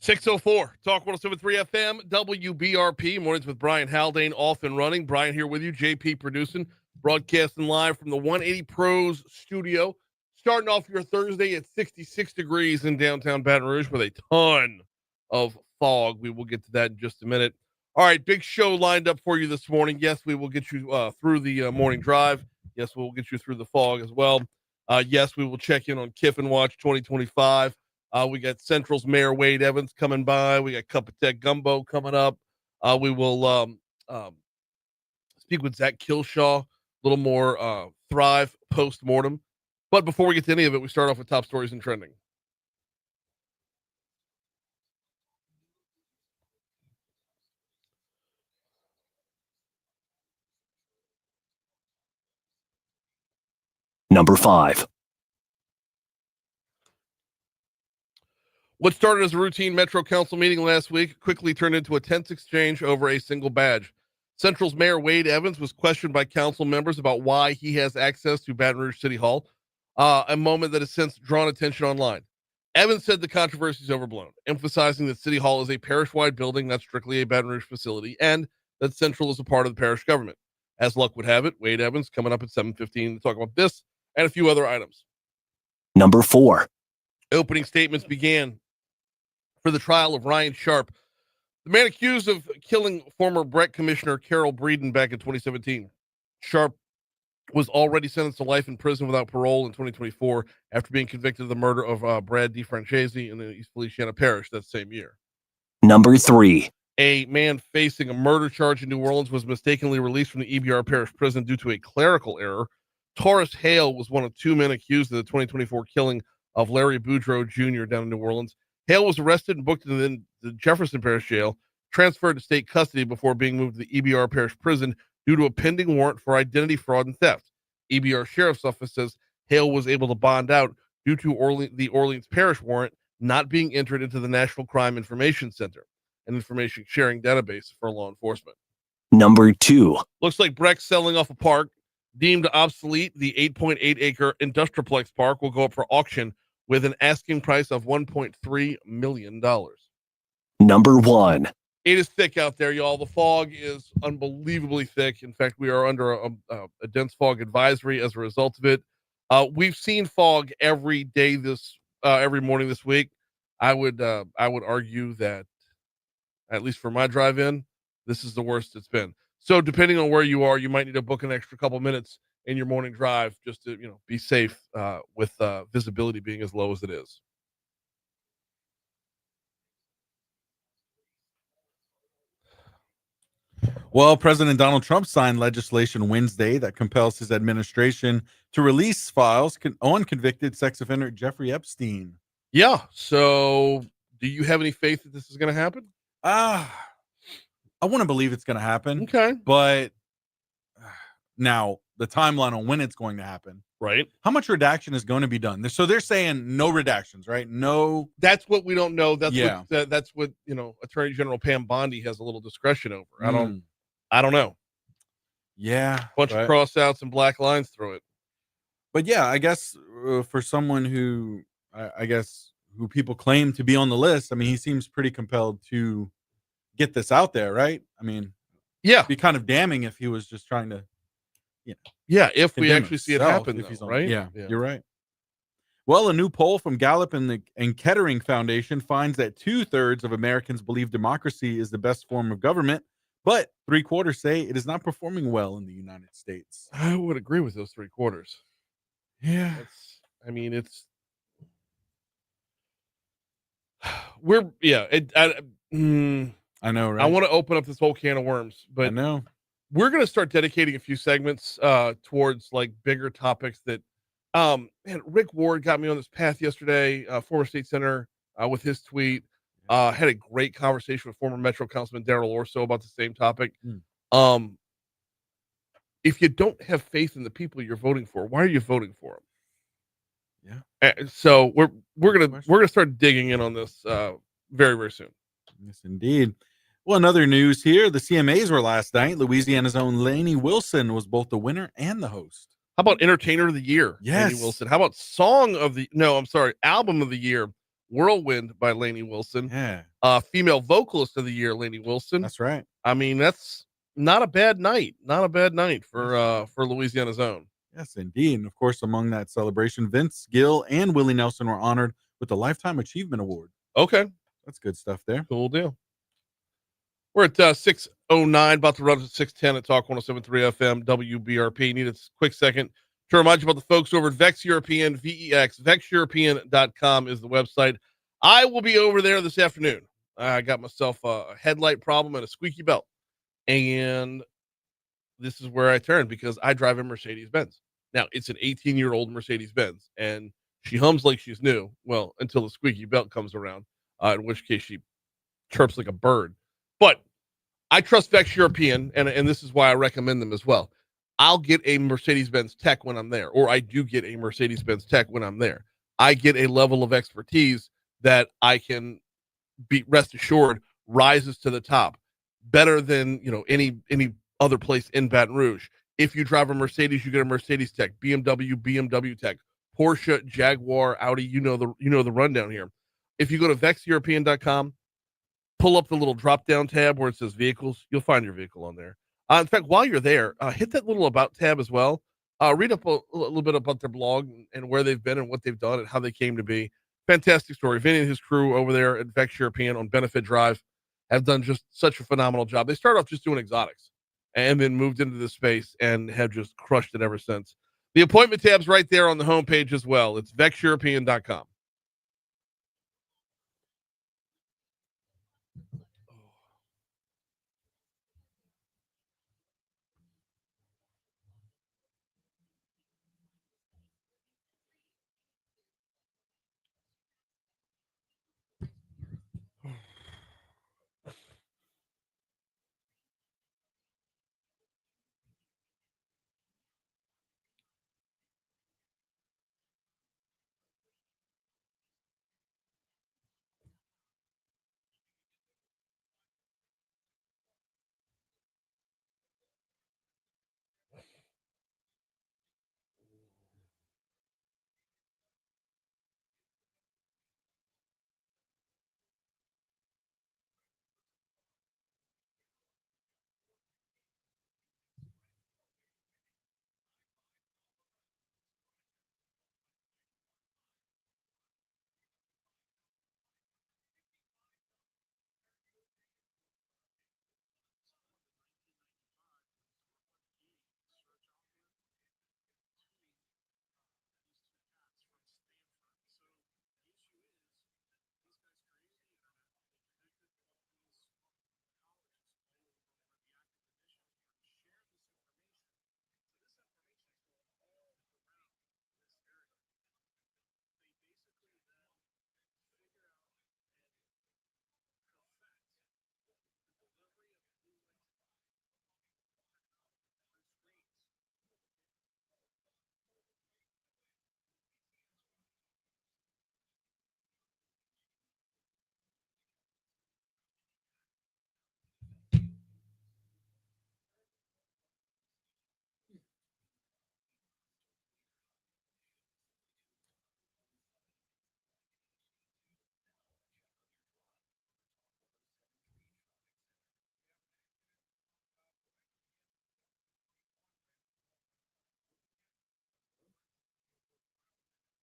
604, Talk 107.3 FM, WBRP, mornings with Brian Haldane, off and running. Brian here with you, JP producing, broadcasting live from the 180 Pros studio. Starting off your Thursday at 66 degrees in downtown Baton Rouge with a ton of fog. We will get to that in just a minute. All right, big show lined up for you this morning. Yes, we will get you through the morning drive. Yes, we'll get you through the fog as well. Yes, we will check in on Kiffin Watch 2025. We got Central's Mayor Wade Evans coming by. We got Cup of Tech Gumbo coming up. We will speak with Zack Kilshaw, a little more Thrive post-mortem. But before we get to any of it, we start off with top stories and trending. Number 5. What started as a routine Metro Council meeting last week quickly turned into a tense exchange over a single badge. Central's Mayor Wade Evans was questioned by council members about why he has access to Baton Rouge City Hall, a moment that has since drawn attention online. Evans said the controversy is overblown, emphasizing that City Hall is a parish-wide building, not strictly a Baton Rouge facility, and that Central is a part of the parish government. As luck would have it, Wade Evans coming up at 7:15 to talk about this and a few other items. Number 4. Opening statements began for the trial of Ryan Sharp, the man accused of killing former Brett Commissioner Carol Breeden back in 2017. Sharp was already sentenced to life in prison without parole in 2024 after being convicted of the murder of Brad DeFrancesi in the East Feliciana Parish that same year. Number 3. A man facing a murder charge in New Orleans was mistakenly released from the EBR Parish prison due to a clerical error. Taurus Hale was one of 2 men accused of the 2024 killing of Larry Boudreaux Jr. down in New Orleans. Hale was arrested and booked in the Jefferson Parish Jail, transferred to state custody before being moved to the EBR Parish Prison due to a pending warrant for identity fraud and theft. EBR Sheriff's Office says Hale was able to bond out due to the Orleans Parish warrant not being entered into the National Crime Information Center, an information sharing database for law enforcement. Number 2. Looks like Breck's selling off a park deemed obsolete. The 8.8-acre Industriplex Park will go up for auction with an asking price of $1.3 million. Number 1. It is thick out there, y'all. The fog is unbelievably thick. In fact, we are under a dense fog advisory as a result of it. We've seen fog every day every morning this week. I would argue that, at least for my drive-in, this is the worst it's been. So depending on where you are, you might need to book an extra couple minutes in your morning drive just to, be safe with visibility being as low as it is. Well, President Donald Trump signed legislation Wednesday that compels his administration to release files on convicted sex offender Jeffrey Epstein. Yeah. So do you have any faith that this is going to happen? I want to believe it's going to happen. Okay. But now the timeline on when it's going to happen. Right. How much redaction is going to be done? So they're saying no redactions, right? No. That's what we don't know. That's what Attorney General Pam Bondi has a little discretion over. I don't know. Yeah. Bunch of cross outs and black lines through it. But yeah, I guess for someone who who people claim to be on the list, I mean, he seems pretty compelled to get this out there, right? I mean, yeah, it'd be kind of damning if he was just trying to, yeah, if we actually see it happen, right? Yeah, you're right. Well, a new poll from Gallup and Kettering Foundation finds that 2/3 of Americans believe democracy is the best form of government, but 3/4 say it is not performing well in the United States. I would agree with those 3/4. Yeah. I know, right? I want to open up this whole can of worms, but I know we're going to start dedicating a few segments towards like bigger topics that, and Rick Ward got me on this path yesterday, former state senator, with his tweet, had a great conversation with former Metro Councilman Darrell Orso about the same topic. If you don't have faith in the people you're voting for, why are you voting for them? Yeah. So we're gonna start digging in on this very, very soon. Yes, indeed. Well, another news here: the CMAs were last night. Louisiana's own Lainey Wilson was both the winner and the host. How about Entertainer of the Year? Yes. Lainey Wilson. How about Album of the Year? Whirlwind by Lainey Wilson. Yeah, Female vocalist of the year, Lainey Wilson. that's right. I mean, that's not a bad night. Not a bad night Yes. for Louisiana's own. Yes, indeed. And of course, among that celebration, Vince Gill and Willie Nelson were honored with the Lifetime Achievement Award. Okay, That's good stuff there. cool deal. We're at 6:09, about to run to 6:10 at Talk 107.3 FM WBRP. Need a quick second to remind you about the folks over at Vex European, VEX. VexEuropean.com is the website. I will be over there this afternoon. I got myself a headlight problem and a squeaky belt. And this is where I turn because I drive a Mercedes Benz. Now, it's an 18-year-old Mercedes Benz, and she hums like she's new. Well, until the squeaky belt comes around, in which case she chirps like a bird. But I trust Vex European, and this is why I recommend them as well. I'll get a Mercedes-Benz tech when I'm there, or I do get a Mercedes-Benz tech when I'm there. I get a level of expertise that I can be rest assured rises to the top better than any other place in Baton Rouge. If you drive a Mercedes, you get a Mercedes tech, BMW tech, Porsche, Jaguar, Audi. You know the rundown here. If you go to vexeuropean.com, pull up the little drop down tab where it says vehicles, you'll find your vehicle on there. In fact, while you're there, hit that little about tab as well. Read up a little bit about their blog and where they've been and what they've done and how they came to be. Fantastic story. Vinny and his crew over there at Vex European on Benefit Drive have done just such a phenomenal job. They started off just doing exotics and then moved into this space and have just crushed it ever since. The appointment tab's right there on the homepage as well. It's vexeuropean.com.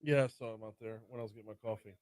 Yeah, I saw him out there when I was getting my coffee.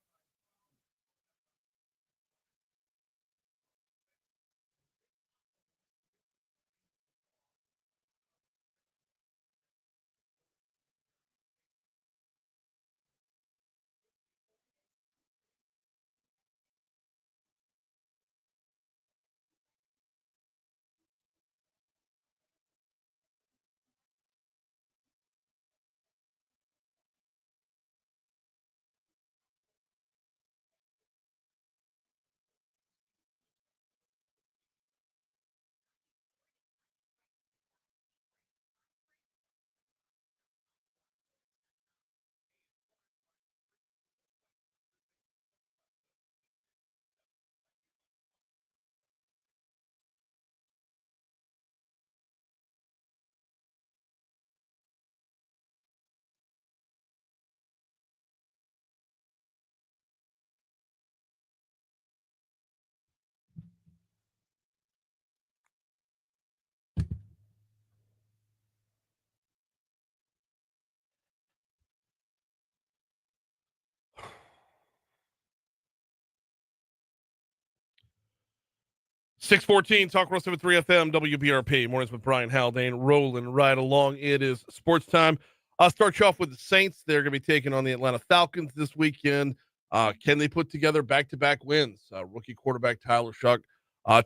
614 Talk 107.3 FM WBRP. Mornings with Brian Haldane rolling right along. It is sports time. I'll start you off with the Saints. They're going to be taking on the Atlanta Falcons this weekend. Can they put together back-to-back wins? Rookie quarterback Tyler Shuck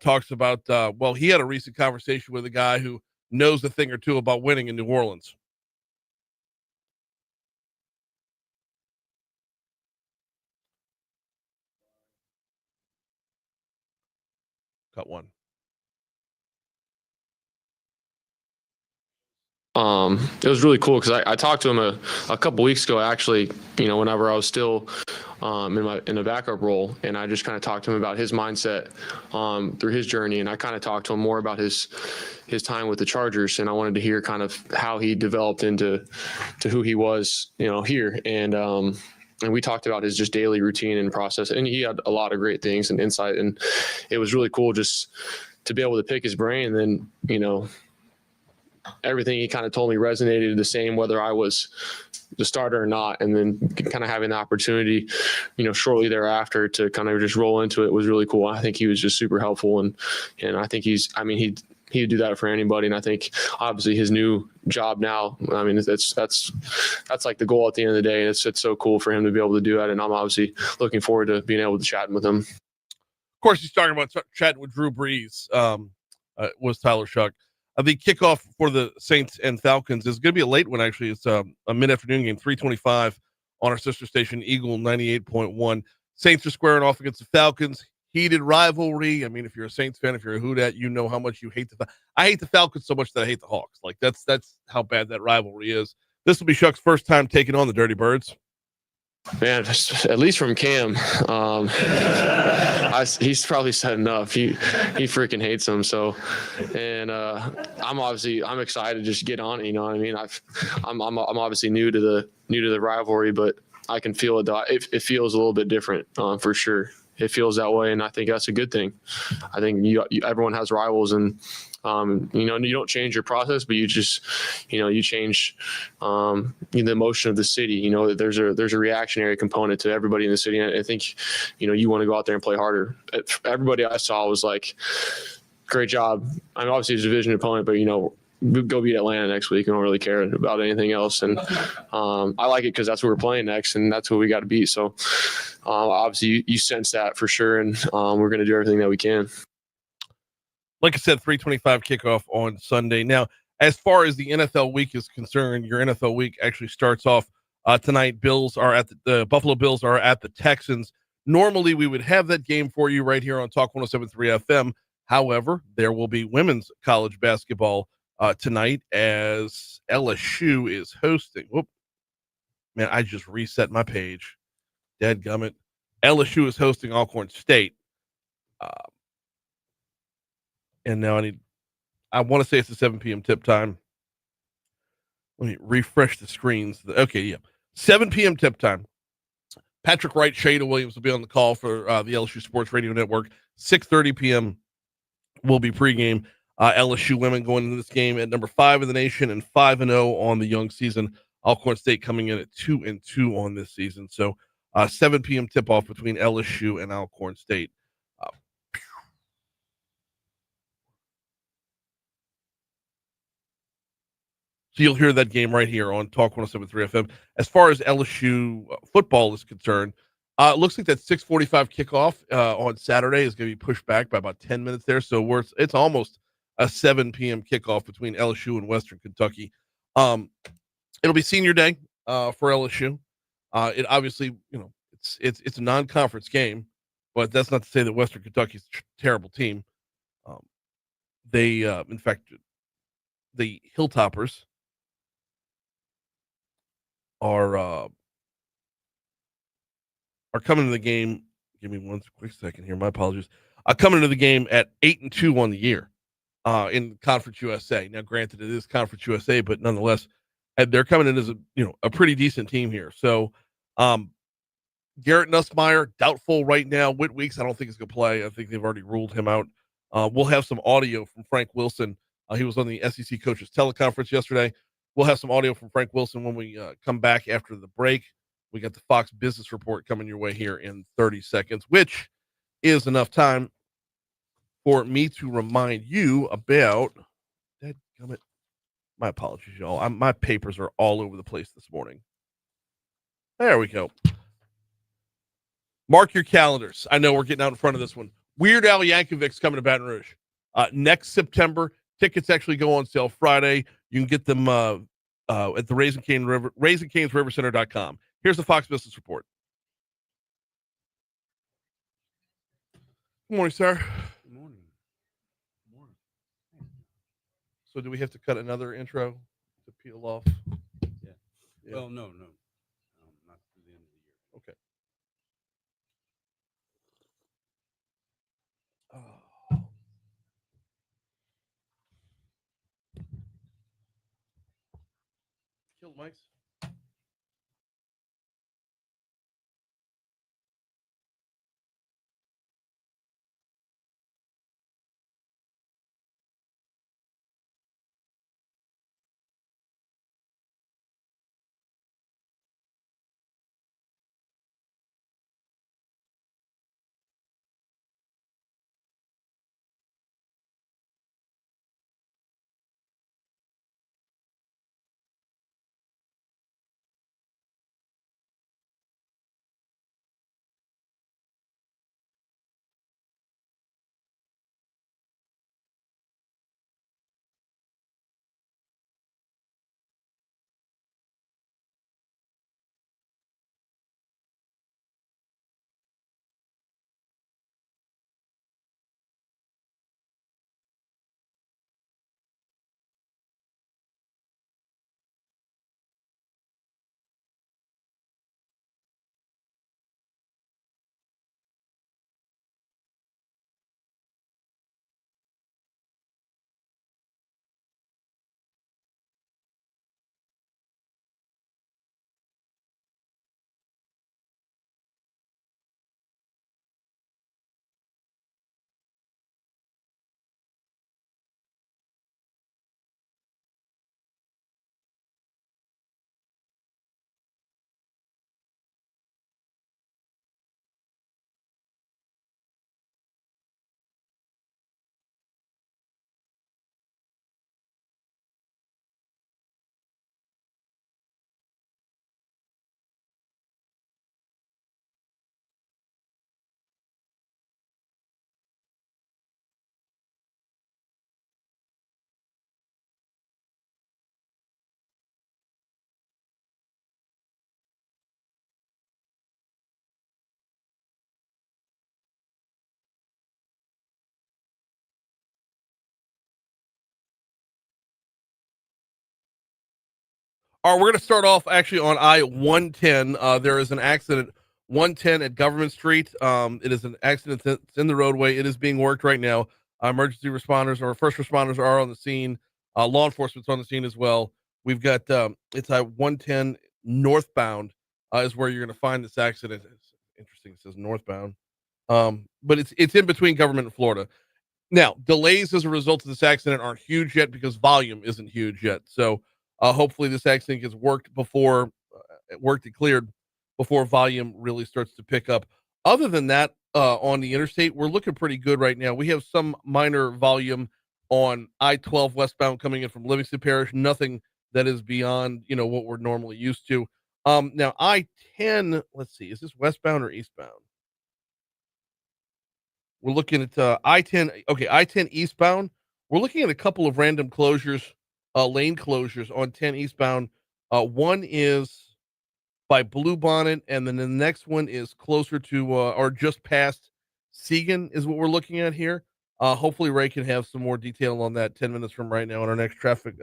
talks about, he had a recent conversation with a guy who knows a thing or two about winning in New Orleans. Cut one. It was really cool because I talked to him a couple weeks ago, actually, whenever I was still in a backup role, and I just kind of talked to him about his mindset through his journey, and I kind of talked to him more about his time with the Chargers, and I wanted to hear kind of how he developed into who he was, here, and we talked about his just daily routine and process, and he had a lot of great things and insight, and it was really cool just to be able to pick his brain, and then, everything he kind of told me resonated the same, whether I was the starter or not. And then kind of having the opportunity, shortly thereafter to kind of just roll into it was really cool. I think he was just super helpful. And I think he'd do that for anybody. And I think obviously his new job now, that's like the goal at the end of the day. And it's so cool for him to be able to do that. And I'm obviously looking forward to being able to chat with him. Of course, he's talking about chatting with Drew Brees, was Tyler Shuck. The kickoff for the Saints and Falcons is going to be a late one, actually. It's a mid-afternoon game, 3:25 on our sister station, Eagle 98.1. Saints are squaring off against the Falcons. Heated rivalry. I mean, if you're a Saints fan, if you're a Houdat, you know how much you hate I hate the Falcons so much that I hate the Hawks. Like, that's how bad that rivalry is. This will be Shuck's first time taking on the Dirty Birds. Man, at least from Cam, he's probably said enough. He freaking hates him. So, and I'm excited to just get on it. You know what I mean? I'm obviously new to the rivalry, but I can feel it. It feels a little bit different for sure. It feels that way, and I think that's a good thing. I think everyone has rivals, and you don't change your process, but you just, you change the emotion of the city. There's a reactionary component to everybody in the city, and I think, you want to go out there and play harder. Everybody I saw was like, great job. I'm obviously a division opponent, but go beat Atlanta next week. I don't really care about anything else. And I like it because that's who we're playing next, and that's who we got to beat. So obviously you sense that for sure, and we're going to do everything that we can. Like I said, 3:25 kickoff on Sunday. Now, as far as the NFL week is concerned, your NFL week actually starts off tonight. Bills are at the Buffalo Bills are at the Texans. Normally, we would have that game for you right here on Talk 107.3 FM. However, there will be women's college basketball tonight as LSU is hosting. Whoop, man, I just reset my page. Dadgummit. LSU is hosting Alcorn State. And now I want to say it's a 7 p.m. tip time. Let me refresh the screens. Okay, yeah. 7 p.m. tip time. Patrick Wright, Shada Williams will be on the call for the LSU Sports Radio Network. 6:30 p.m. will be pregame. LSU women going into this game at number 5 in the nation and 5-0 on the young season. Alcorn State coming in at 2-2 on this season. So 7 p.m. tip-off between LSU and Alcorn State. So you'll hear that game right here on Talk 107.3 FM. As far as LSU football is concerned, it looks like that 6:45 kickoff on Saturday is going to be pushed back by about 10 minutes there. So it's almost a 7 p.m. kickoff between LSU and Western Kentucky. It'll be senior day for LSU. It obviously, it's a non-conference game, but that's not to say that Western Kentucky's a terrible team. In fact, the Hilltoppers are coming to the game. Give me one quick second here. My apologies. Coming to the game at 8-2 on the year in Conference USA. Now, granted, it is Conference USA, but nonetheless, they're coming in as a pretty decent team here. So, Garrett Nussmeier doubtful right now. Whit Weeks, I don't think he's going to play. I think they've already ruled him out. We'll have some audio from Frank Wilson. He was on the SEC coaches teleconference yesterday. We'll have some audio from Frank Wilson when we come back after the break. We got the Fox Business Report coming your way here in 30 seconds, which is enough time for me to remind you about that. My apologies, y'all. My papers are all over the place this morning. There we go. Mark your calendars. I know we're getting out in front of this one. Weird Al Yankovic's coming to Baton Rouge next September. Tickets actually go on sale Friday. You can get them at the RaisinCanesRiverCenter.com. Here's the Fox Business Report. Good morning, sir. Good morning. Good morning. So do we have to cut another intro to peel off? Yeah. Yeah. Well, no. Not through the end of the year. Okay. Killed mics. All right, we're going to start off actually on I-110. There is an accident 110 at Government Street. It is an accident that's in the roadway. It is being worked right now. Emergency responders or first responders are on the scene. Law enforcement's on the scene as well. We've got it's I-110 northbound is where you're going to find this accident. It's interesting. It says northbound, but it's in between Government and Florida. Now, delays as a result of this accident aren't huge yet because volume isn't huge yet. So hopefully this accident gets worked and cleared before volume really starts to pick up. Other than that, on the interstate, we're looking pretty good right now. We have some minor volume on I-12 westbound coming in from Livingston Parish. Nothing that is beyond, what we're normally used to. Now I-10, let's see, is this westbound or eastbound? We're looking at I-10. Okay, I-10 eastbound. We're looking at a couple of random closures, lane closures on 10 eastbound. One is by Blue Bonnet, and then the next one is closer to or just past Segan is what we're looking at here. Hopefully Ray can have some more detail on that 10 minutes from right now in our next traffic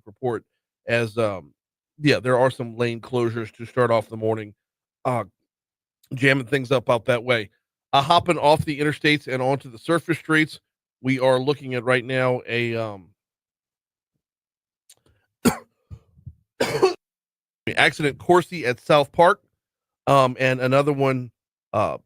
report. As yeah, there are some lane closures to start off the morning, jamming things up out that way. Hopping off the interstates and onto the surface streets, we are looking at right now a accident Coursey at South Park, and another one on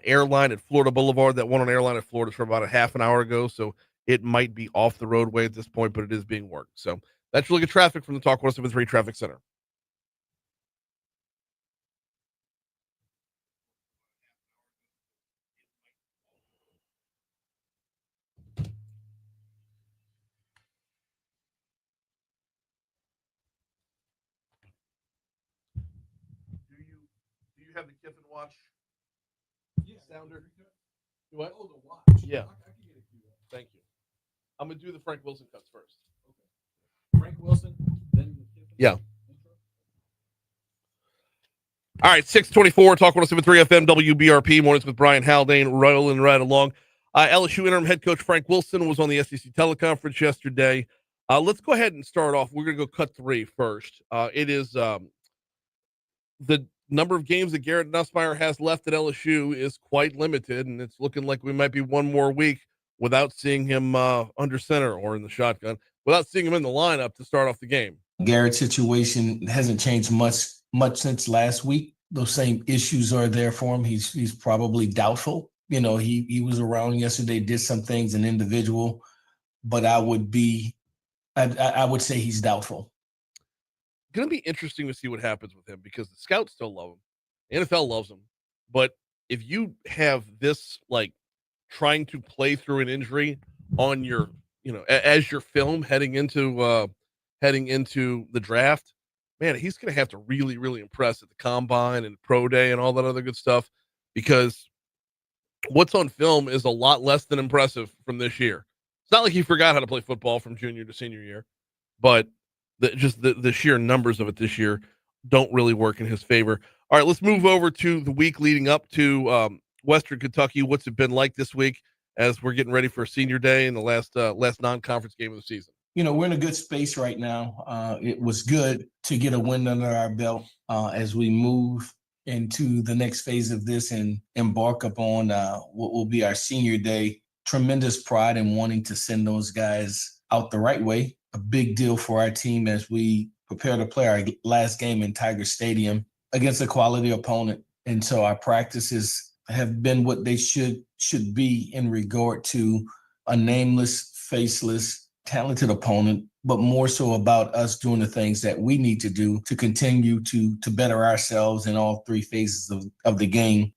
Airline at Florida Boulevard. That one on Airline at Florida is from about a half an hour ago, so it might be off the roadway at this point, but it is being worked. So that's really good traffic from the Talk 173 Traffic Center. have the Kiffin Watch sounder? What? Oh, the watch. Yeah. I can get it to you. Thank you. I'm going to do the Frank Wilson cuts first. Frank Wilson, then the Kiffin. Yeah. All right, 624, Talk 107.3 FM, WBRP, mornings with Brian Haldane, rolling right along. LSU interim head coach Frank Wilson was on the SEC teleconference yesterday. Let's go ahead and start off. We're going to go cut three first. It is the number of games that Garrett Nussmeier has left at LSU is quite limited, and it's looking like we might be one more week without seeing him under center or in the shotgun, without seeing him in the lineup to start off the game. Garrett's situation hasn't changed much since last week. Those same issues are there for him. He's probably doubtful. You know, he was around yesterday, did some things, an individual, but I would say he's doubtful. Going to be interesting to see what happens with him because the scouts still love him. The NFL loves him. But if you have this, like, trying to play through an injury on your, as your film heading into the draft, man, he's going to have to really, really impress at the combine and pro day and all that other good stuff, because what's on film is a lot less than impressive from this year. It's not like he forgot how to play football from junior to senior year, but the sheer numbers of it this year don't really work in his favor. All right, let's move over to the week leading up to Western Kentucky. What's it been like this week as we're getting ready for senior day and the last non-conference game of the season? We're in a good space right now. It was good to get a win under our belt as we move into the next phase of this and embark upon what will be our senior day. Tremendous pride in wanting to send those guys out the right way. A big deal for our team as we prepare to play our last game in Tiger Stadium against a quality opponent. And so our practices have been what they should be in regard to a nameless, faceless, talented opponent, but more so about us doing the things that we need to do to continue to better ourselves in all three phases of the game.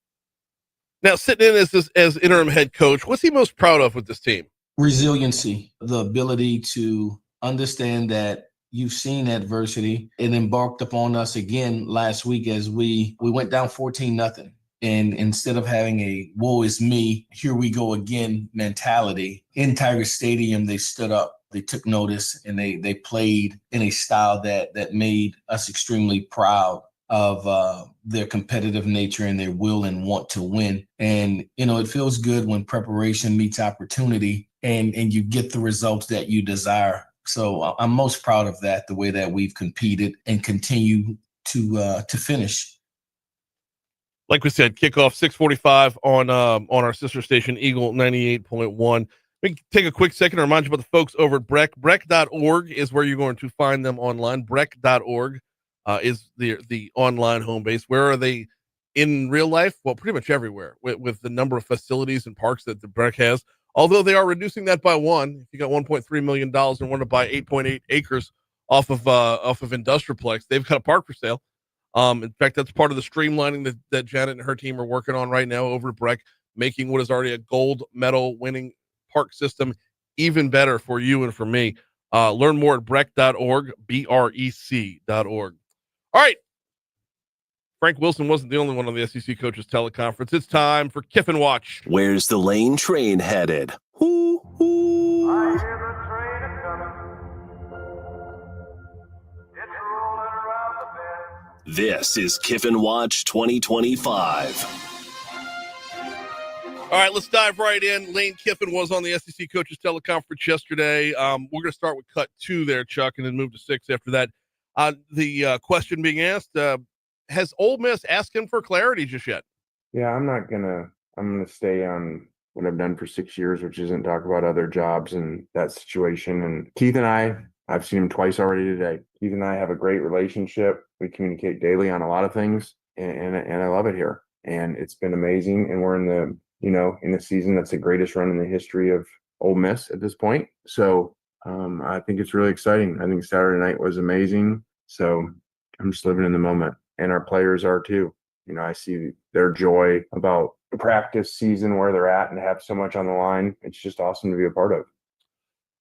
Now, sitting in as interim head coach, what's he most proud of with this team? Resiliency, the ability to understand that you've seen adversity. It embarked upon us again last week as we went down 14-0. And instead of having a woe is me, here we go again mentality, in Tiger Stadium, they stood up, they took notice, and they played in a style that made us extremely proud of their competitive nature and their will and want to win. And, it feels good when preparation meets opportunity and you get the results that you desire. So I'm most proud of that, the way that we've competed and continue to finish. Like we said, kickoff 6:45 on our sister station, Eagle 98.1. We can take a quick second to remind you about the folks over at Breck. Breck.org is where you're going to find them online. Breck.org is the online home base. Where are they in real life? Well, pretty much everywhere with the number of facilities and parks that the Breck has. Although they are reducing that by one. If you got $1.3 million and want to buy 8.8 acres off of Industrialplex, they've got a park for sale. In fact, that's part of the streamlining that Janet and her team are working on right now over at Breck, making what is already a gold medal winning park system even better for you and for me. Learn more at Breck.org, BREC.org. All right. Frank Wilson wasn't the only one on the SEC coaches teleconference. It's time for Kiffin Watch. Where's the lane train headed? Hoo, hoo. I hear the train a-comin'. It's rollin' around the bend. This is Kiffin Watch 2025. All right, let's dive right in. Lane Kiffin was on the SEC coaches teleconference yesterday. We're going to start with cut 2 there, Chuck, and then move to 6 after that. The question being asked, has Ole Miss asked him for clarity just yet? Yeah, I'm gonna stay on what I've done for 6 years, which isn't talk about other jobs and that situation. And Keith and I've seen him twice already today. Keith and I have a great relationship. We communicate daily on a lot of things, and I love it here. And it's been amazing. And we're in the season that's the greatest run in the history of Ole Miss at this point. So I think it's really exciting. I think Saturday night was amazing. So I'm just living in the moment. And our players are too. I see their joy about the practice season, where they're at, and have so much on the line. It's just awesome to be a part of.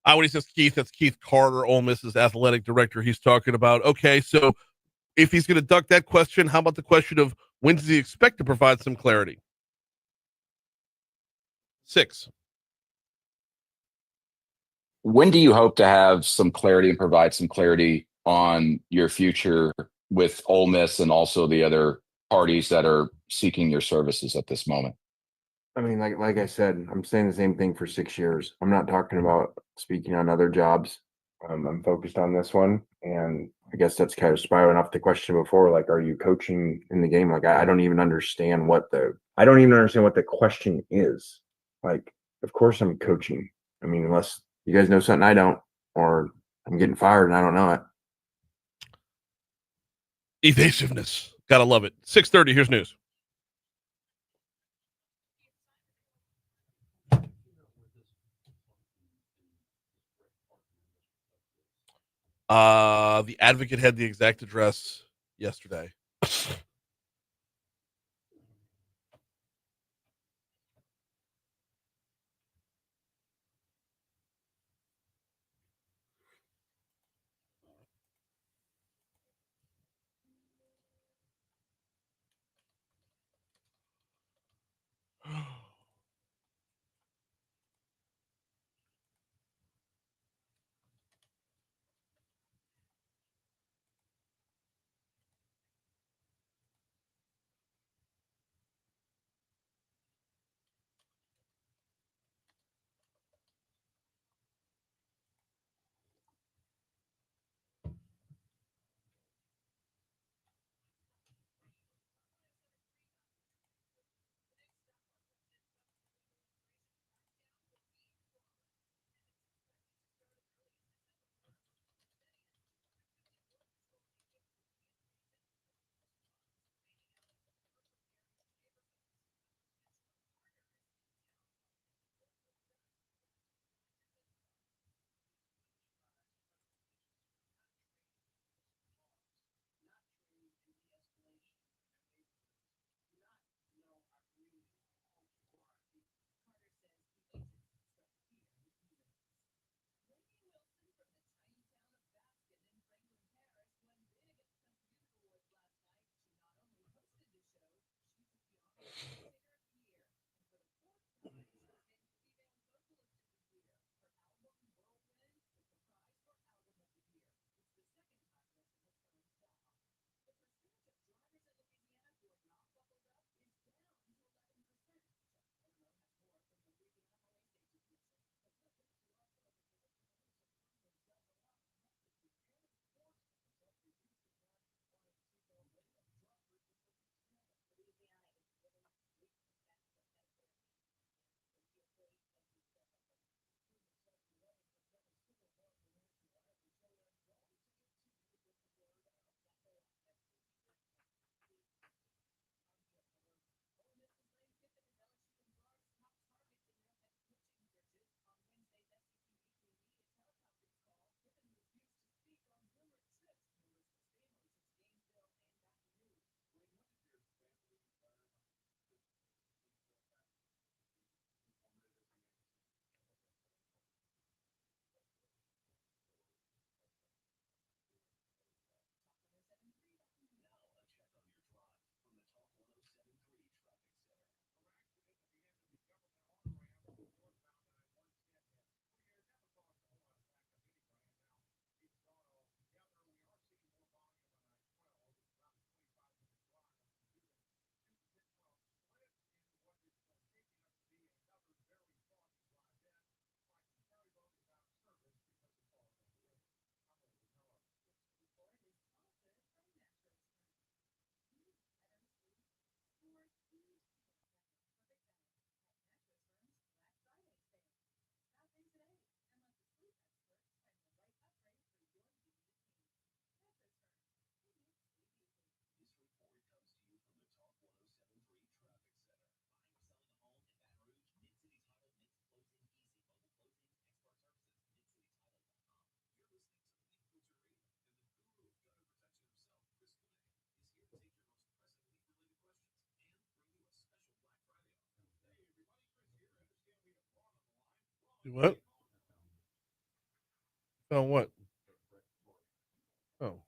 When he says Keith, that's Keith Carter, Ole Miss's athletic director. He's talking about, okay, so if he's going to duck that question, how about the question of When does he expect to provide some clarity? 6. When do you hope to have some clarity and provide some clarity on your future with Ole Miss and also the other parties that are seeking your services at this moment? I mean, like I said, I'm saying the same thing for 6 years. I'm not talking about speaking on other jobs. I'm focused on this one, and I guess that's kind of spiraling off the question before. Like, are you coaching in the game? Like, I don't even understand what the question is. Like, of course I'm coaching. I mean, unless you guys know something I don't, or I'm getting fired and I don't know it. Evasiveness. Gotta love it. 6:30. Here's news. The Advocate had the exact address yesterday. What? Oh, what? Oh.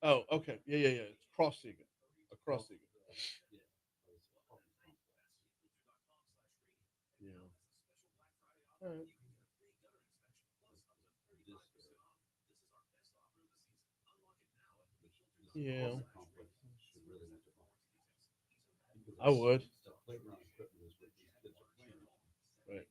Oh, okay. Yeah. It's cross seeking. Across seeking. Yeah. All right. Yeah. I would. Right.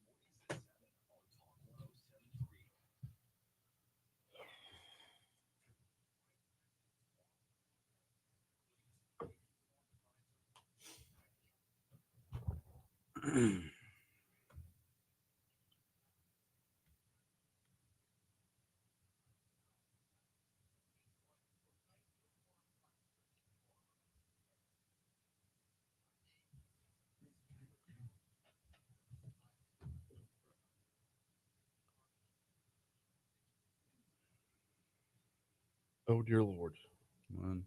Oh dear Lord. One.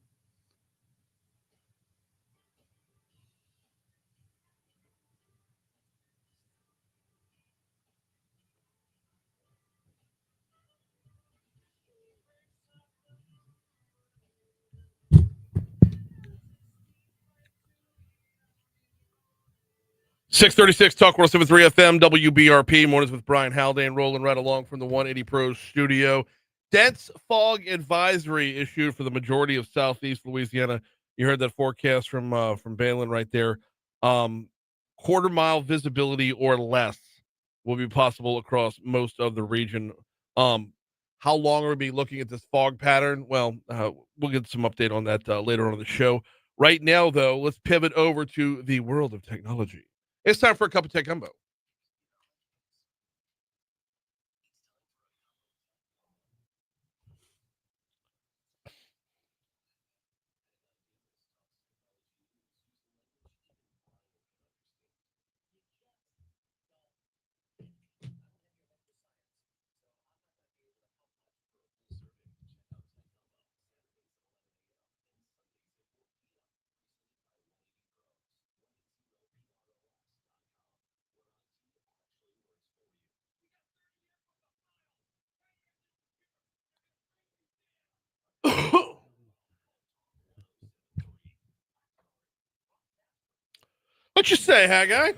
.636 Talk 107.3 FM WBRP mornings with Brian Haldane rolling right along from the 180 Pros studio. Dense fog advisory issued for the majority of southeast Louisiana. You heard that forecast from Balin right there. Quarter mile visibility or less will be possible across most of the region. How long are we be looking at this fog pattern? Well, we'll get some update on that later on in the show. Right now, though, let's pivot over to the world of technology. It's time for a cup of tech gumbo. What you say, Haggai?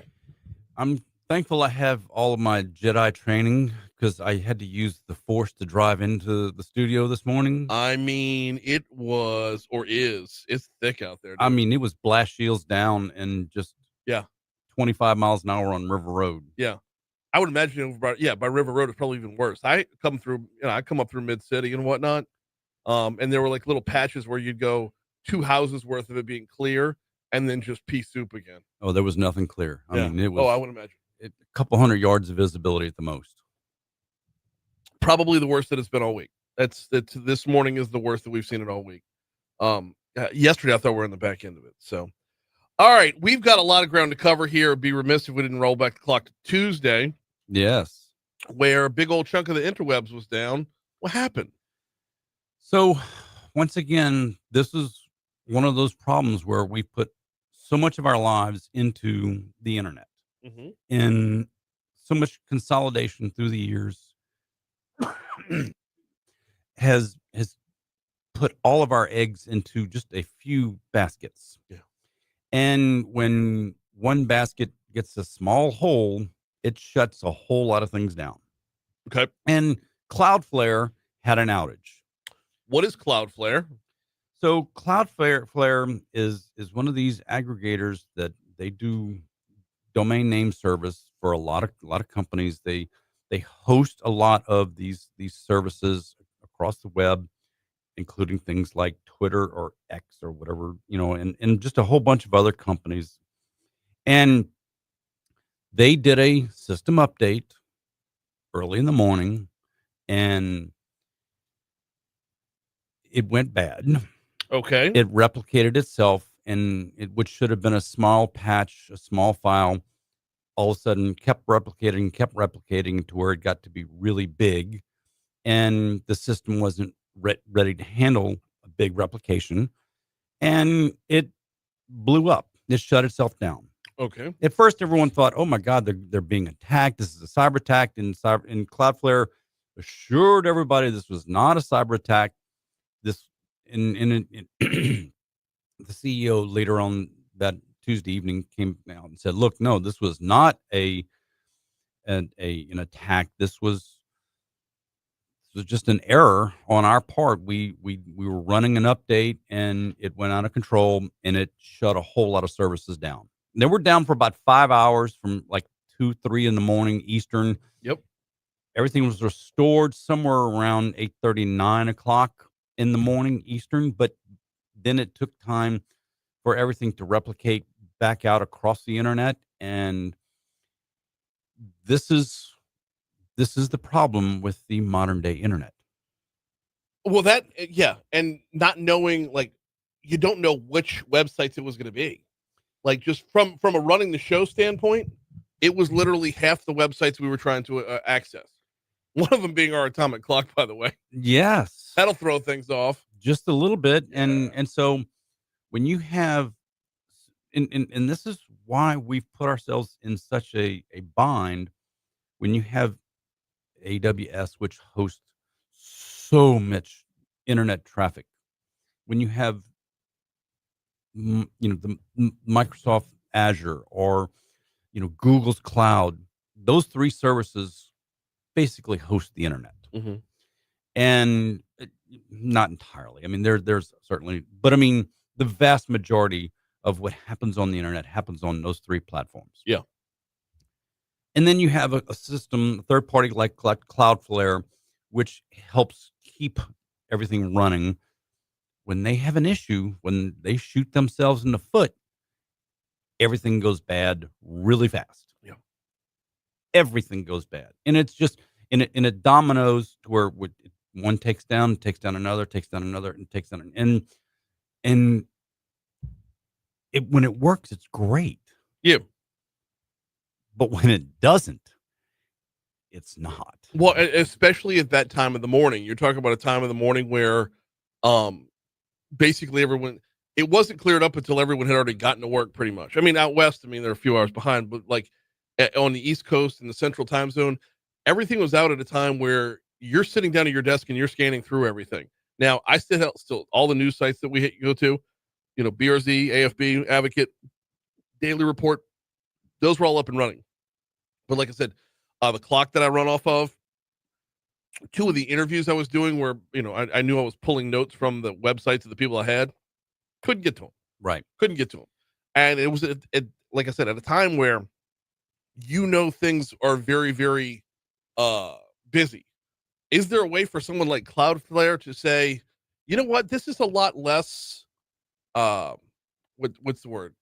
I'm thankful I have all of my Jedi training because I had to use the Force to drive into the studio this morning. I mean, it was or is. It's thick out there. Dude. I mean, it was blast shields down and just 25 miles an hour on River Road. Yeah. I would imagine by River Road it's probably even worse. I come up through Mid City and whatnot. And there were like little patches where you'd go 2 houses worth of it being clear and then just pea soup again. Oh, there was nothing clear. I mean, it was I would imagine a couple hundred yards of visibility at the most. Probably the worst that it's been all week. That's this morning is the worst that we've seen it all week. Yesterday I thought we were in the back end of it. So, all right, we've got a lot of ground to cover here. It'd be remiss if we didn't roll back the clock to Tuesday. Yes, where a big old chunk of the interwebs was down. What happened? So, once again, this is one of those problems where we put so much of our lives into the internet, and so much consolidation through the years has put all of our eggs into just a few baskets. Yeah. And when one basket gets a small hole, it shuts a whole lot of things down. Okay. And Cloudflare had an outage. What is Cloudflare? So Cloudflare is one of these aggregators that they do domain name service for a lot of companies. They host a lot of these services across the web, including things like Twitter or X or whatever, and just a whole bunch of other companies. And they did a system update early in the morning, and it went bad. Okay. It replicated itself, and which should have been a small patch, a small file, all of a sudden kept replicating to where it got to be really big, and the system wasn't ready to handle a big replication, and it blew up. It shut itself down. Okay. At first, everyone thought, "Oh my God, they're being attacked. This is a cyber attack." And Cloudflare assured everybody this was not a cyber attack. This the CEO later on that Tuesday evening came out and said, "Look, no, this was not an attack. This was just an error on our part. We were running an update and it went out of control and it shut a whole lot of services down. And they were down for about 5 hours from like 2, 3 in the morning Eastern. Yep. Everything was restored somewhere around 8:30, 9 o'clock in the morning Eastern, but then it took time for everything to replicate back out across the internet. And this is the problem with the modern day internet. Well, yeah, and not knowing, like, you don't know which websites it was going to be. Like, just from a running the show standpoint, it was literally half the websites we were trying to access. One of them being our atomic clock, by the way. Yes, That'll throw things off. just a little bit. And so when you have, and this is why we've put ourselves in such a bind when you have AWS, which hosts so much internet traffic, when you have the Microsoft Azure or Google's cloud, those three services basically host the internet. Mm-hmm. And not entirely. I mean, there's certainly, but I mean, the vast majority of what happens on the internet happens on those three platforms. Yeah. And then you have a system, a third party like Cloudflare, which helps keep everything running. When they have an issue, when they shoot themselves in the foot, everything goes bad really fast. Yeah. Everything goes bad. And it's just in a dominoes to where one takes down another, takes down another, and takes down, and it, when it works, it's great. Yeah. But when it doesn't, it's not. Well, especially at that time of the morning. You're talking about a time of the morning where basically everyone, it wasn't cleared up until everyone had already gotten to work pretty much. I mean, out west, I mean, they're a few hours behind, but like on the East Coast in the central time zone, everything was out at a time where you're sitting down at your desk and you're scanning through everything. Now, I still all the news sites that we go to, BRZ, AFB, Advocate, Daily Report, those were all up and running. But like I said, the clock that I run off of, 2 of the interviews I was doing where, I knew I was pulling notes from the websites of the people I had, couldn't get to them. Right. Couldn't get to them. And it was, like I said, at a time where, things are very, very busy. Is there a way for someone like Cloudflare to say, you know what, this is a lot less, what's the word?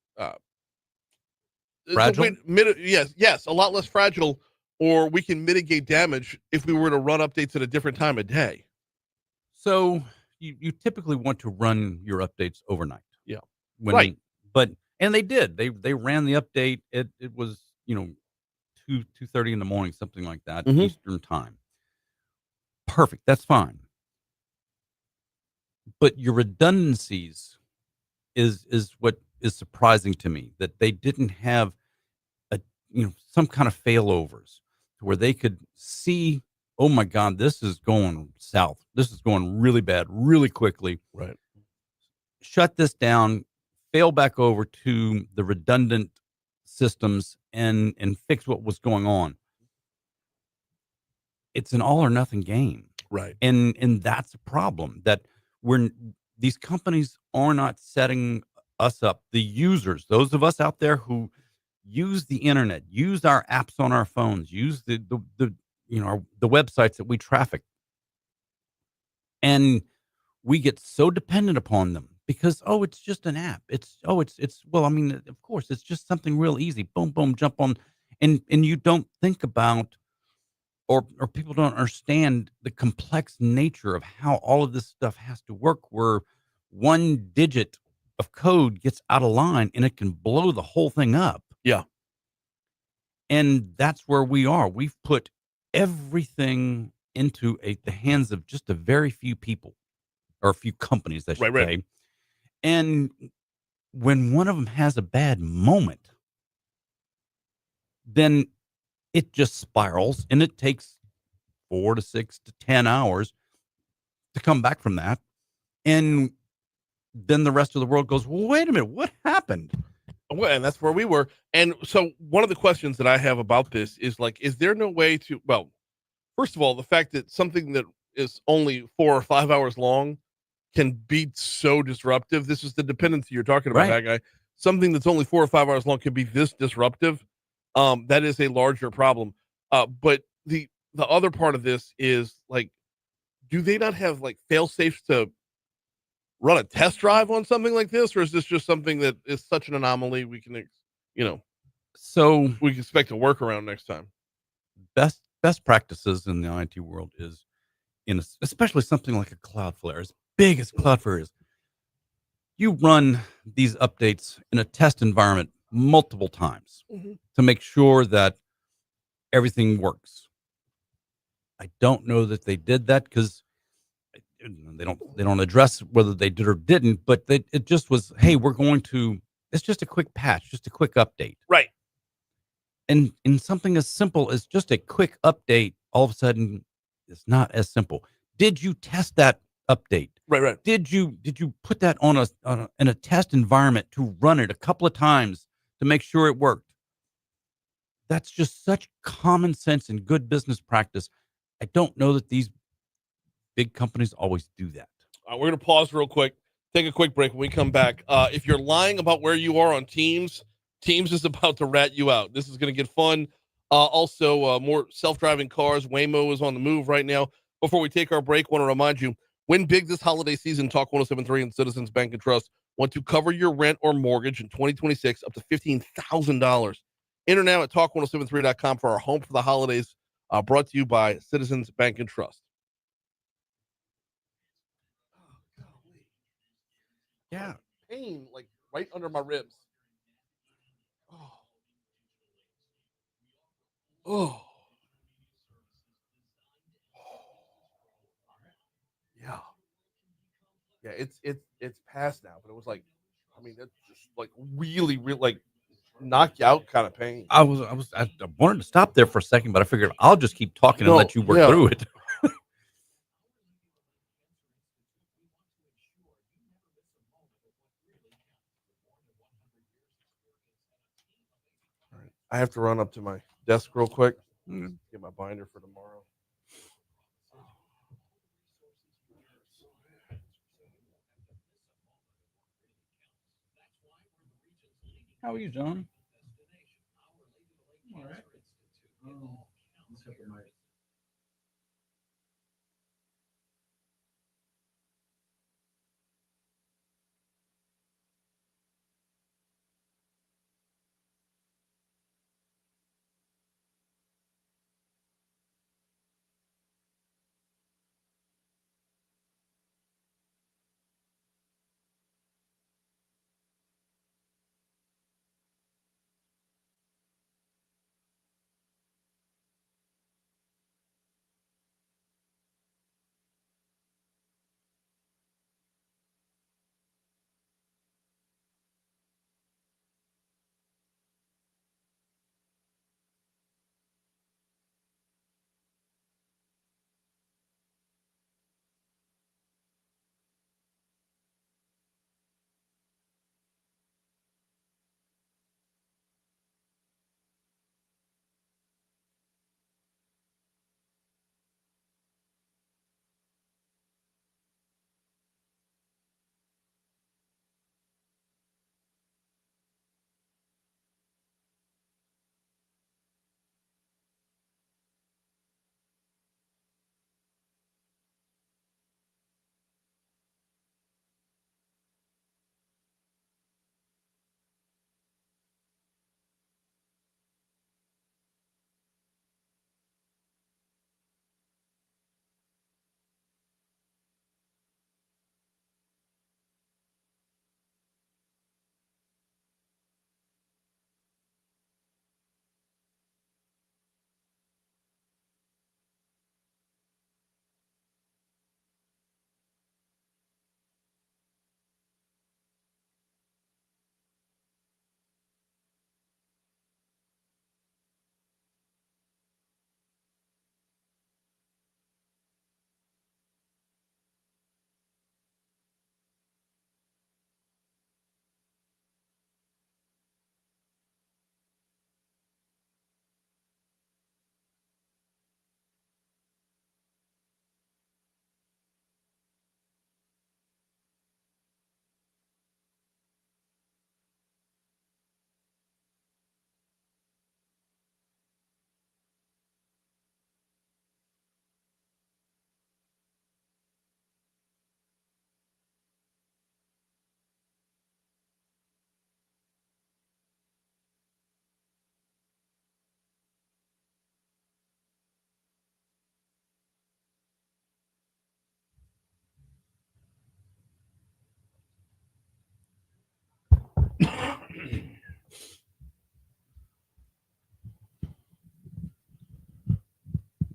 Fragile? Yes, a lot less fragile, or we can mitigate damage if we were to run updates at a different time of day. So you typically want to run your updates overnight. Yeah. Right. And they did. They ran the update. It was, 2:30 in the morning, something like that, Mhm. Eastern time. Perfect. That's fine. But your redundancies is what is surprising to me, that they didn't have some kind of failovers to where they could see, oh my God, this is going south. This is going really bad, really quickly. Right. Shut this down, fail back over to the redundant systems and fix what was going on. It's an all or nothing game. Right. And that's a problem, that these companies are not setting us up, the users, those of us out there who use the internet, use our apps on our phones, use the websites that we traffic. And we get so dependent upon them because, it's just an app. Well, I mean, of course, it's just something real easy. Boom, boom, jump on. And you don't think about, or people don't understand the complex nature of how all of this stuff has to work, where one digit of code gets out of line and it can blow the whole thing up. Yeah. And that's where we are. We've put everything into the hands of just a very few people, or a few companies, I should say. And when one of them has a bad moment, then it just spirals, and it takes 4 to 6 to 10 hours to come back from that. And then the rest of the world goes, well, wait a minute, what happened? Well, and that's where we were. And so one of the questions that I have about this is like, is there no way to, well, first of all, the fact that something that is only 4 or 5 hours long can be so disruptive. This is the dependency you're talking about, Right. Haggai. Something that's only 4 or 5 hours long can be this disruptive. That is a larger problem. But the other part of this is like, do they not have like fail safes to run a test drive on something like this, or is this just something that is such an anomaly we can, So we can expect a workaround next time? best practices in the IT world is especially something like a Cloudflare, as big as Cloudflare is. You run these updates in a test environment multiple times to make sure that everything works. I don't know that they did that because they don't address whether they did or didn't, but it just was, hey, it's just a quick patch, just a quick update. Right. And in something as simple as just a quick update, all of a sudden it's not as simple. Did you test that update? Right. Did you put that in a test environment to run it a couple of times to make sure it worked? That's just such common sense and good business practice. I don't know that these big companies always do that. We're going to pause real quick, take a quick break. When we come back, if you're lying about where you are on Teams is about to rat you out. This is going to get fun. Also, more self-driving cars. Waymo is on the move right now. Before we take our break, want to remind you, win big this holiday season. Talk 107.3 and Citizens Bank and Trust want to cover your rent or mortgage in 2026 up to $15,000. Enter now at talk1073.com for our home for the holidays, brought to you by Citizens Bank and Trust. Yeah. Pain like right under my ribs. Oh. Yeah. Yeah, it's past now, but it was like, I mean, that's just like really like knock you out kind of pain. I wanted to stop there for a second, but I figured I'll just keep talking and let you work through it. All right. I have to run up to my desk real quick. Get my binder for tomorrow. How are you, John? All right. Let's hope it might.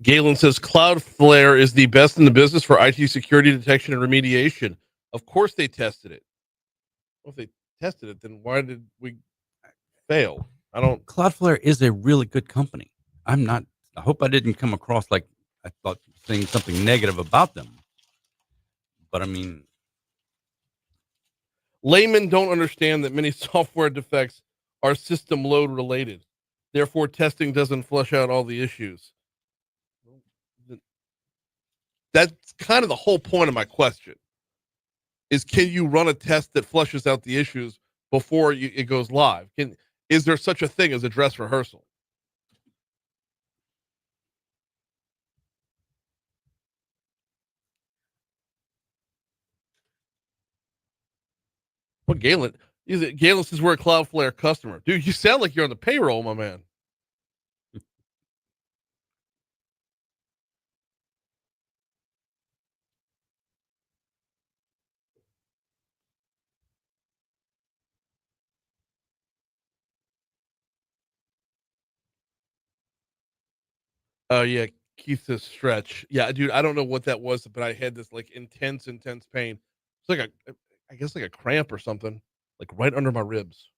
Galen says Cloudflare is the best in the business for IT security detection and remediation. Of course they tested it. Well, if they tested it, then why did we fail? I don't. Cloudflare is a really good company. I hope I didn't come across like I thought saying something negative about them. But I mean, Laymen don't understand that many software defects are system load related. Therefore, testing doesn't flush out all the issues. That's kind of the whole point of my question. Is can you run a test that flushes out the issues before it goes live? Is there such a thing as a dress rehearsal? Well, Galen says we're a Cloudflare customer. Dude, you sound like you're on the payroll, my man. Yeah, Keith says stretch. Yeah, dude, I don't know what that was, but I had this like intense pain. It's like I guess like a cramp or something, like right under my ribs.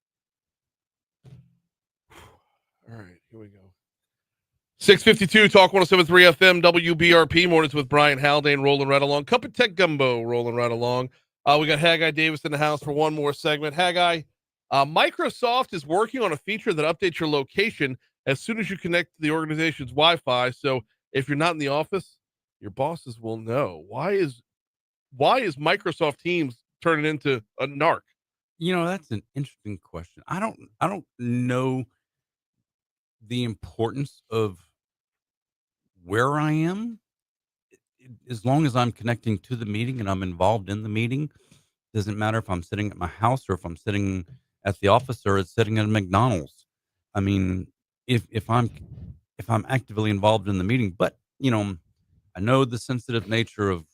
All right, here we go. 652 Talk 107.3 FM WBRP mornings with Brian Haldane rolling right along. Cup of Tech Gumbo rolling right along. We got Haggai Davis in the house for one more segment. Haggai, Microsoft is working on a feature that updates your location as soon as you connect to the organization's Wi-Fi. So if you're not in the office, your bosses will know. Why is Microsoft Teams turning into a narc? you know, that's an interesting question. I don't know the importance of where I am. As long as I'm connecting to the meeting and I'm involved in the meeting, doesn't matter if I'm sitting at my house or if I'm sitting at the office or it's sitting at McDonald's. I mean, if I'm actively involved in the meeting, but I know the sensitive nature of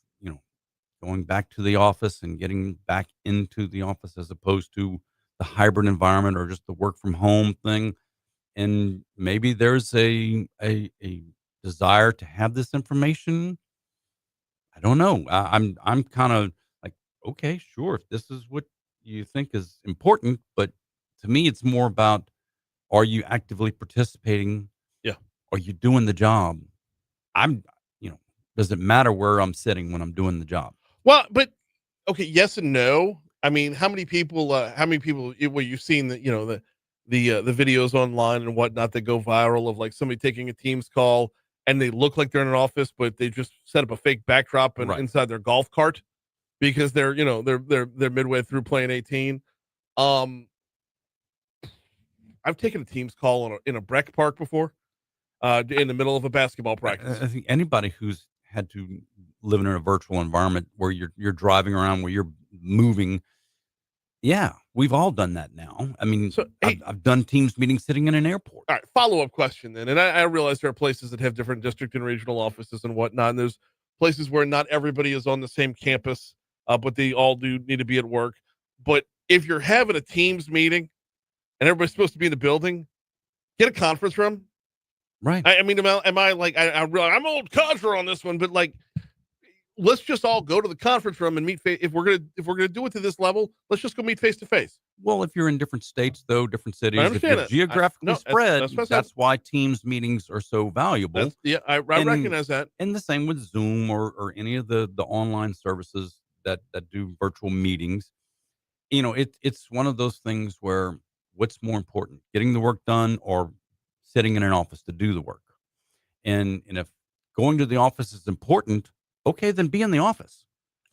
going back to the office and getting back into the office as opposed to the hybrid environment or just the work from home thing. And maybe there's a desire to have this information. I don't know. I'm kind of like, okay, sure, if this is what you think is important, but to me, it's more about, are you actively participating? Yeah. Are you doing the job? I'm, does it matter where I'm sitting when I'm doing the job? Well, but okay, yes and no. I mean, how many people? Well, you've seen the videos online and whatnot that go viral of like somebody taking a Teams call and they look like they're in an office, but they just set up a fake backdrop Right. inside their golf cart because they're they're midway through playing 18. I've taken a Teams call in a rec park before, in the middle of a basketball practice. I think anybody who's had to live in a virtual environment where you're driving around, where you're moving. Yeah, we've all done that now. I mean, So, hey, I've done Teams meetings sitting in an airport. all right, follow-up question then. And I realize there are places that have different district and regional offices and whatnot. And there's places where not everybody is on the same campus, but they all do need to be at work. But if you're having a Teams meeting and everybody's supposed to be in the building, get a conference room. Right. I mean, am I like, I'm old codger on this one, but like, let's just all go to the conference room and meet. If we're gonna do it to this level, let's just go meet face to face. Well, if you're in different states, though, different cities, if understand you're that. geographically spread, that's what I said. that's why Teams meetings are so valuable. I And- recognize that. And the same with Zoom or any of the online services that do virtual meetings. It's one of those things where what's more important, getting the work done or sitting in an office to do the work? And if going to the office is important, okay, then be in the office.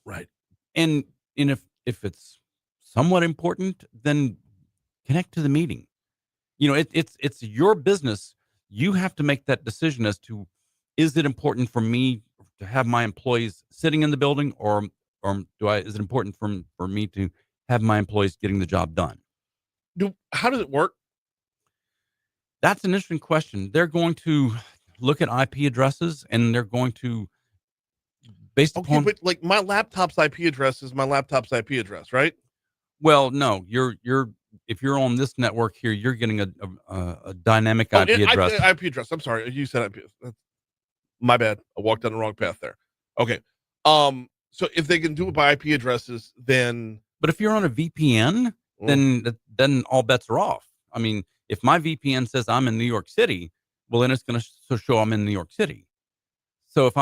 Right. And if it's somewhat important, then connect to the meeting. It's your business. You have to make that decision as to, is it important for me to have my employees sitting in the building, or is it important for me to have my employees getting the job done? How does it work? That's an interesting question. They're going to look at IP addresses, and they're going to, based Okay, upon, but like my laptop's IP address is my laptop's IP address, right? well, no, if you're on this network here, you're getting a dynamic IP address. IP address. I'm sorry, you said IP. My bad. I walked down the wrong path there. Okay. So if they can do it by IP addresses, then. But if you're on a VPN, then all bets are off. I mean, if my VPN says I'm in New York City, well, then it's going to show I'm in New York City. So if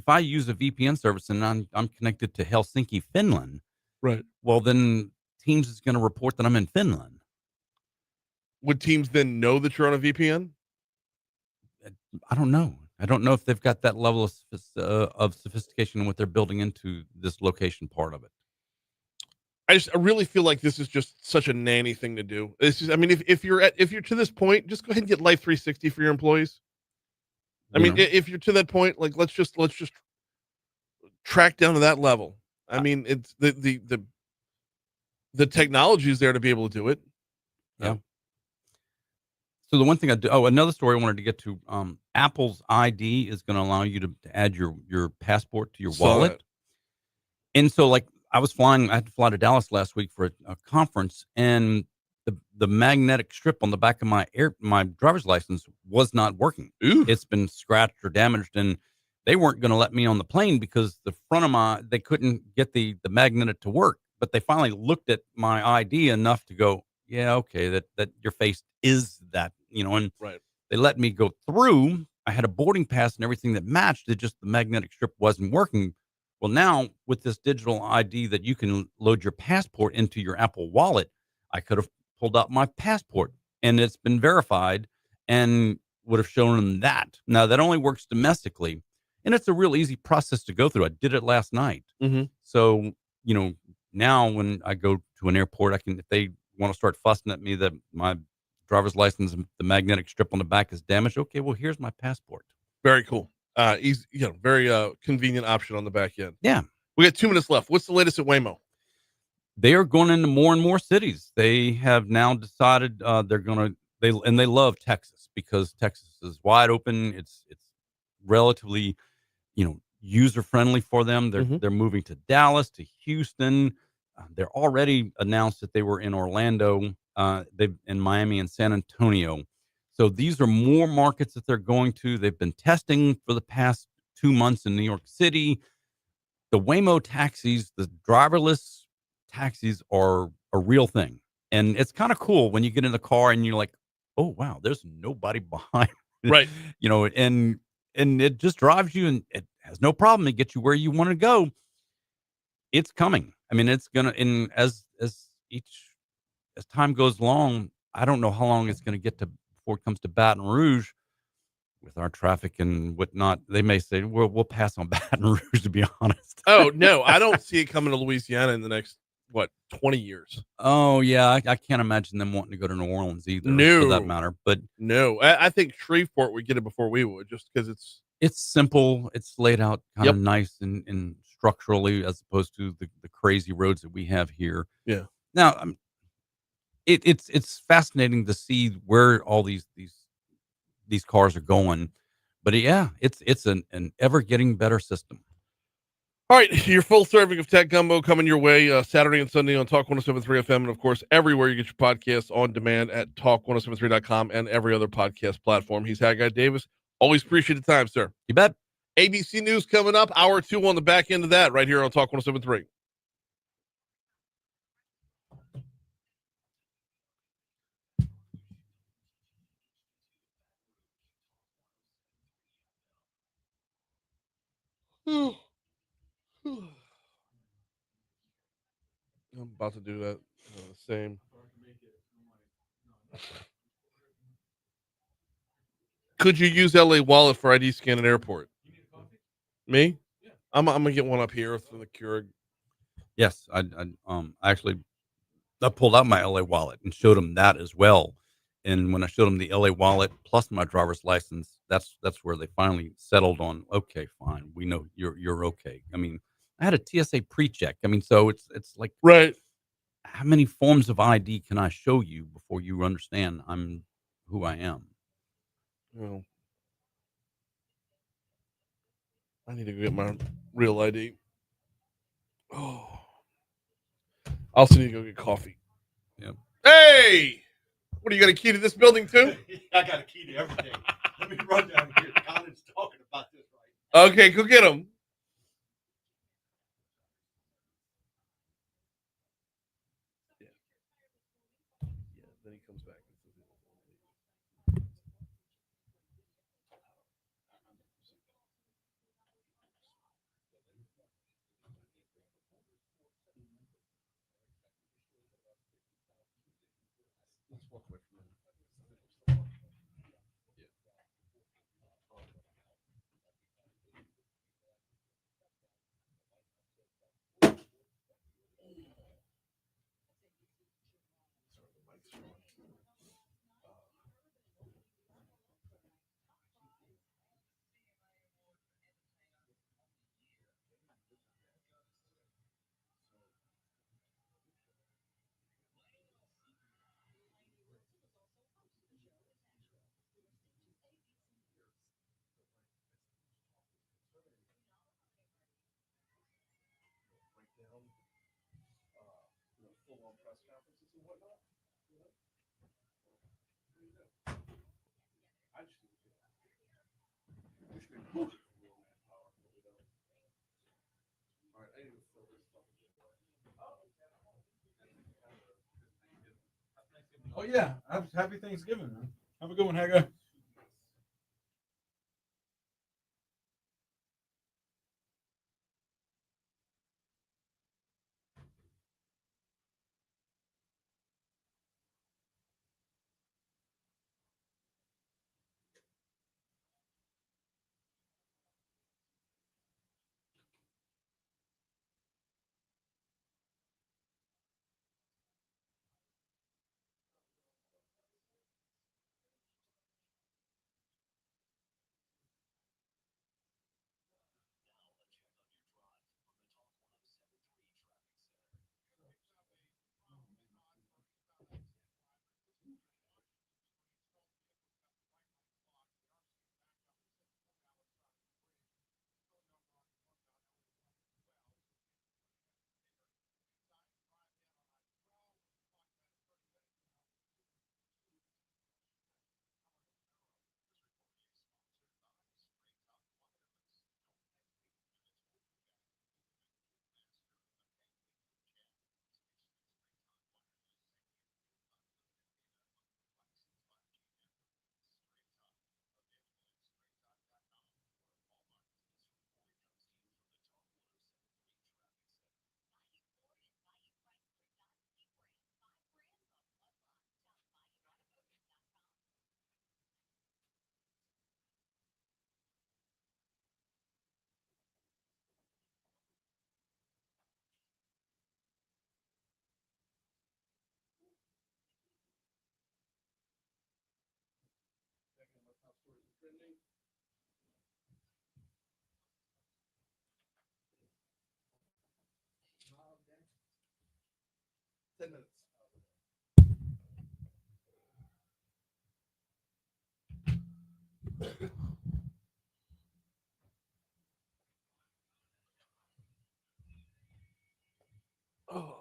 I use a VPN service and I'm connected to Helsinki, Finland, right? Well, then Teams is going to report that I'm in Finland. Would Teams then know that you're on a VPN? I don't know. I don't know if they've got that level of sophistication in what they're building into this location part of it. I really feel like this is just such a nanny thing to do. It's just, I mean, if you're to this point, just go ahead and get Life 360 for your employees. I mean, if you're to that point, like let's just track down to that level. I mean, it's the technology is there to be able to do it. Yeah. So the one thing another story I wanted to get to, Apple's ID is going to allow you to add your passport to your wallet. And so like I had to fly to Dallas last week for a conference, and the magnetic strip on the back of my driver's license was not working. Ooh. It's been scratched or damaged, and they weren't going to let me on the plane because the front of they couldn't get the magnet to work. But they finally looked at my ID enough to go, yeah, okay, that your face is that, and right. They let me go through. I had a boarding pass and everything that matched. It just the magnetic strip wasn't working. Well, now with this digital ID that you can load your passport into your Apple Wallet, I could have pulled out my passport and it's been verified and would have shown them that. Now that only works domestically, and it's a real easy process to go through. I did it last night. Mm-hmm. So, now when I go to an airport, if they want to start fussing at me that my driver's license, the magnetic strip on the back is damaged. Okay, well, here's my passport. Very cool. Easy, very convenient option on the back end. Yeah. We got 2 minutes left. What's the latest at Waymo? They are going into more and more cities. They have now decided they love Texas because Texas is wide open. It's relatively, user friendly for them. They're moving to Dallas, to Houston. They're already announced that they were in Orlando. They've in Miami and San Antonio. So these are more markets that they're going to. They've been testing for the past 2 months in New York City. The Waymo taxis, the driverless taxis are a real thing. And it's kind of cool when you get in the car and you're like, oh, wow, there's nobody behind. Right. And it just drives you and it has no problem. It gets you where you want to go. It's coming. I mean, it's going to, and as time goes along, I don't know how long it's going to get to before it comes to Baton Rouge with our traffic and whatnot. They may say, we'll pass on Baton Rouge, to be honest. Oh, no, I don't see it coming to Louisiana in the next, 20 years. Oh, yeah. I can't imagine them wanting to go to New Orleans either, no, for that matter. But no, I think Shreveport would get it before we would, just because it's simple. It's laid out kind of nice and structurally, as opposed to the crazy roads that we have here. Yeah. Now, it's fascinating to see where all these cars are going, but yeah, it's an ever getting better system. All right, your full serving of Tech Gumbo coming your way Saturday and Sunday on Talk 107.3 FM, and of course everywhere you get your podcasts on demand at talk1073.com and every other podcast platform. He's Haggai Davis. Always appreciate the time, sir. You bet. ABC News coming up, hour 2 on the back end of that, right here on Talk 107.3. I'm about to do that. Same. Could you use LA Wallet for ID scan at airport? Me? Yeah. I'm gonna get one up here from the Keurig. Yes, I actually I pulled out my LA Wallet and showed them that as well. And when I showed them the LA Wallet plus my driver's license, that's where they finally settled on. Okay, fine, we know you're okay. I mean, I had a TSA pre-check. I mean, so it's like, right. How many forms of ID can I show you before you understand I'm who I am? Well, I need to go get my real ID. Oh, I also need to go get coffee. Yep. Hey, what do you got a key to this building too? I got a key to everything. Let me run down here. Colin's talking about this right Okay, go get him. Yeah. Then he comes back. Oh yeah, happy Thanksgiving, man. Have a good one, Haggai. Oh.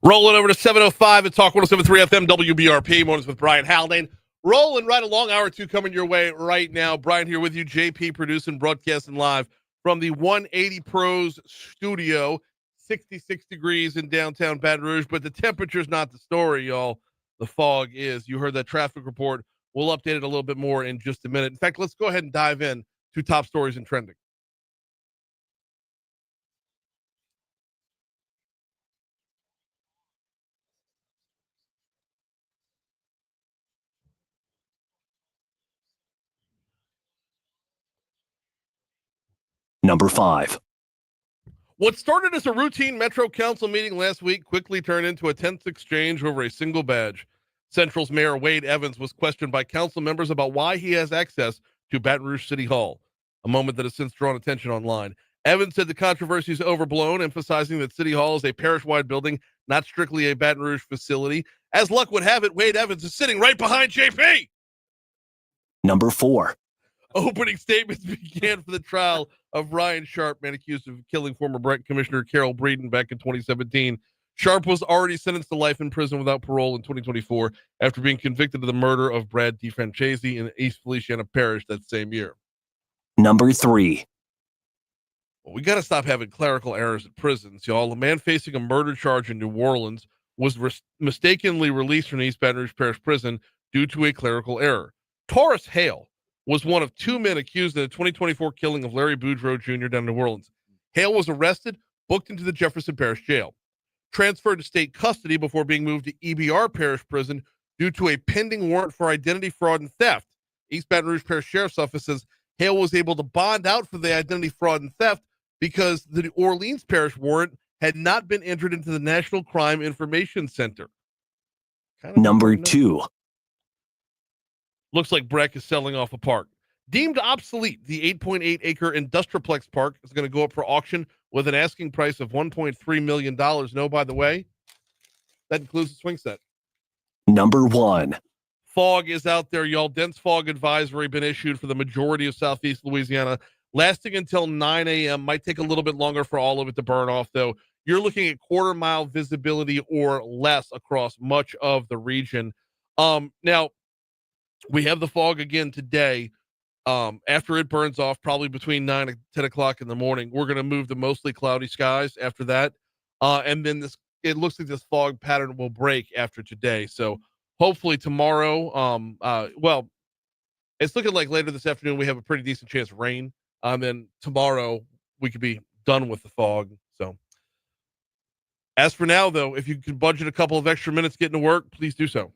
Rolling over to 7:05 at Talk 107.3 FM WBRP. Mornings with Brian Haldane. Rolling right along. Hour two coming your way right now. Brian here with you. JP producing, broadcasting live from the 180 Pros studio. 66 degrees in downtown Baton Rouge, but the temperature's not the story, y'all. The fog is. You heard that traffic report. We'll update it a little bit more in just a minute. In fact, let's go ahead and dive in to top stories and trending. Number 5. What started as a routine Metro Council meeting last week quickly turned into a tense exchange over a single badge. Central's Mayor Wade Evans was questioned by council members about why he has access to Baton Rouge City Hall, a moment that has since drawn attention online. Evans said the controversy is overblown, emphasizing that City Hall is a parish-wide building, not strictly a Baton Rouge facility. As luck would have it, Wade Evans is sitting right behind JP. Number 4. Opening statements began for the trial of Ryan Sharp, man accused of killing former Brett Commissioner Carol Breeden back in 2017. Sharp was already sentenced to life in prison without parole in 2024 after being convicted of the murder of Brad DeFrancesi in East Feliciana Parish that same year. Number 3. Well, we got to stop having clerical errors at prisons, y'all. A man facing a murder charge in New Orleans was mistakenly released from East Baton Rouge Parish Prison due to a clerical error. Taurus Hale was one of 2 men accused of the 2024 killing of Larry Boudreaux Jr. down in New Orleans. Hale was arrested, booked into the Jefferson Parish Jail, transferred to state custody before being moved to EBR Parish Prison due to a pending warrant for identity fraud and theft. East Baton Rouge Parish Sheriff's Office says Hale was able to bond out for the identity fraud and theft because the New Orleans Parish warrant had not been entered into the National Crime Information Center. Number 2. Looks like Breck is selling off a park. Deemed obsolete, the 8.8-acre Industriplex Park is going to go up for auction with an asking price of $1.3 million. No, by the way, that includes the swing set. Number 1. Fog is out there, y'all. Dense fog advisory been issued for the majority of southeast Louisiana, lasting until 9 a.m. Might take a little bit longer for all of it to burn off, though. You're looking at quarter-mile visibility or less across much of the region. Now, we have the fog again today. After it burns off, probably between 9 and 10 o'clock in the morning, we're going to move to mostly cloudy skies after that. And then it looks like this fog pattern will break after today. So hopefully tomorrow, well, it's looking like later this afternoon, we have a pretty decent chance of rain. Then tomorrow we could be done with the fog. So as for now, though, if you can budget a couple of extra minutes getting to work, please do so.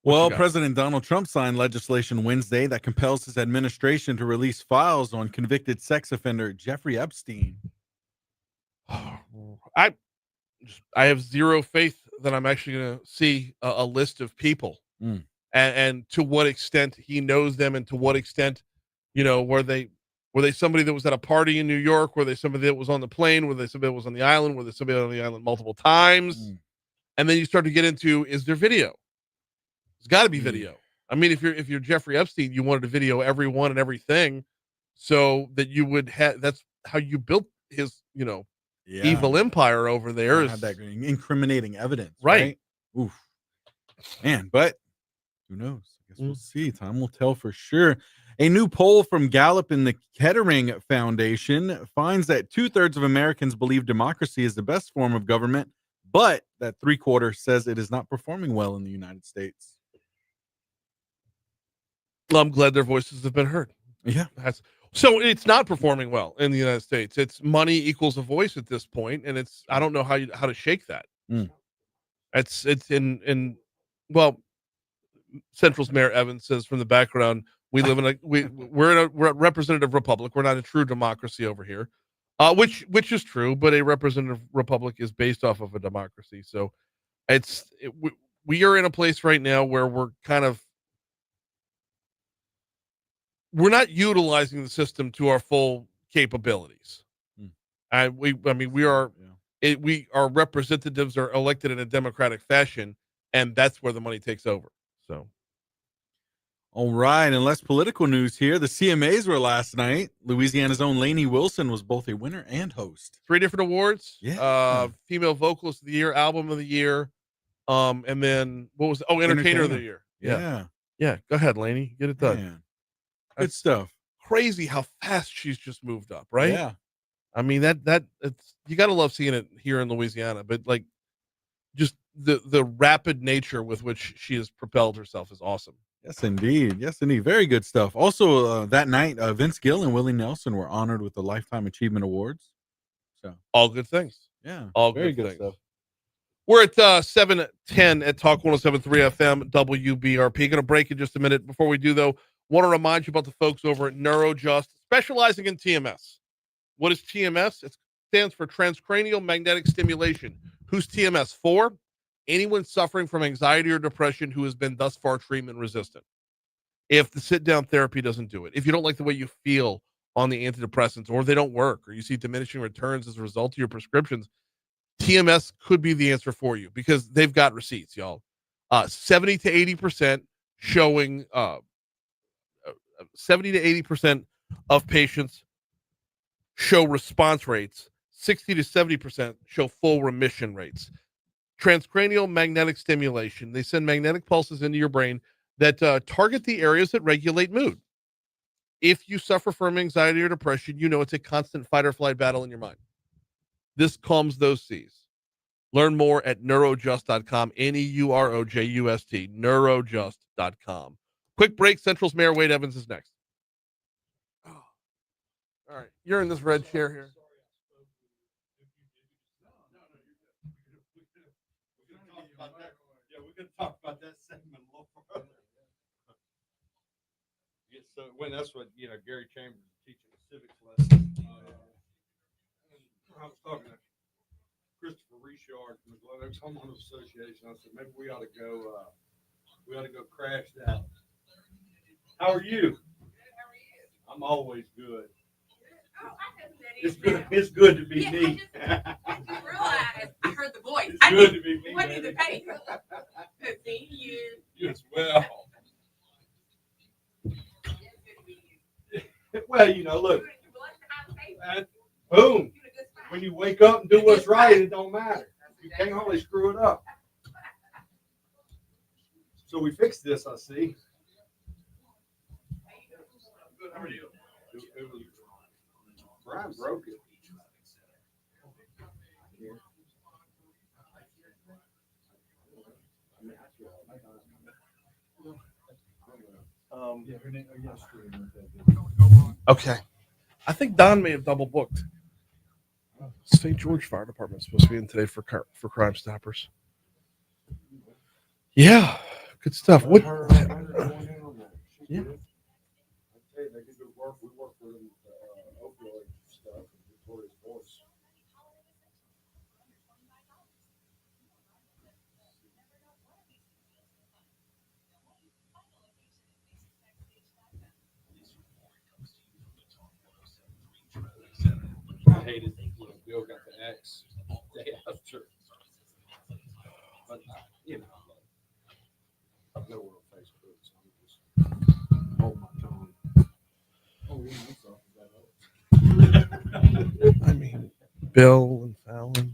Well, President Donald Trump signed legislation Wednesday that compels his administration to release files on convicted sex offender Jeffrey Epstein. I have zero faith that I'm actually going to see a list of people and to what extent he knows them and to what extent, were they somebody that was at a party in New York? Were they somebody that was on the plane? Were they somebody that was on the island? Were they somebody on the island multiple times? And then you start to get into, is there video? It's got to be video. I mean, if you're Jeffrey Epstein, you wanted to video everyone and everything so that you would have, that's how you built his, evil empire over there. Have that incriminating evidence. Right. Oof. Man, but who knows? I guess we'll see. Time will tell for sure. A new poll from Gallup and the Kettering Foundation finds that 2/3 of Americans believe democracy is the best form of government, but that 3/4 says it is not performing well in the United States. Well, I'm glad their voices have been heard. Yeah. So it's not performing well in the United States. It's money equals a voice at this point, and I don't know how to shake that. It's in well, Central's Mayor Evans says from the background, we live in we're a representative republic. We're not a true democracy over here, which is true, but a representative republic is based off of a democracy. So we are in a place right now where we're not utilizing the system to our full capabilities. And our representatives are elected in a democratic fashion, and that's where the money takes over. So, all right, and less political news here. The CMAs were last night. Louisiana's own Lainey Wilson was both a winner and host. 3 different awards. Yeah. Female Vocalist of the Year, Album of the Year, and then what was Entertainer of the Year. Yeah. Go ahead, Lainey. Get it done. Man. Good stuff. Crazy how fast she's just moved up, right? Yeah. I mean that it's, you got to love seeing it here in Louisiana, but like just the rapid nature with which she has propelled herself is awesome. Yes, indeed. Very good stuff. Also, that night, Vince Gill and Willie Nelson were honored with the Lifetime Achievement Awards. So all good things. Yeah. All very good good stuff. We're at 7:10 at Talk 107.3 FM WBRP. Going to break in just a minute. Before we do, though, want to remind you about the folks over at NeuroJust, specializing in TMS. What is TMS? It stands for transcranial magnetic stimulation. Who's TMS for? Anyone suffering from anxiety or depression who has been thus far treatment resistant. if the sit-down therapy doesn't do it, if you don't like the way you feel on the antidepressants, or they don't work, or you see diminishing returns as a result of your prescriptions, TMS could be the answer for you because they've got receipts, y'all. 70 to 80% showing 70 to 80% of patients show response rates. 60 to 70% show full remission rates. Transcranial magnetic stimulation. They send magnetic pulses into your brain that target the areas that regulate mood. If you suffer from anxiety or depression, you know it's a constant fight or flight battle in your mind. This calms those seas. Learn more at neurojust.com, NEUROJUST, neurojust.com. Quick break. Central's Mayor Wade Evans is next. Oh. All right. You're in this red chair here. Yeah, we're going to talk about that segment a little further. Yeah, so when that's what, Gary Chambers is teaching a civics lesson. I was talking to Christopher Richard from the Glen Oaks Homeowners Association. I said, maybe we ought to go crash that. How are you? I'm always good. It's good to be me. I realized I heard the voice. It's good to be me. What did the pay? Good seeing you. You as well. Well, look. Boom. When you wake up and do what's right, it don't matter. You can't always screw it up. So we fixed this, I see. Good. How are you? Brian broke it. Okay. I think Don may have double booked. St. George Fire Department is supposed to be in today for Crimestoppers. Yeah, good stuff. What? Yeah. We work with them, opioid stuff, Victoria's Voice. I hated when Bill got the axe day after. But, I know we're on Facebook, so I'm just hold my tongue. I mean, Bill and Fallon.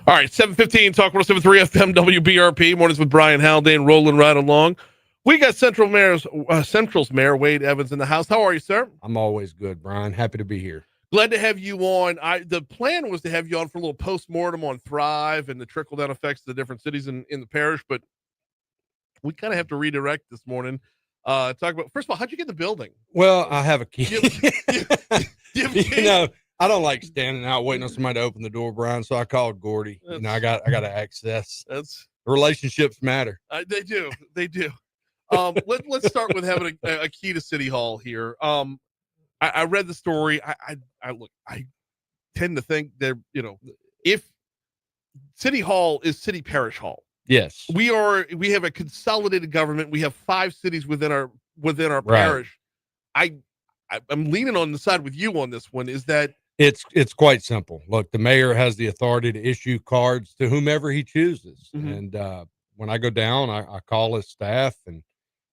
All right, 7:15, Talk 107.3 FM WBRP. Mornings with Brian Haldane rolling right along. We got Central's Mayor Wade Evans in the house. How are you, sir? I'm always good, Brian. Happy to be here. Glad to have you on. The plan was to have you on for a little post-mortem on Thrive and the trickle-down effects of the different cities in the parish, but we kind of have to redirect this morning. Talk about, first of all, how'd you get the building? Well, I have a key. I don't like standing out waiting on somebody to open the door, Brian. So I called Gordy. I got to access. That's Relationships matter. They do. They do. Let's start with having a key to City Hall here. I read the story. I tend to think that, if City Hall is city parish hall, Yes. we have a consolidated government. We have 5 cities within our Right. parish. I'm leaning on the side with you on this one, is that It's quite simple. Look, the mayor has the authority to issue cards to whomever he chooses. Mhm. And when I go down, I call his staff, and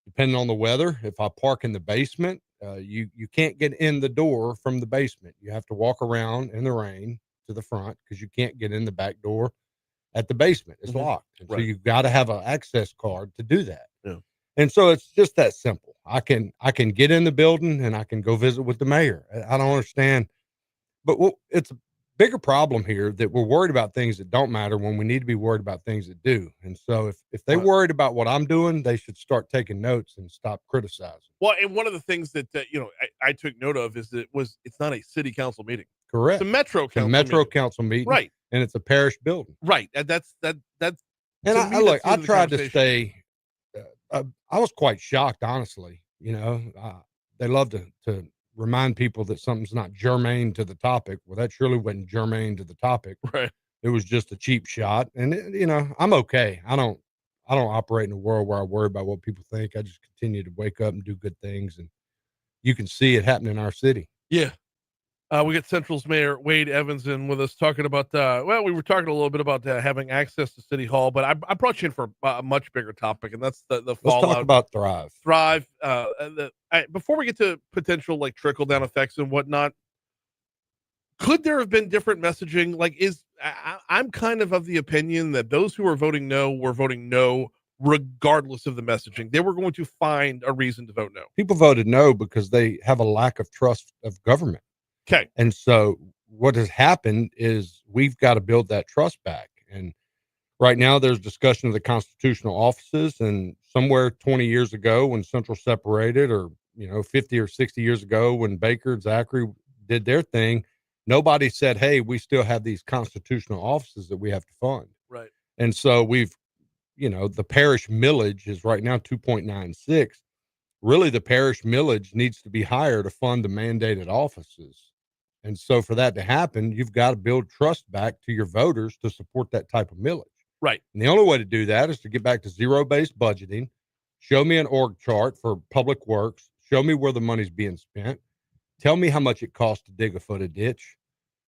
depending on the weather, if I park in the basement, you can't get in the door from the basement. You have to walk around in the rain to the front because you can't get in the back door at the basement. It's Mhm. locked. And so Right. you've got to have an access card to do that. Yeah. And so it's just that simple. I can get in the building and I can go visit with the mayor. I don't understand. But it's a bigger problem here that we're worried about things that don't matter when we need to be worried about things that do. And so if they Right. worried about what I'm doing, they should start taking notes and stop criticizing. Well, and one of the things that I took note of is that it's not a city council meeting. Correct. It's a metro It's a council metro meeting. council meeting, Right. and it's a parish building. Right. And that's And to I me, look, that's the I end of the tried to conversation. stay. I was quite shocked, honestly. They love to remind people that something's not germane to the topic. Well, that surely wasn't germane to the topic. Right. It was just a cheap shot, and I'm okay. I don't operate in a world where I worry about what people think. I just continue to wake up and do good things, and you can see it happen in our city. Yeah. We got Central's Mayor Wade Evans in with us talking about, we were talking a little bit about having access to City Hall, but I brought you in for a much bigger topic, and that's the Let's fallout. talk about Thrive. Thrive. Before we get to potential like trickle down effects and whatnot, could there have been different messaging? Like, I'm kind of the opinion that those who are voting no were voting no regardless of the messaging. They were going to find a reason to vote no. People voted no because they have a lack of trust of government. Okay. And so what has happened is we've got to build that trust back. And right now there's discussion of the constitutional offices, and somewhere 20 years ago when Central separated, or 50 or 60 years ago when Baker and Zachary did their thing, nobody said, hey, we still have these constitutional offices that we have to fund. Right. And so the parish millage is right now 2.96. Really, the parish millage needs to be higher to fund the mandated offices. And so for that to happen, you've got to build trust back to your voters to support that type of millage. Right. And the only way to do that is to get back to zero-based budgeting. Show me an org chart for public works. Show me where the money's being spent. Tell me how much it costs to dig a foot of ditch.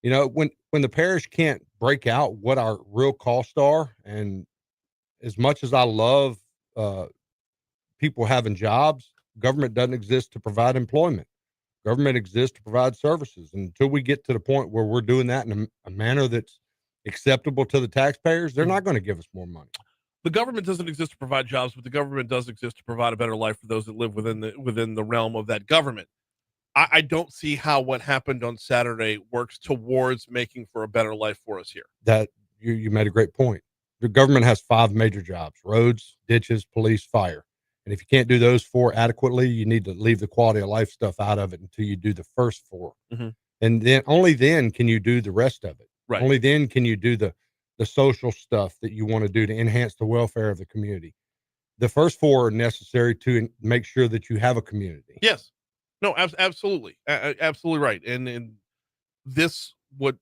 When the parish can't break out what our real costs are, and as much as I love people having jobs, government doesn't exist to provide employment. Government exists to provide services. And until we get to the point where we're doing that in a manner that's acceptable to the taxpayers, they're not going to give us more money. The government doesn't exist to provide jobs, but the government does exist to provide a better life for those that live within the realm of that government. I don't see how what happened on Saturday works towards making for a better life for us here. That you made a great point. The government has 5 major jobs: roads, ditches, police, fire. And if you can't do those 4 adequately, you need to leave the quality of life stuff out of it until you do the first 4. Mm-hmm. And then only then can you do the rest of it. Right. Only then can you do the social stuff that you want to do to enhance the welfare of the community. The first 4 are necessary to make sure that you have a community. Yes. No, absolutely. Absolutely right. And this, what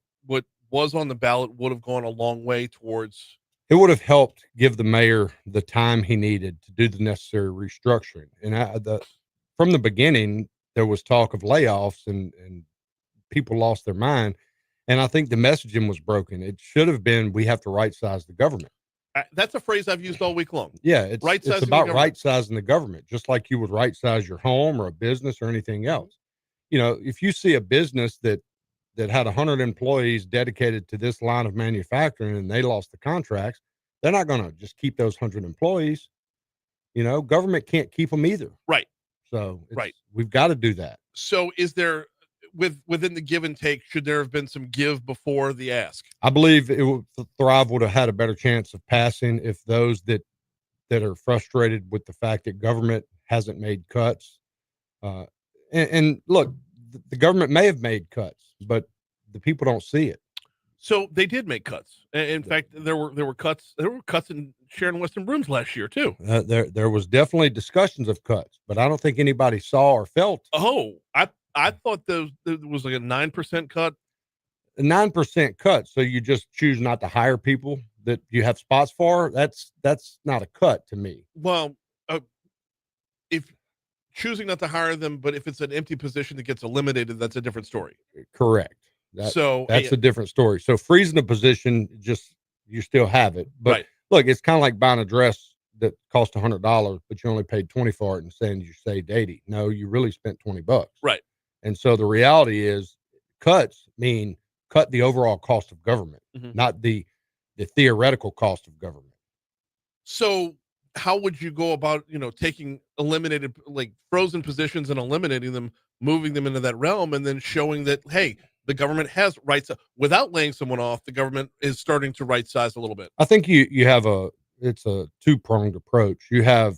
was on the ballot would have gone a long way towards. It would have helped give the mayor the time he needed to do the necessary restructuring. And from the beginning, there was talk of layoffs, and people lost their mind. And I think the messaging was broken. It should have been, we have to right size the government. That's a phrase I've used all week long. Yeah, it's about right sizing the government, just like you would right size your home or a business or anything else. If you see a business that had 100 employees dedicated to this line of manufacturing and they lost the contracts, they're not going to just keep those 100 employees. Government can't keep them either. Right. So right. We've got to do that. So is there, within the give and take, should there have been some give before the ask? I believe Thrive would have had a better chance of passing if those that are frustrated with the fact that government hasn't made cuts. And look, the government may have made cuts, but the people don't see it. So they did make cuts. In fact, there were cuts. There were cuts in Sharon Weston Brooms last year too. There was definitely discussions of cuts, but I don't think anybody saw or felt. Oh, I thought there was like a 9% cut. A 9% cut. So you just choose not to hire people that you have spots for. That's not a cut to me. Well, if choosing not to hire them, but if it's an empty position that gets eliminated, that's a different story. Correct. That's a different story. So freezing a position, just you still have it. But right. Look, it's kind of like buying a dress that cost $100, but you only paid 20 for it and saying you saved 80. No, you really spent $20. Right. And so the reality is cuts mean cut the overall cost of government, not the theoretical cost of government. So how would you go about, taking eliminated, like frozen positions and eliminating them, moving them into that realm, and then showing that, hey, the government has rights without laying someone off? The government is starting to right size a little bit. I think you have it's a two-pronged approach. You have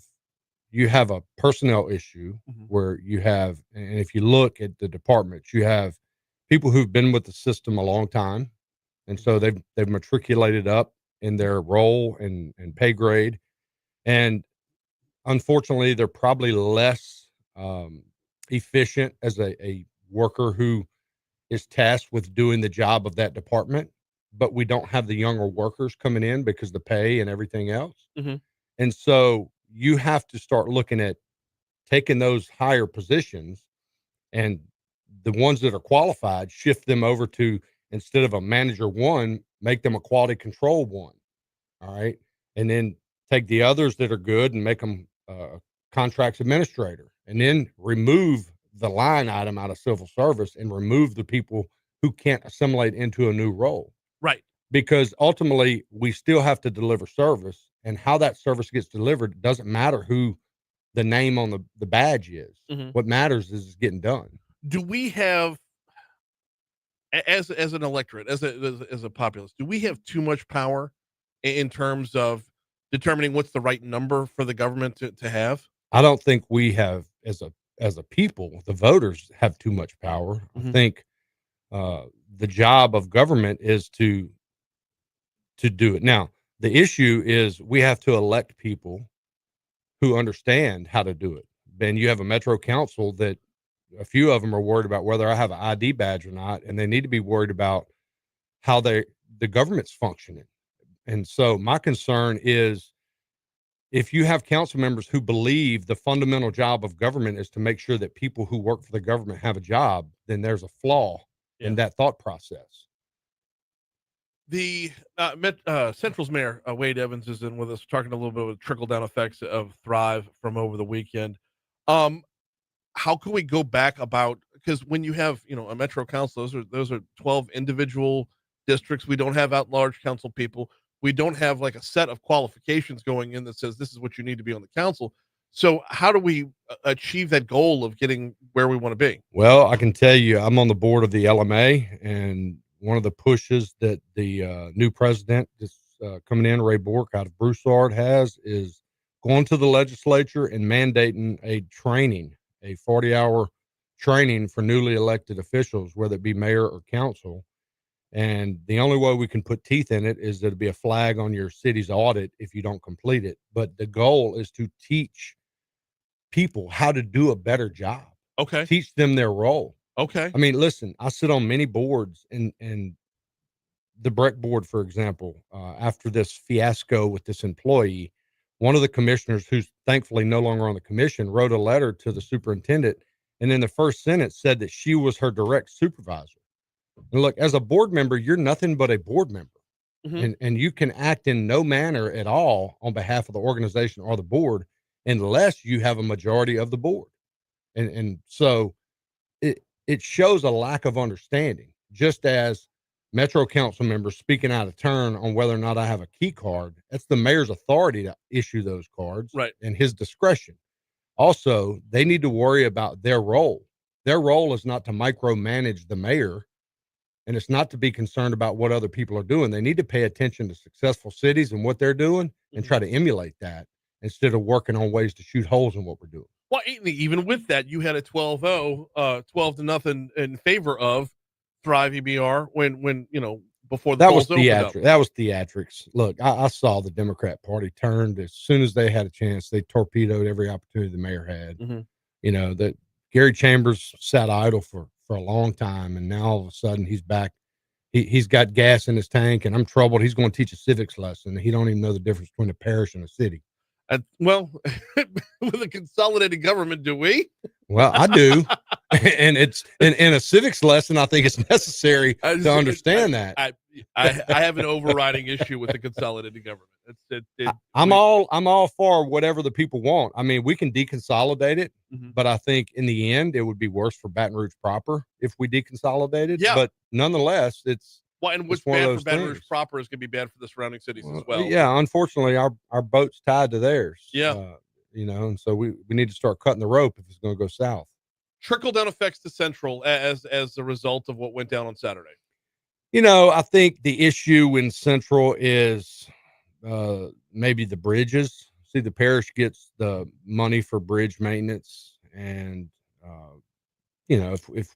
a personnel issue where you have, and if you look at the departments, you have people who've been with the system a long time, and so they've matriculated up in their role and pay grade, and unfortunately, they're probably less efficient as a worker who is tasked with doing the job of that department, but we don't have the younger workers coming in because the pay and everything else. And so you have to start looking at taking those higher positions and the ones that are qualified, shift them over to, instead of a manager one, make them a quality control one. All right. And then take the others that are good and make them contracts administrator, and then remove the line item out of civil service and remove the people who can't assimilate into a new role. Right. Because ultimately we still have to deliver service, and how that service gets delivered doesn't matter who the name on the badge is. What matters is it's getting done. Do we have, as an electorate, as a populace, do we have too much power in terms of determining what's the right number for the government to have? I don't think we have, as a people, the voters have too much power. I think the job of government is to do it. Now, the issue is we have to elect people who understand how to do it. Ben, you have a Metro Council that a few of them are worried about whether I have an ID badge or not, and they need to be worried about how the government's functioning. And so my concern is, if you have council members who believe the fundamental job of government is to make sure that people who work for the government have a job, then there's a flaw in that thought process. The Central's Mayor, Wade Evans, is in with us, talking a little bit of trickle-down effects of Thrive from over the weekend. How can we go back about, because when you have, a Metro Council, those are 12 individual districts. We don't have at-large council people. We don't have like a set of qualifications going in that says this is what you need to be on the council. So how do we achieve that goal of getting where we want to be? Well, I can tell you, I'm on the board of the LMA, and one of the pushes that the new president is coming in, Ray Bork out of Broussard, has is going to the legislature and mandating a 40-hour training for newly elected officials, whether it be mayor or council. And the only way we can put teeth in it is there'll be a flag on your city's audit if you don't complete it. But the goal is to teach people how to do a better job. Okay. Teach them their role. Okay. I mean, listen, I sit on many boards, and the Breck board, for example, after this fiasco with this employee, one of the commissioners, who's thankfully no longer on the commission, wrote a letter to the superintendent. And in the first sentence said that she was her direct supervisor. And look, as a board member, you're nothing but a board member. And you can act in no manner at all on behalf of the organization or the board unless you have a majority of the board. And so it shows a lack of understanding, just as Metro Council members speaking out of turn on whether or not I have a key card. That's the mayor's authority to issue those cards, right, and his discretion. Also, they need to worry about their role. Their role is not to micromanage the mayor, and it's not to be concerned about what other people are doing. They need to pay attention to successful cities and what they're doing and try to emulate that instead of working on ways to shoot holes in what we're doing. Well, even with that, you had a 12-0 in favor of Thrive EBR when before the That was polls opened up. That was theatrics. Look, I saw the Democrat Party turned as soon as they had a chance. They torpedoed every opportunity the mayor had. Mhm. That Gary Chambers sat idle for a long time, and now all of a sudden he's back. He's got gas in his tank, and I'm troubled. He's going to teach a civics lesson. He don't even know the difference between a parish and a city. Well, with a consolidated government, do we? Well, I do. And it's in a civics lesson, I think it's necessary to understand that. I have an overriding issue with the consolidated government. I'm all for whatever the people want. I mean, we can deconsolidate it, but I think in the end it would be worse for Baton Rouge proper if we deconsolidated. Yeah. But nonetheless, it's and what's one of bad for those Baton things. Rouge proper is going to be bad for the surrounding cities as well. Yeah, unfortunately, our boat's tied to theirs. Yeah. And so we need to start cutting the rope if it's going to go south. Trickle down effects to Central as a result of what went down on Saturday. I think the issue in Central is maybe the bridges. See, the parish gets the money for bridge maintenance, and if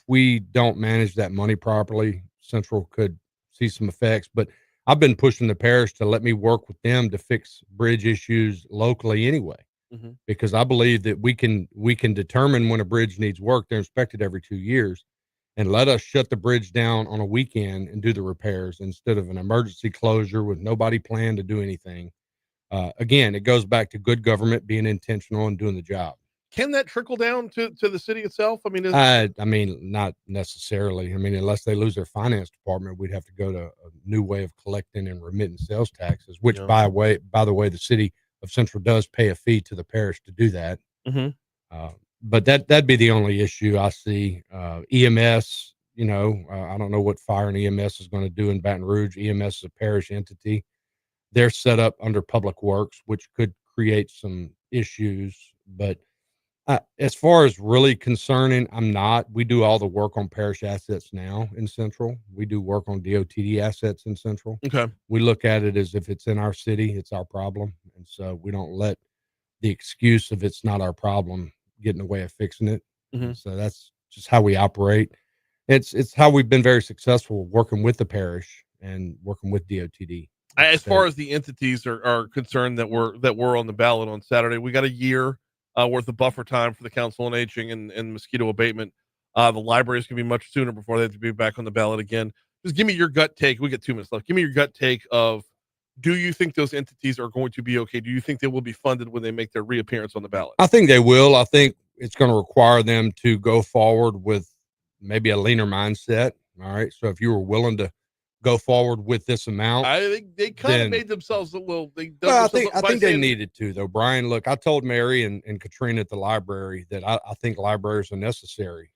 we don't manage that money properly, Central could see some effects. But I've been pushing the parish to let me work with them to fix bridge issues locally anyway, because I believe that we can determine when a bridge needs work. They're inspected every 2 years, and let us shut the bridge down on a weekend and do the repairs instead of an emergency closure with nobody planned to do anything. Again, it goes back to good government being intentional and doing the job. Can that trickle down to the city itself? I mean, I mean, not necessarily. I mean, unless they lose their finance department, we'd have to go to a new way of collecting and remitting sales taxes, which by the way, the city of Central does pay a fee to the parish to do that. But that'd be the only issue I see. EMS, I don't know what fire and EMS is going to do in Baton Rouge. EMS is a parish entity. They're set up under Public Works, which could create some issues. But as far as really concerning, I'm not. We do all the work on parish assets now in Central. We do work on DOTD assets in Central. Okay. We look at it as if it's in our city, it's our problem. And so we don't let the excuse of it's not our problem get in the way of fixing it. So that's just how we operate. It's how we've been very successful working with the parish and working with DOTD. As far as the entities are concerned that were on the ballot on Saturday, we got a year worth of buffer time for the Council on Aging and mosquito abatement. The libraries can be much sooner before they have to be back on the ballot again. Just give me your gut take. We got 2 minutes left. Give me your gut take of, do you think those entities are going to be okay? Do you think they will be funded when they make their reappearance on the ballot? I think they will. I think it's going to require them to go forward with maybe a leaner mindset. All right. So if you were willing to go forward with this amount, I think they kind of made themselves a little. I think they needed to, though. Brian, look, I told Mary and Katrina at the library that I think libraries are necessary,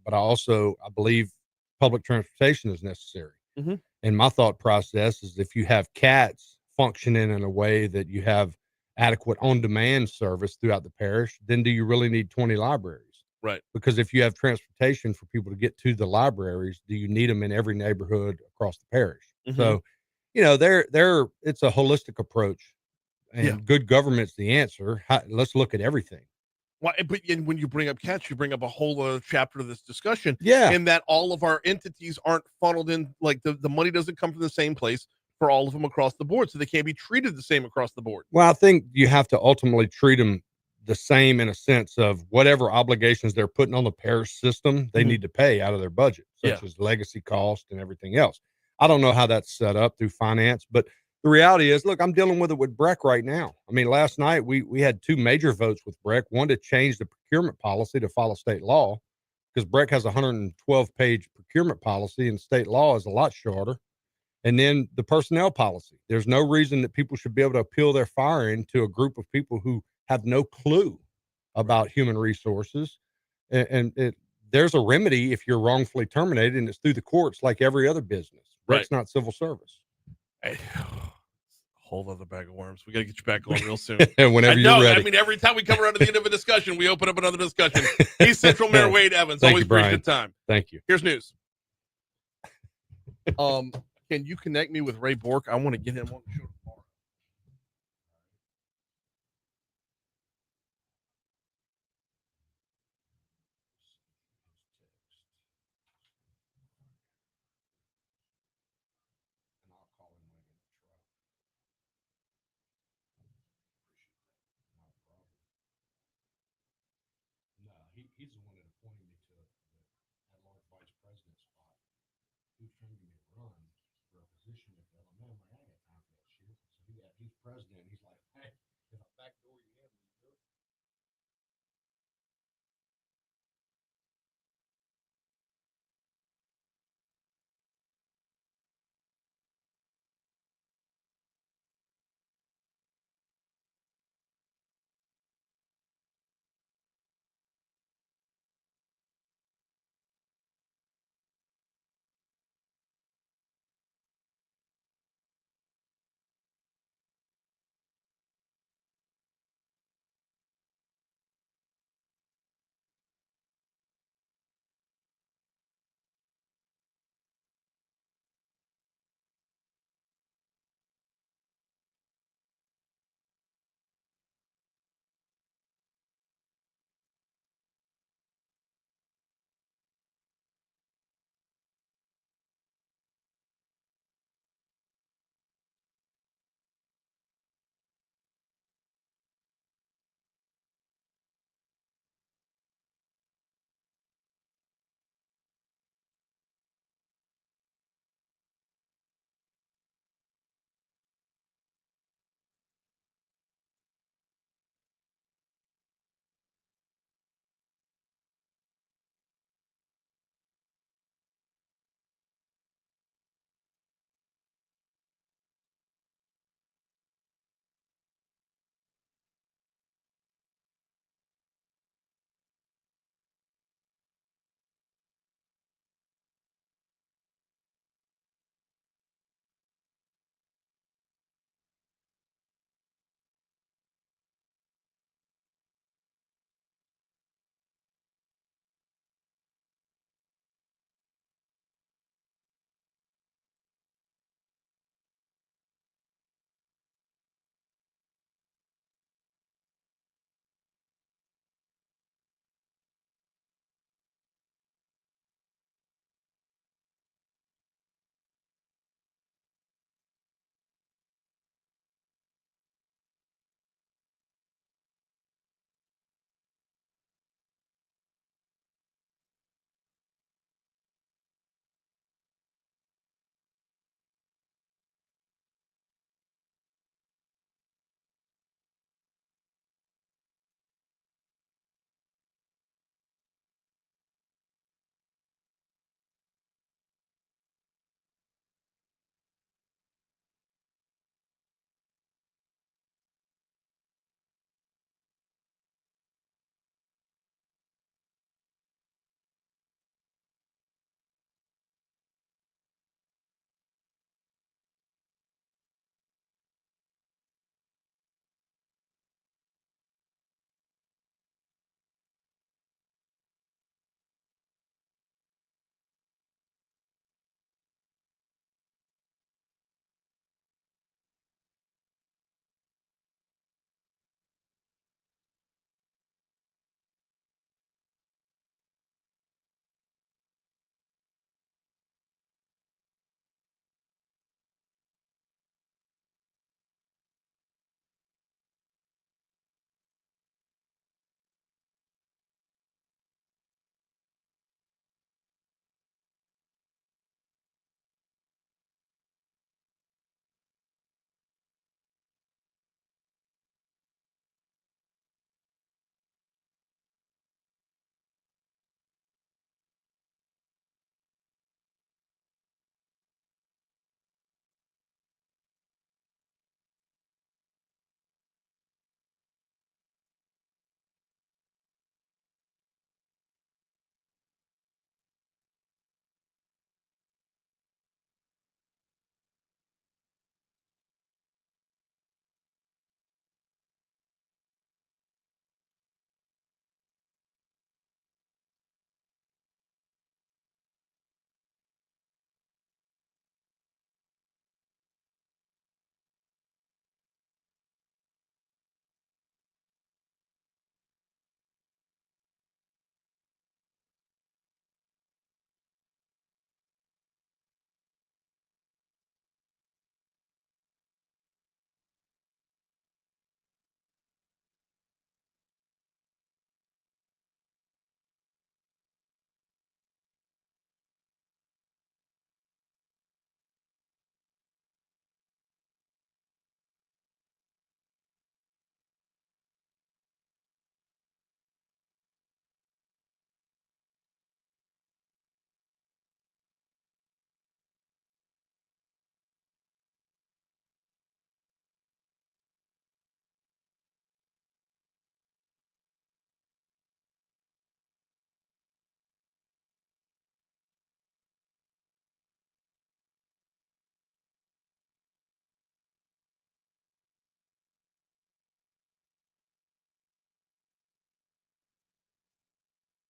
but I believe public transportation is necessary. And my thought process is, if you have cats functioning in a way that you have adequate on-demand service throughout the parish, then do you really need 20 libraries? Right. Because if you have transportation for people to get to the libraries, do you need them in every neighborhood across the parish? So, it's a holistic approach, and good government's the answer. Let's look at everything. Well, but when you bring up cats, you bring up a whole other chapter of this discussion. Yeah. In that all of our entities aren't funneled in, like the money doesn't come from the same place for all of them across the board. So they can't be treated the same across the board. Well, I think you have to ultimately treat them the same in a sense of whatever obligations they're putting on the parish system, they need to pay out of their budget, such as legacy cost and everything else. I don't know how that's set up through finance, but the reality is, look, I'm dealing with it with Breck right now. I mean, last night we had 2 major votes with Breck, one to change the procurement policy to follow state law, because Breck has a 112-page procurement policy and state law is a lot shorter. And then the personnel policy. There's no reason that people should be able to appeal their firing to a group of people who have no clue about human resources. And there's a remedy if you're wrongfully terminated, and it's through the courts like every other business. Breck's not civil service. Whole other bag of worms. We got to get you back on real soon. Whenever you're ready. I mean, every time we come around to the end of a discussion, we open up another discussion. He's Central Mayor Wade Evans. Thank Always you, Brian. appreciate the time. Thank you. Here's news. Can you connect me with Ray Bork? I want to get him on the show tomorrow. he's the one that appointed me to that large vice president spot. He was trying to give me a run for a position at the LMM. Like, I ain't got time for that shit. So he's president. He's like, hey, if I backdoor you in, will you do it?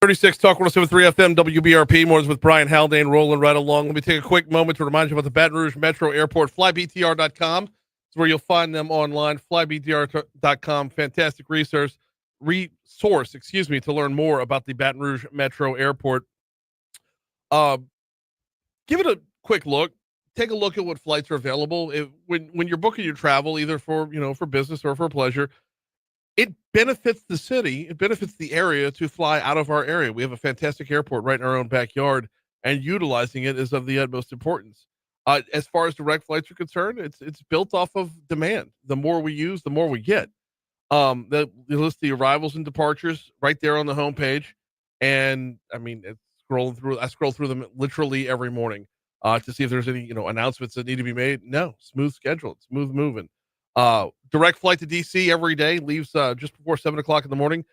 36 Talk 107.3 FM WBRP. Mornings with Brian Haldane rolling right along. Let me take a quick moment to remind you about the Baton Rouge Metro Airport. FlyBTR.com is where you'll find them online. FlyBTR.com, fantastic resource, to learn more about the Baton Rouge Metro Airport. Give it a quick look. Take a look at what flights are available. When you're booking your travel, either for business or for pleasure, it benefits the city. It benefits the area to fly out of our area. We have a fantastic airport right in our own backyard, and utilizing it is of the utmost importance. As far as direct flights are concerned, it's built off of demand. The more we use, the more we get. They list the arrivals and departures right there on the homepage, and I mean, I scroll through them literally every morning to see if there's any announcements that need to be made. No, smooth schedule, smooth moving. Direct flight to DC every day, leaves just before 7 o'clock in the morning,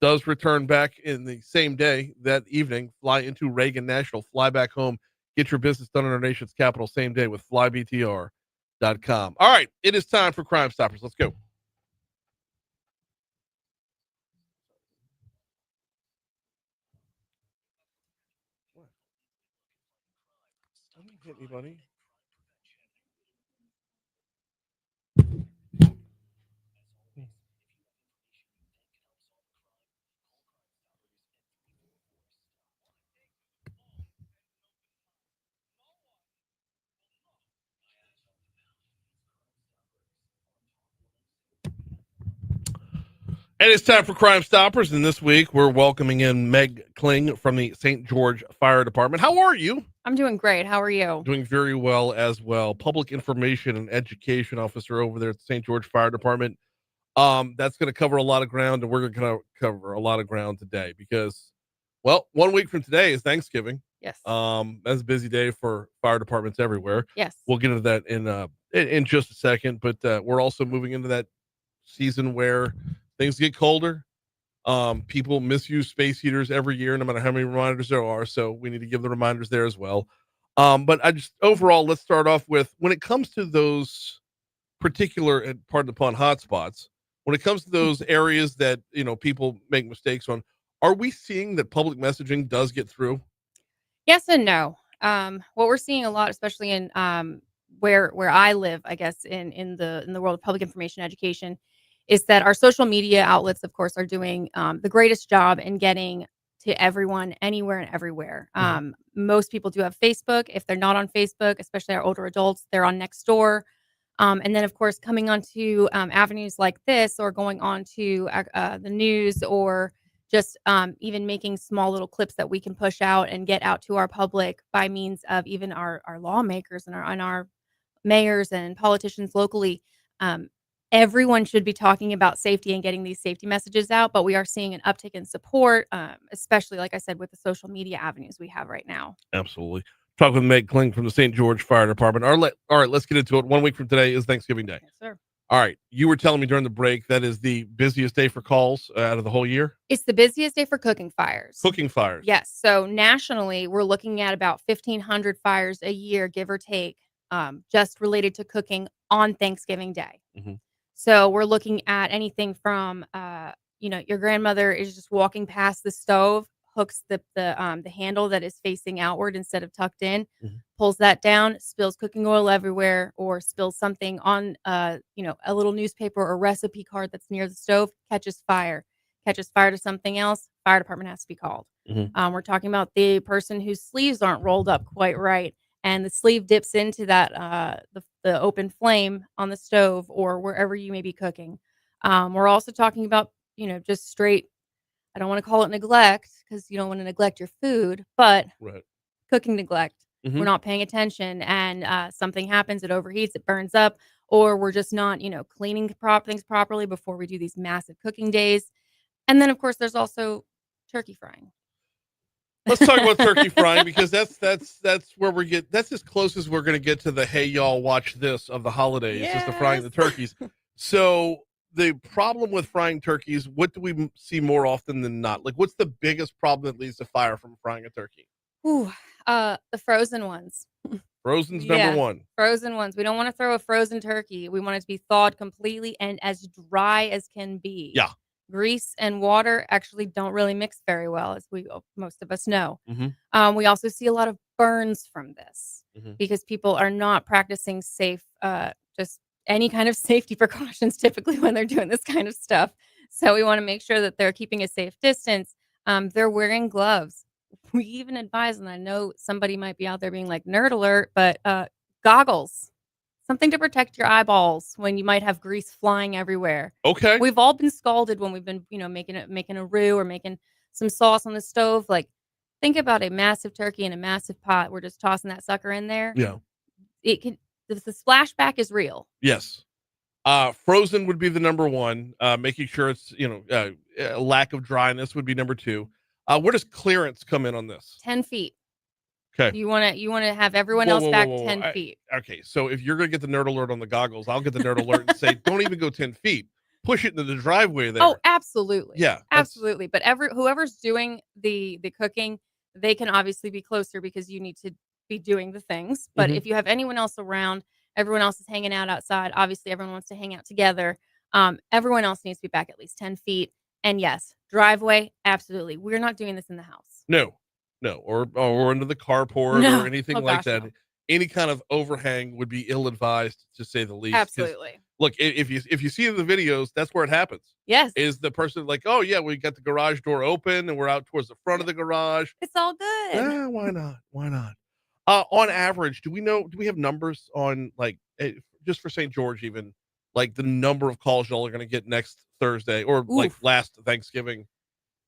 does return back in the same day that evening, fly into Reagan National, fly back home, get your business done in our nation's capital same day with flybtr.com. All right, it is time for Crimestoppers. Let's go. Don't hit me, buddy. And it's time for Crimestoppers, and this week we're welcoming in Meg Kling from the St. George Fire Department. How are you? I'm doing great. How are you? Doing very well as well. Public Information and Education Officer over there at the St. George Fire Department. That's going to cover a lot of ground, and we're going to cover a lot of ground today because, well, 1 week from today is Thanksgiving. Yes. That's a busy day for fire departments everywhere. Yes. We'll get into that in just a second, but we're also moving into that season where things get colder. People misuse space heaters every year, no matter how many reminders there are. So we need to give the reminders there as well. But overall, let's start off with when it comes to those particular, and pardon the pun, hotspots, when it comes to those areas that, people make mistakes on, are we seeing that public messaging does get through? Yes and no. What we're seeing a lot, especially in where I live, I guess in the world of public information education, is that our social media outlets, of course, are doing the greatest job in getting to everyone, anywhere and everywhere. Most people do have Facebook. If they're not on Facebook, especially our older adults, they're on Nextdoor. And then, of course, coming onto avenues like this, or going on to the news, or just even making small little clips that we can push out and get out to our public by means of even our lawmakers and our mayors and politicians locally. Everyone should be talking about safety and getting these safety messages out, but we are seeing an uptick in support, especially, like I said, with the social media avenues we have right now. Absolutely. Talk with Meg Kling from the St. George Fire Department. All right, let's get into it. 1 week from today is Thanksgiving Day. Yes, sir. All right. You were telling me during the break that is the busiest day for calls out of the whole year? It's the busiest day for cooking fires. Cooking fires. Yes. So nationally, we're looking at about 1,500 fires a year, give or take, just related to cooking on Thanksgiving Day. Mm-hmm. So we're looking at anything from, your grandmother is just walking past the stove, hooks the handle that is facing outward instead of tucked in, pulls that down, spills cooking oil everywhere, or spills something on, a little newspaper or recipe card that's near the stove, catches fire to something else, fire department has to be called. We're talking about the person whose sleeves aren't rolled up quite right, and the sleeve dips into that the open flame on the stove or wherever you may be cooking. We're also talking about, just straight, I don't want to call it neglect because you don't want to neglect your food, but cooking neglect. We're not paying attention, and something happens, it overheats, it burns up, or we're just not, cleaning things properly before we do these massive cooking days. And then, of course, there's also turkey frying. Let's talk about turkey frying because that's where that's as close as we're going to get to the "Hey y'all, watch this" of the holidays. Yes. Just the frying the turkeys. So the problem with frying turkeys, what do we see more often than not? Like, what's the biggest problem that leads to fire from frying a turkey? Ooh, the frozen ones. Frozen's number one. Frozen ones. We don't want to throw a frozen turkey. We want it to be thawed completely and as dry as can be. Yeah. Grease and water actually don't really mix very well, as most of us know. We also see a lot of burns from this because people are not practicing safe, just any kind of safety precautions typically when they're doing this kind of stuff. So we want to make sure that they're keeping a safe distance. They're wearing gloves. We even advise, and I know somebody might be out there being like, nerd alert, but goggles. Something to protect your eyeballs when you might have grease flying everywhere. Okay. We've all been scalded when we've been, making a roux or making some sauce on the stove. Like, think about a massive turkey in a massive pot. We're just tossing that sucker in there. Yeah. The splashback is real. Yes. Frozen would be the number one. Making sure it's, lack of dryness would be number two. Where does clearance come in on this? 10 feet. Okay. You want to have everyone else back 10 feet. Okay. So if you're going to get the nerd alert on the goggles, I'll get the nerd alert and say, don't even go 10 feet. Push it into the driveway there. Oh, absolutely. Yeah. Absolutely. But whoever's doing the cooking, they can obviously be closer because you need to be doing the things. But if you have anyone else around, everyone else is hanging out outside. Obviously, everyone wants to hang out together. Everyone else needs to be back at least 10 feet. And yes, driveway, absolutely. We're not doing this in the house. No, or into the carport or anything like that. No. Any kind of overhang would be ill-advised, to say the least. Absolutely. Look, if you see the videos, that's where it happens. Yes. Is the person like, oh yeah, we got the garage door open and we're out towards the front of the garage. It's all good. Yeah, why not? Why not? On average, do we have numbers on, like, just for St. George, even, like, the number of calls y'all are going to get next Thursday or like last Thanksgiving?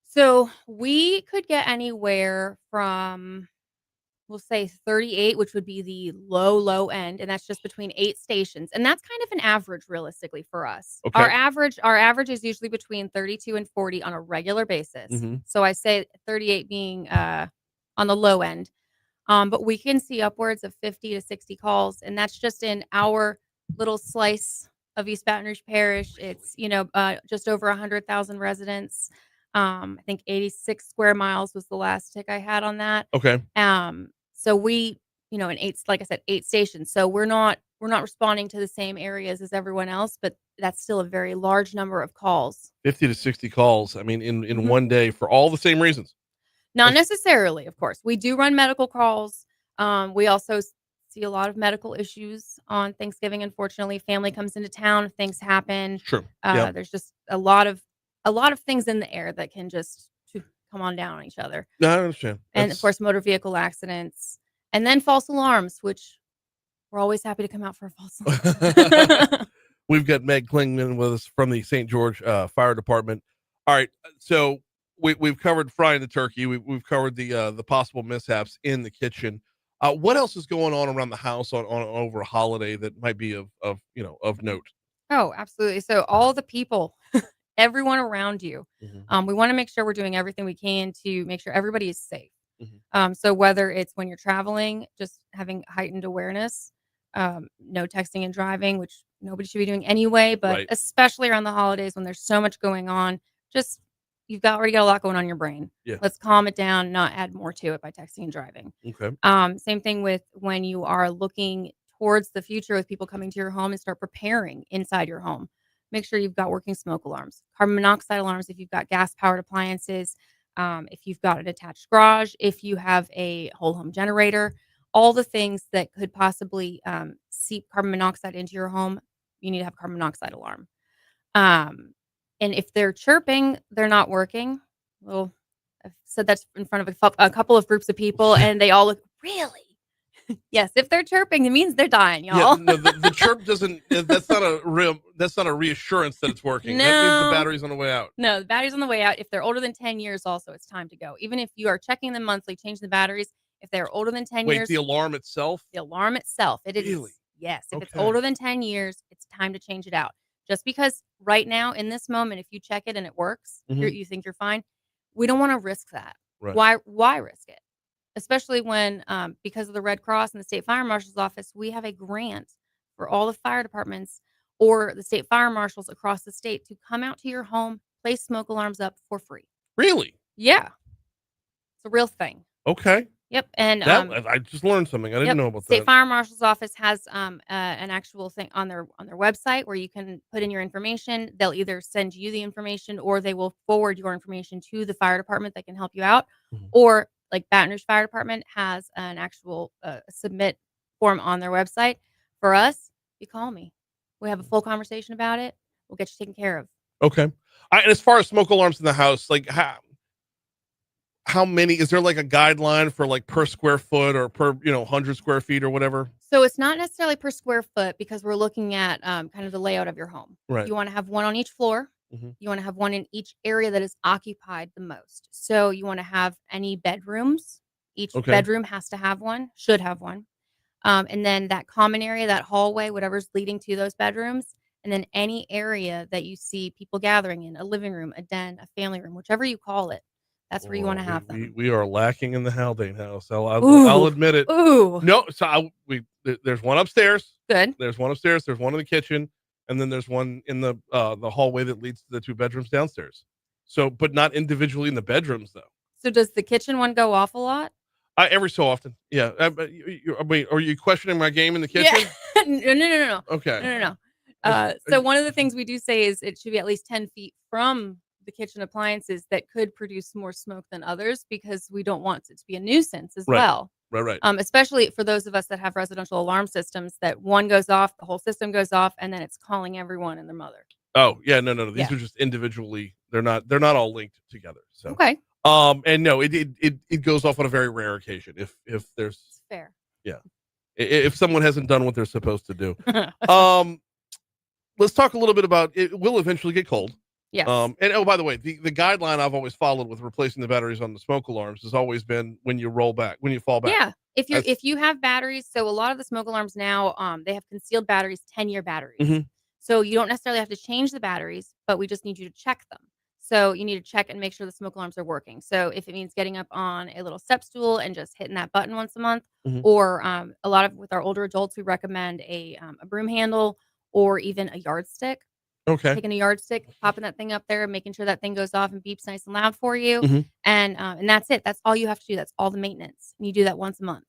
So we could get anywhere from, we'll say 38, which would be the low end, and that's just between 8 stations, and that's kind of an average realistically for us. Okay. Our average is usually between 32 and 40 on a regular basis. So I say 38 being on the low end, but we can see upwards of 50 to 60 calls, and that's just in our little slice of East Baton Rouge Parish. It's just over 100,000 residents. I think 86 square miles was the last tick I had on that. Okay. So we, in 8, like I said, 8 stations. So we're not responding to the same areas as everyone else, but that's still a very large number of calls. 50 to 60 calls. I mean, in one day for all the same reasons. Not necessarily, of course. We do run medical calls. We also see a lot of medical issues on Thanksgiving. Unfortunately, family comes into town, things happen. Sure. There's just a lot of things in the air that can just come on down on each other. No, I understand. And of course, motor vehicle accidents, and then false alarms, which we're always happy to come out for a false alarm. We've got Meg Klingman with us from the St. George Fire Department. All right, so we've covered frying the turkey. We've covered the possible mishaps in the kitchen. What else is going on around the house on over a holiday that might be of note? Oh, absolutely. So all the people, everyone around you, we want to make sure we're doing everything we can to make sure everybody is safe. So whether it's when you're traveling, just having heightened awareness, no texting and driving, which nobody should be doing anyway, but especially around the holidays when there's so much going on, just already got a lot going on in your brain. Yeah. Let's calm it down, not add more to it by texting and driving. Okay. Same thing with when you are looking towards the future with people coming to your home, and start preparing inside your home. Make sure you've got working smoke alarms, carbon monoxide alarms if you've got gas-powered appliances, if you've got an attached garage, if you have a whole home generator, all the things that could possibly seep carbon monoxide into your home, you need to have a carbon monoxide alarm. And if they're chirping, they're not working. Well, I've said that in front of a couple of groups of people, and they all look, really? Yes, if they're chirping, it means they're dying, y'all. Yeah, no, the chirp doesn't. That's not a reassurance that it's working. No. That means the battery's on the way out. No, the battery's on the way out. If they're older than 10 years, also, it's time to go. Even if you are checking them monthly, change the batteries. If they're older than 10 years. Wait, the alarm itself? The alarm itself. It is. Really? Yes. If it's older than 10 years, it's time to change it out. Just because right now, in this moment, if you check it and it works, you think you're fine, we don't want to risk that. Right. Why risk it? Especially when, because of the Red Cross and the State Fire Marshal's Office, we have a grant for all the fire departments or the state fire marshals across the state to come out to your home, place smoke alarms up for free. Really? Yeah. It's a real thing. Okay. Yep. And I just learned something. I didn't know about State that. Fire Marshal's office has an actual thing on their website where you can put in your information. They'll either send you the information or they will forward your information to the fire department that can help you out. Or like Baton Rouge Fire Department has an actual submit form on their website. For us, you call me. We have a full conversation about it. We'll get you taken care of. Okay. And as far as smoke alarms in the house, like how many is there, like a guideline for like per square foot or per 100 square feet or whatever? So it's not necessarily per square foot because we're looking at kind of the layout of your home. Right. You want to have one on each floor. You want to have one in each area that is occupied the most. So you want to have any bedrooms. Each bedroom has to have one, should have one. And then that common area, that hallway, whatever's leading to those bedrooms. And then any area that you see people gathering in, a living room, a den, a family room, whichever you call it. That's where you want to have them. We are lacking in the Haldane house. I'll admit it. Ooh. No, so there's one upstairs. Good. There's one upstairs. There's one in the kitchen, and then there's one in the hallway that leads to the 2 bedrooms downstairs. So, but not individually in the bedrooms though. So does the kitchen one go off a lot? Every so often, yeah. Wait, are you questioning my game in the kitchen? Yeah. No. Okay. No. So one of the things we do say is it should be at least 10 feet from the kitchen appliances that could produce more smoke than others because we don't want it to be a nuisance as well. Right. Especially for those of us that have residential alarm systems that one goes off, the whole system goes off, and then it's calling everyone and their mother. Oh yeah, no. These are just individually. They're not all linked together. So okay. And no, it goes off on a very rare occasion if there's it's fair. Yeah, if someone hasn't done what they're supposed to do. Let's talk a little bit about it. Will eventually get cold. Yes. And oh, by the way, the guideline I've always followed with replacing the batteries on the smoke alarms has always been when you fall back. Yeah. If you have batteries, so a lot of the smoke alarms now, they have concealed batteries, 10-year batteries. So you don't necessarily have to change the batteries, but we just need you to check them. So you need to check and make sure the smoke alarms are working. So if it means getting up on a little step stool and just hitting that button once a month, or a lot of with our older adults, we recommend a broom handle or even a yardstick. Okay. Taking a yardstick, popping that thing up there, making sure that thing goes off and beeps nice and loud for you. And that's it. That's all you have to do. That's all the maintenance. And you do that once a month.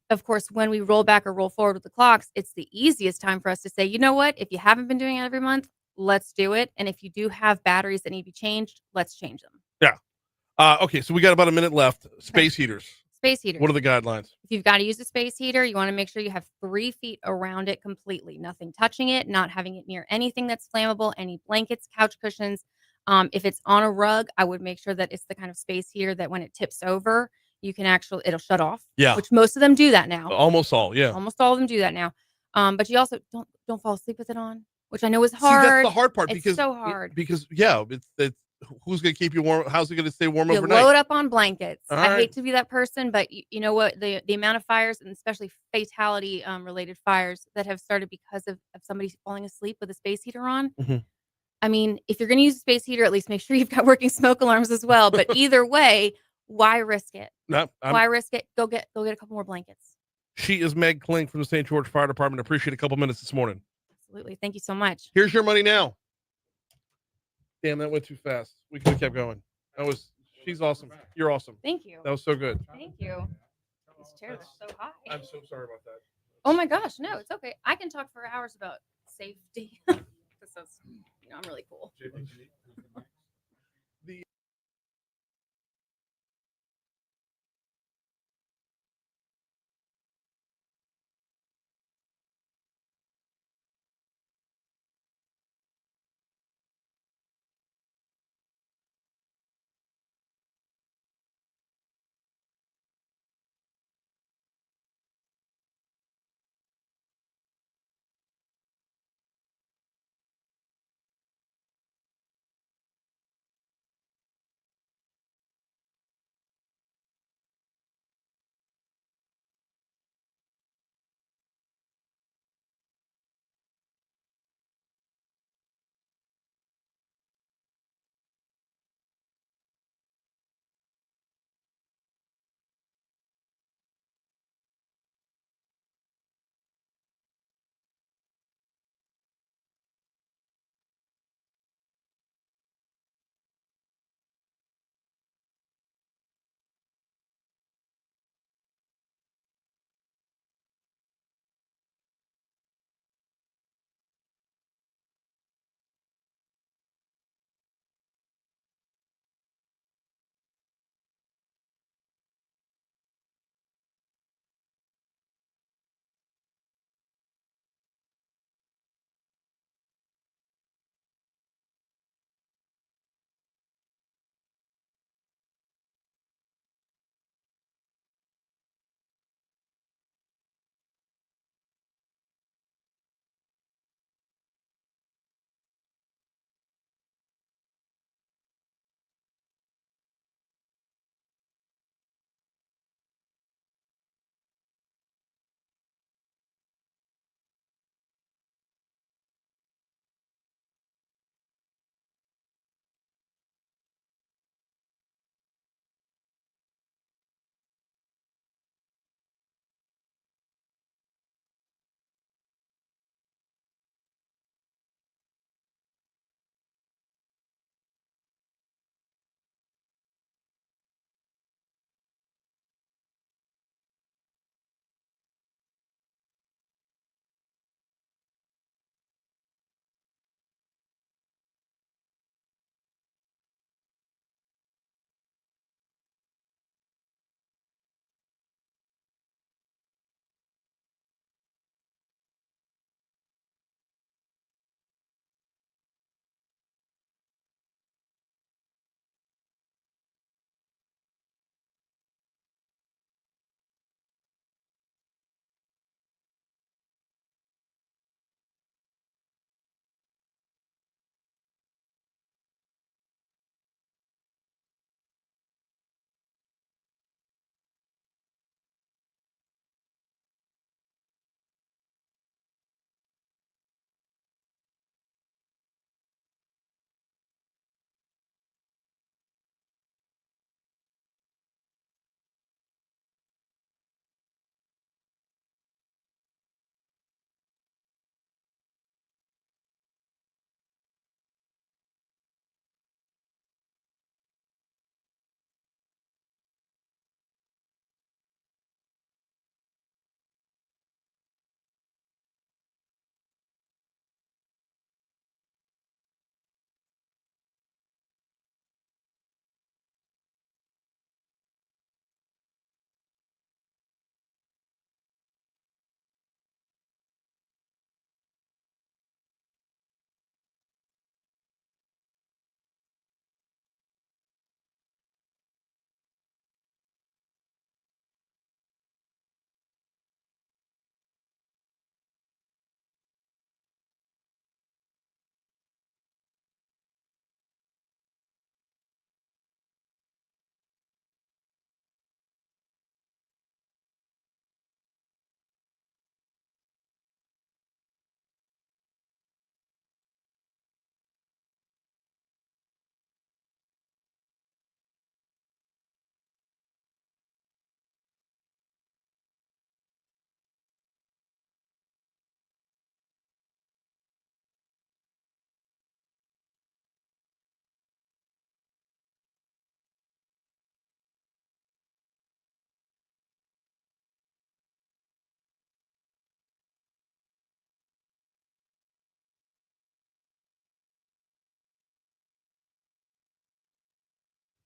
Of course, when we roll back or roll forward with the clocks, it's the easiest time for us to say, you know what? If you haven't been doing it every month, let's do it. And if you do have batteries that need to be changed, let's change them. Yeah. Okay. So we got about a minute left. Space heaters. Space heaters. What are the guidelines? If you've got to use a space heater, you want to make sure you have 3 feet around it completely. Nothing touching it, not having it near anything that's flammable, any blankets, couch cushions. If it's on a rug, I would make sure that it's the kind of space heater that when it tips over, you can it'll shut off. Yeah. Which most of them do that now. Almost all. Yeah. Almost all of them do that now. But you also don't fall asleep with it on, which I know is hard. See, that's the hard part it's so hard. Because it's who's going to keep you warm? How's it going to stay warm you overnight? Load up on blankets. All I right. hate to be that person, but you know what? The amount of fires and especially fatality related fires that have started because of somebody falling asleep with a space heater on. I mean, if you're going to use a space heater, at least make sure you've got working smoke alarms as well. But either way, why risk it? No, why risk it? Go get a couple more blankets. She is Meg Klink from the St. George Fire Department. Appreciate a couple minutes this morning. Absolutely. Thank you so much. Here's your money now. Damn, that went too fast. We could have kept going. She's awesome. You're awesome. Thank you. That was so good. Thank you. These chairs are so high. I'm so sorry about that. Oh my gosh, no, it's okay. I can talk for hours about safety. Because I'm really cool.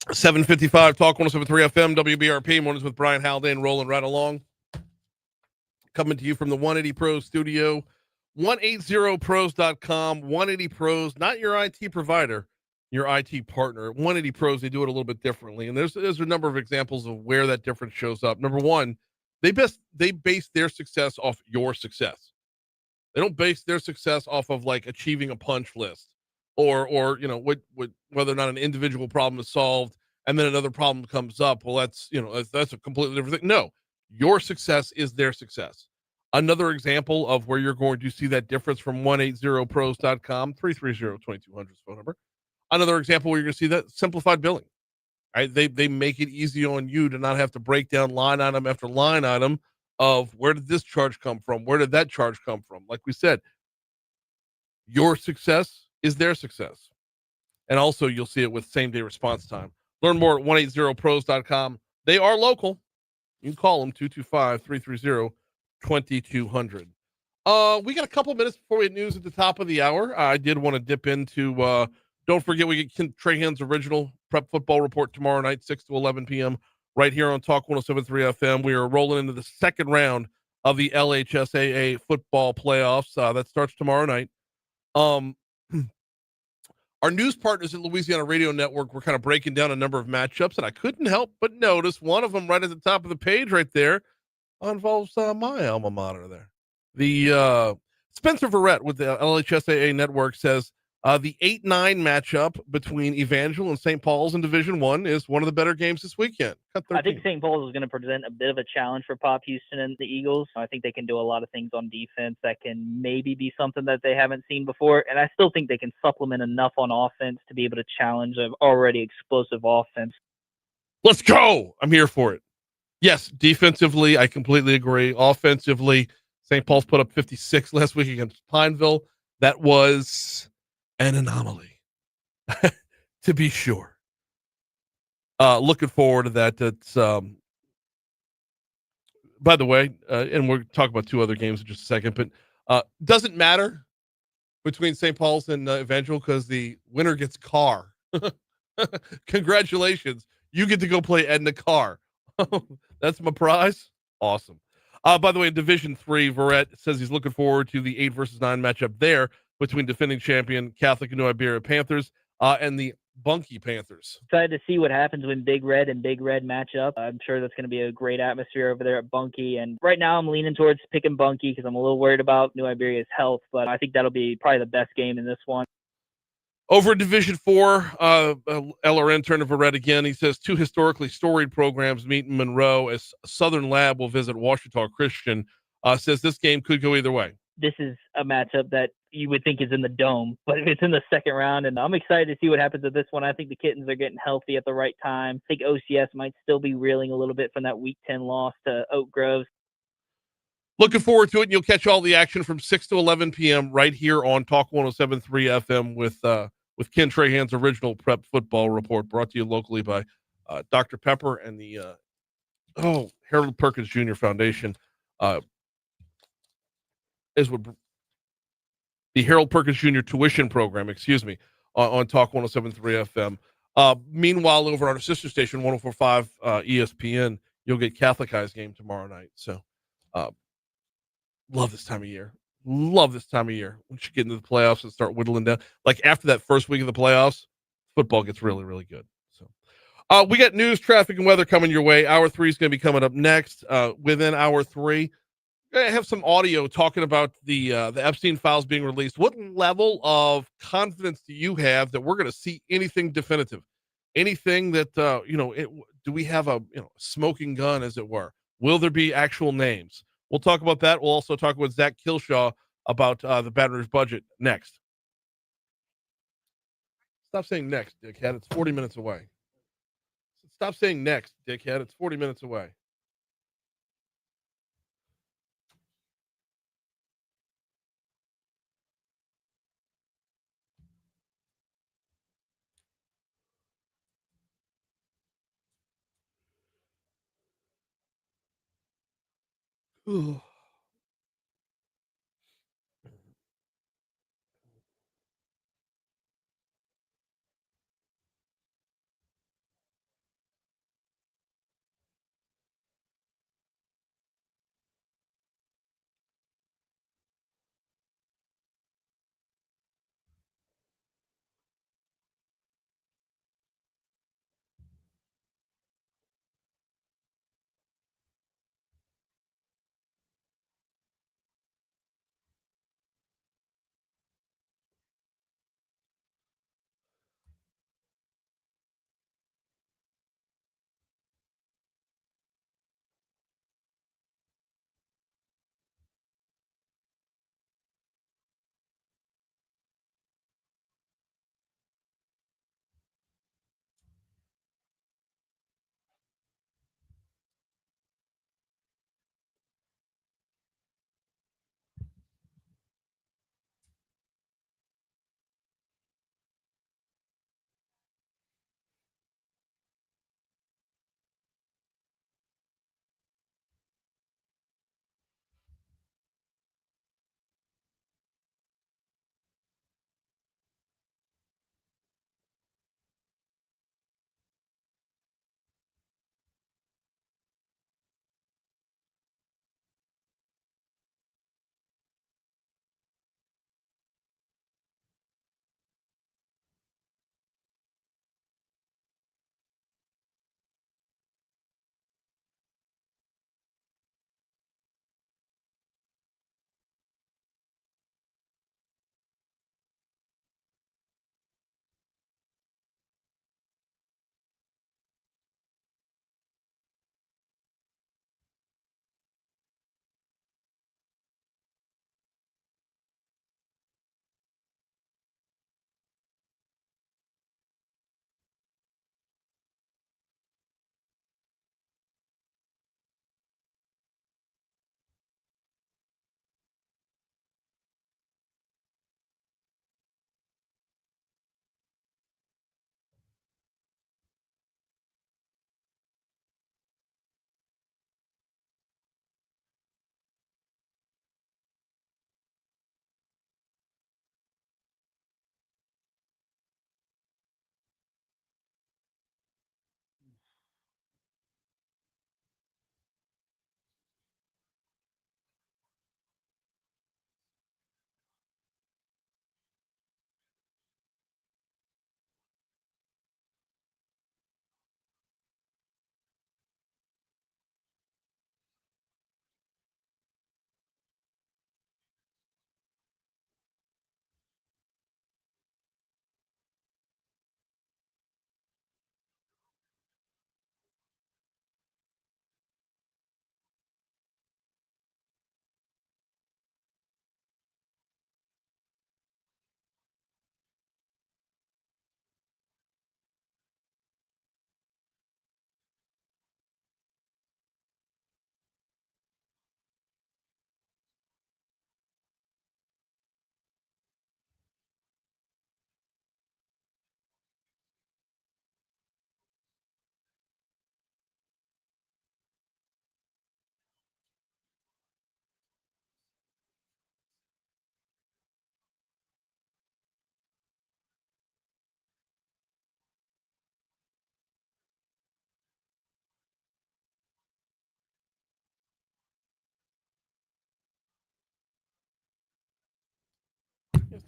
7:55 Talk 107.3 FM WBRP mornings with Brian Haldane rolling right along. Coming to you from the 180 Pros studio, 180pros.com, 180 Pros, not your IT provider, your IT partner. 180 Pros, they do it a little bit differently. And there's a number of examples of where that difference shows up. Number one, they base their success off your success. They don't base their success off of like achieving a punch list or whether or not an individual problem is solved and then another problem comes up. Well, that's a completely different thing. No, your success is their success. Another example of where you're going to see that difference from 180pros.com, 330-2200 phone number. Another example where you're going to see that simplified billing. Right? They make it easy on you to not have to break down line item after line item of where did this charge come from? Where did that charge come from? Like we said, your success is their success. And also you'll see it with same day response time. Learn more at 180pros.com. They are local. You can call them 225-330-2200. We got a couple minutes before we hit news at the top of the hour. I did want to dip into don't forget we get Trahan's original prep football report tomorrow night, 6 to 11 p.m. right here on Talk 107.3 FM. We are rolling into the second round of the LHSAA football playoffs. That starts tomorrow night. Our news partners at Louisiana Radio Network were kind of breaking down a number of matchups, and I couldn't help but notice one of them right at the top of the page right there involves my alma mater there. The Spencer Verrett with the LHSAA Network says the 8-9 matchup between Evangel and St. Paul's in Division I is one of the better games this weekend. I think St. Paul's is going to present a bit of a challenge for Pop Houston and the Eagles. I think they can do a lot of things on defense that can maybe be something that they haven't seen before. And I still think they can supplement enough on offense to be able to challenge an already explosive offense. Let's go. I'm here for it. Yes, defensively, I completely agree. Offensively, St. Paul's put up 56 last week against Pineville. That was an anomaly, to be sure. Looking forward to that. That's by the way, and we'll talk about two other games in just a second, but doesn't matter between St. Paul's and Evangel because the winner gets car. Congratulations. You get to go play Edna Carr. That's my prize. Awesome. By the way, in Division III, Verrett says he's looking forward to the 8 versus 9 matchup there between defending champion Catholic and New Iberia Panthers and the Bunkie Panthers. Excited to see what happens when Big Red and Big Red match up. I'm sure that's going to be a great atmosphere over there at Bunkie. And right now I'm leaning towards picking Bunkie because I'm a little worried about New Iberia's health, but I think that'll be probably the best game in this one. Over in Division IV, LRN turned to Verrett again. He says 2 historically storied programs meet in Monroe as Southern Lab will visit Ouachita Christian. Says this game could go either way. This is a matchup that you would think is in the dome, but it's in the second round, and I'm excited to see what happens with this one. I think the Kittens are getting healthy at the right time. I think OCS might still be reeling a little bit from that Week 10 loss to Oak Grove. Looking forward to it, and you'll catch all the action from 6 to 11 p.m. right here on Talk 107.3 FM with Ken Trahan's original prep football report, brought to you locally by Dr. Pepper and the Harold Perkins Jr. Foundation. Is what the Harold Perkins Jr. tuition program, on Talk 107.3 FM. Meanwhile, over on our sister station, 104.5 ESPN, you'll get Catholic High's game tomorrow night. So, love this time of year. Love this time of year. Once you get into the playoffs and start whittling down, like after that first week of the playoffs, football gets really, really good. So, we got news, traffic, and weather coming your way. Hour 3 is going to be coming up next. Within hour 3, we're going to have some audio talking about the Epstein files being released. What level of confidence do you have that we're going to see anything definitive? Anything that, do we have a smoking gun, as it were? Will there be actual names? We'll talk about that. We'll also talk with Zack Kilshaw about the Baton Rouge budget next. Stop saying next, dickhead. It's 40 minutes away. Stop saying next, dickhead. It's 40 minutes away. Ooh.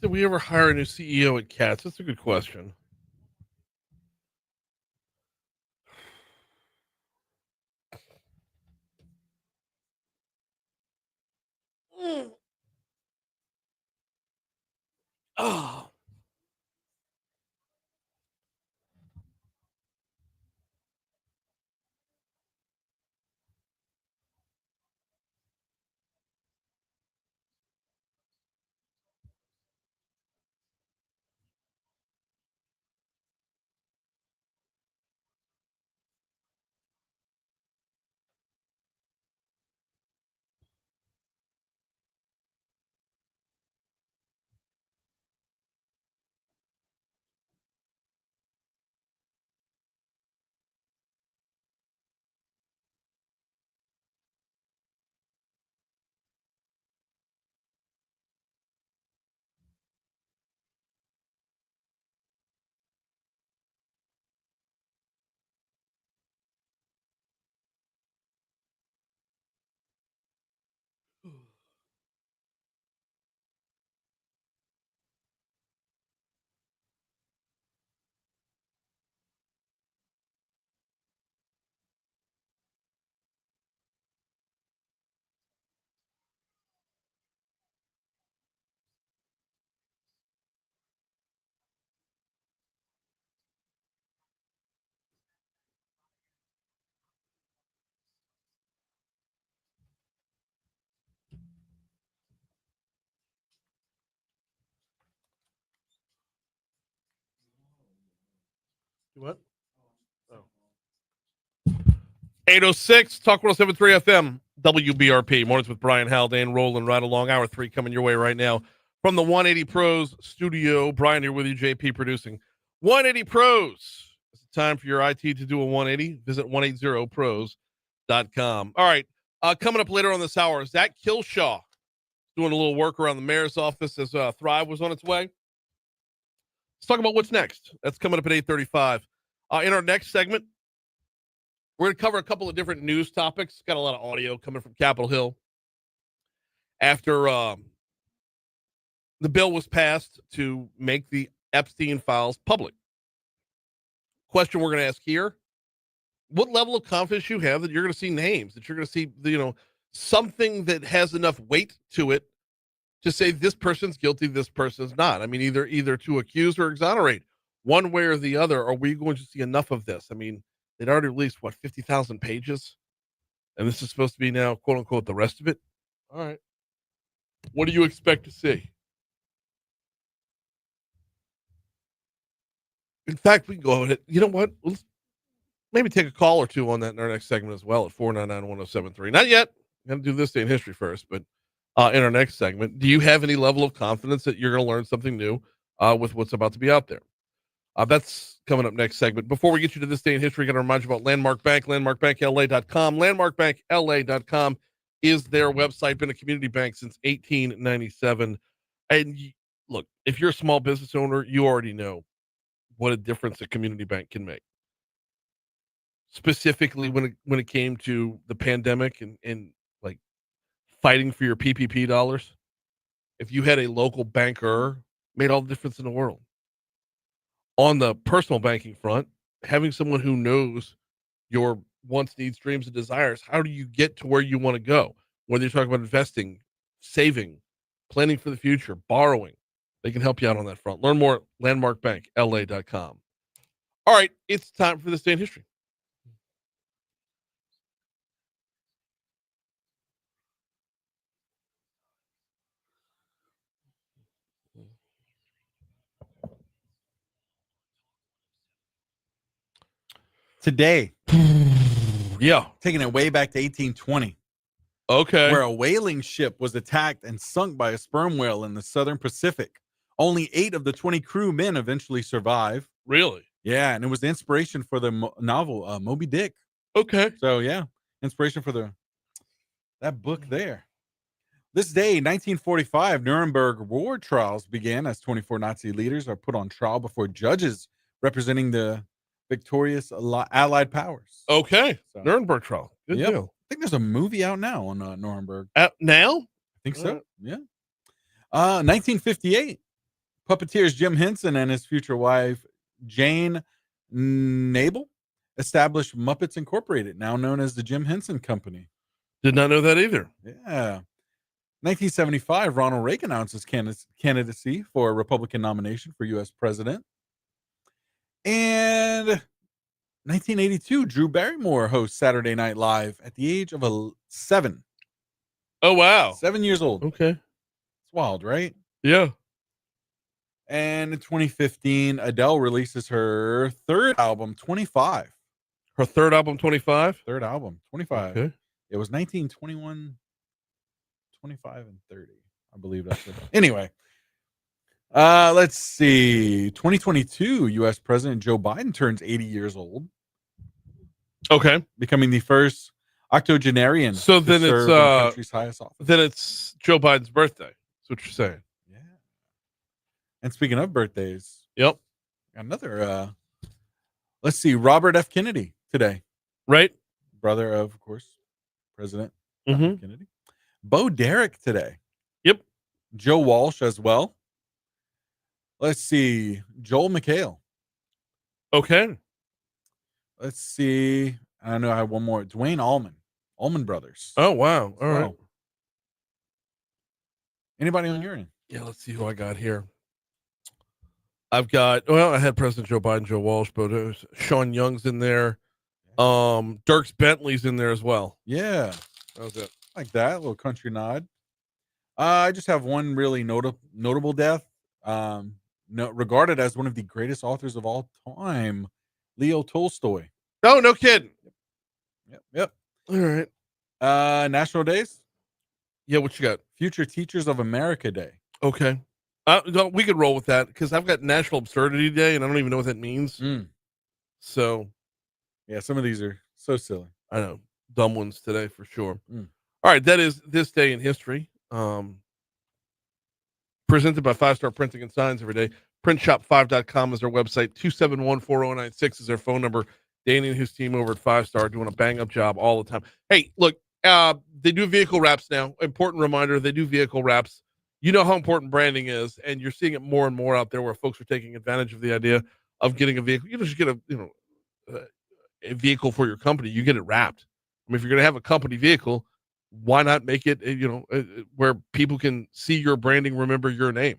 Did we ever hire a new CEO at Cats? That's a good question. Oh. What? Oh. 806 Talk 1073 FM WBRP. Mornings with Brian Haldane, rolling right along. Hour 3 coming your way right now from the 180 Pros studio. Brian here with you, JP producing. 180 Pros. It's time for your IT to do a 180. Visit 180pros.com. All right. Coming up later on this hour, Zack Kilshaw doing a little work around the mayor's office as Thrive was on its way. Let's talk about what's next. That's coming up at 8:35. In our next segment, we're going to cover a couple of different news topics. Got a lot of audio coming from Capitol Hill after the bill was passed to make the Epstein files public. Question we're going to ask here: what level of confidence you have that you're going to see names, that you're going to see, something that has enough weight to it to say this person's guilty, this person's not. I mean, either to accuse or exonerate, one way or the other. Are we going to see enough of this? I mean, they'd already released 50,000 pages, and this is supposed to be now, quote unquote, the rest of it. All right, what do you expect to see? In fact, we can go ahead. You know what? Let's maybe take a call or two on that in our next segment as well at 499-1073. Not yet. I'm going to do this day in history first, but in our next segment, do you have any level of confidence that you're going to learn something new with what's about to be out there? That's coming up next segment. Before we get you to this day in history, I'm going to remind you about Landmark Bank, landmarkbankla.com. Landmarkbankla.com is their website, been a community bank since 1897. And look, if you're a small business owner, you already know what a difference a community bank can make. Specifically when it came to the pandemic and like fighting for your PPP dollars, if you had a local banker, made all the difference in the world. On the personal banking front, having someone who knows your wants, needs, dreams, and desires, how do you get to where you want to go? Whether you're talking about investing, saving, planning for the future, borrowing, they can help you out on that front. Learn more at landmarkbankla.com. All right, it's time for this day in history. Today, yeah, taking it way back to 1820. Okay. Where a whaling ship was attacked and sunk by a sperm whale in the Southern Pacific. Only 8 of the 20 crewmen eventually survive. Really? Yeah, and it was the inspiration for the novel Moby Dick. Okay. So yeah, inspiration for that book there. This day, 1945, Nuremberg war trials began as 24 Nazi leaders are put on trial before judges representing the victorious Allied powers. Okay. So, Nuremberg trial. Good deal. I think there's a movie out now on Nuremberg. Now? I think so. Yeah. 1958. Puppeteers Jim Henson and his future wife, Jane Nabel, established Muppets Incorporated, now known as the Jim Henson Company. Did not know that either. Yeah. 1975, Ronald Reagan announces candidacy for a Republican nomination for U.S. president. And 1982, Drew Barrymore hosts Saturday Night Live at the age of 7. Oh, wow. 7 years old. Okay. It's wild, right? Yeah. And in 2015, Adele releases her third album, 25. Her third album, 25? Third album, 25. Okay. It was 1921, 25, and 30. I believe that's it. Anyway, let's see. 2022, U.S. President Joe Biden turns 80 years old. Okay. Becoming the first octogenarian So to then it's serve in the country's highest office. then it's Joe Biden's birthday. That's what you're saying. Yeah. And speaking of birthdays, Yep. another let's see, Robert F. Kennedy today. Right? Brother of course, President Mhm. Kennedy. Bo Derek today. Yep. Joe Walsh as well. Let's see, Joel McHale. Okay. Let's see. I know I have one more. Dwayne Allman Brothers. Oh, wow. All right. Wow. Anybody on your end? Yeah, let's see who I got here. I've got, well, I had President Joe Biden, Joe Walsh, but Sean Young's in there. Dierks Bentley's in there as well. Yeah. That was it. Like that, a little country nod. I just have one really notable death. Regarded as one of the greatest authors of all time, Leo Tolstoy. Oh, no kidding. Yep. All right. National days. Yeah, what you got? Future Teachers of America Day. Okay. No, we could roll with that because I've got National Absurdity Day and I don't even know what that means. So, yeah, some of these are so silly. I know. Dumb ones today for sure. Mm. All right. That is this day in history. Presented by 5 Star Printing and Signs every day. Printshop5.com is their website. 271-4096 is their phone number. Danny and his team over at 5 Star doing a bang up job all the time. Hey, look, they do vehicle wraps now. Important reminder, they do vehicle wraps. You know how important branding is, and you're seeing it more and more out there where folks are taking advantage of the idea of getting a vehicle. You don't just get a vehicle for your company. You get it wrapped. I mean, if you're going to have a company vehicle, why not make it, where people can see your branding, remember your name.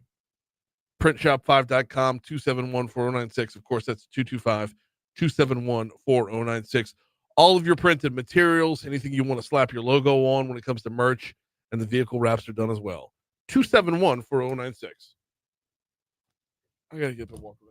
Printshop5.com, 271-4096. Of course, that's 225-271-4096. All of your printed materials, anything you want to slap your logo on when it comes to merch, and the vehicle wraps are done as well. 271-4096. I got to get the walk around.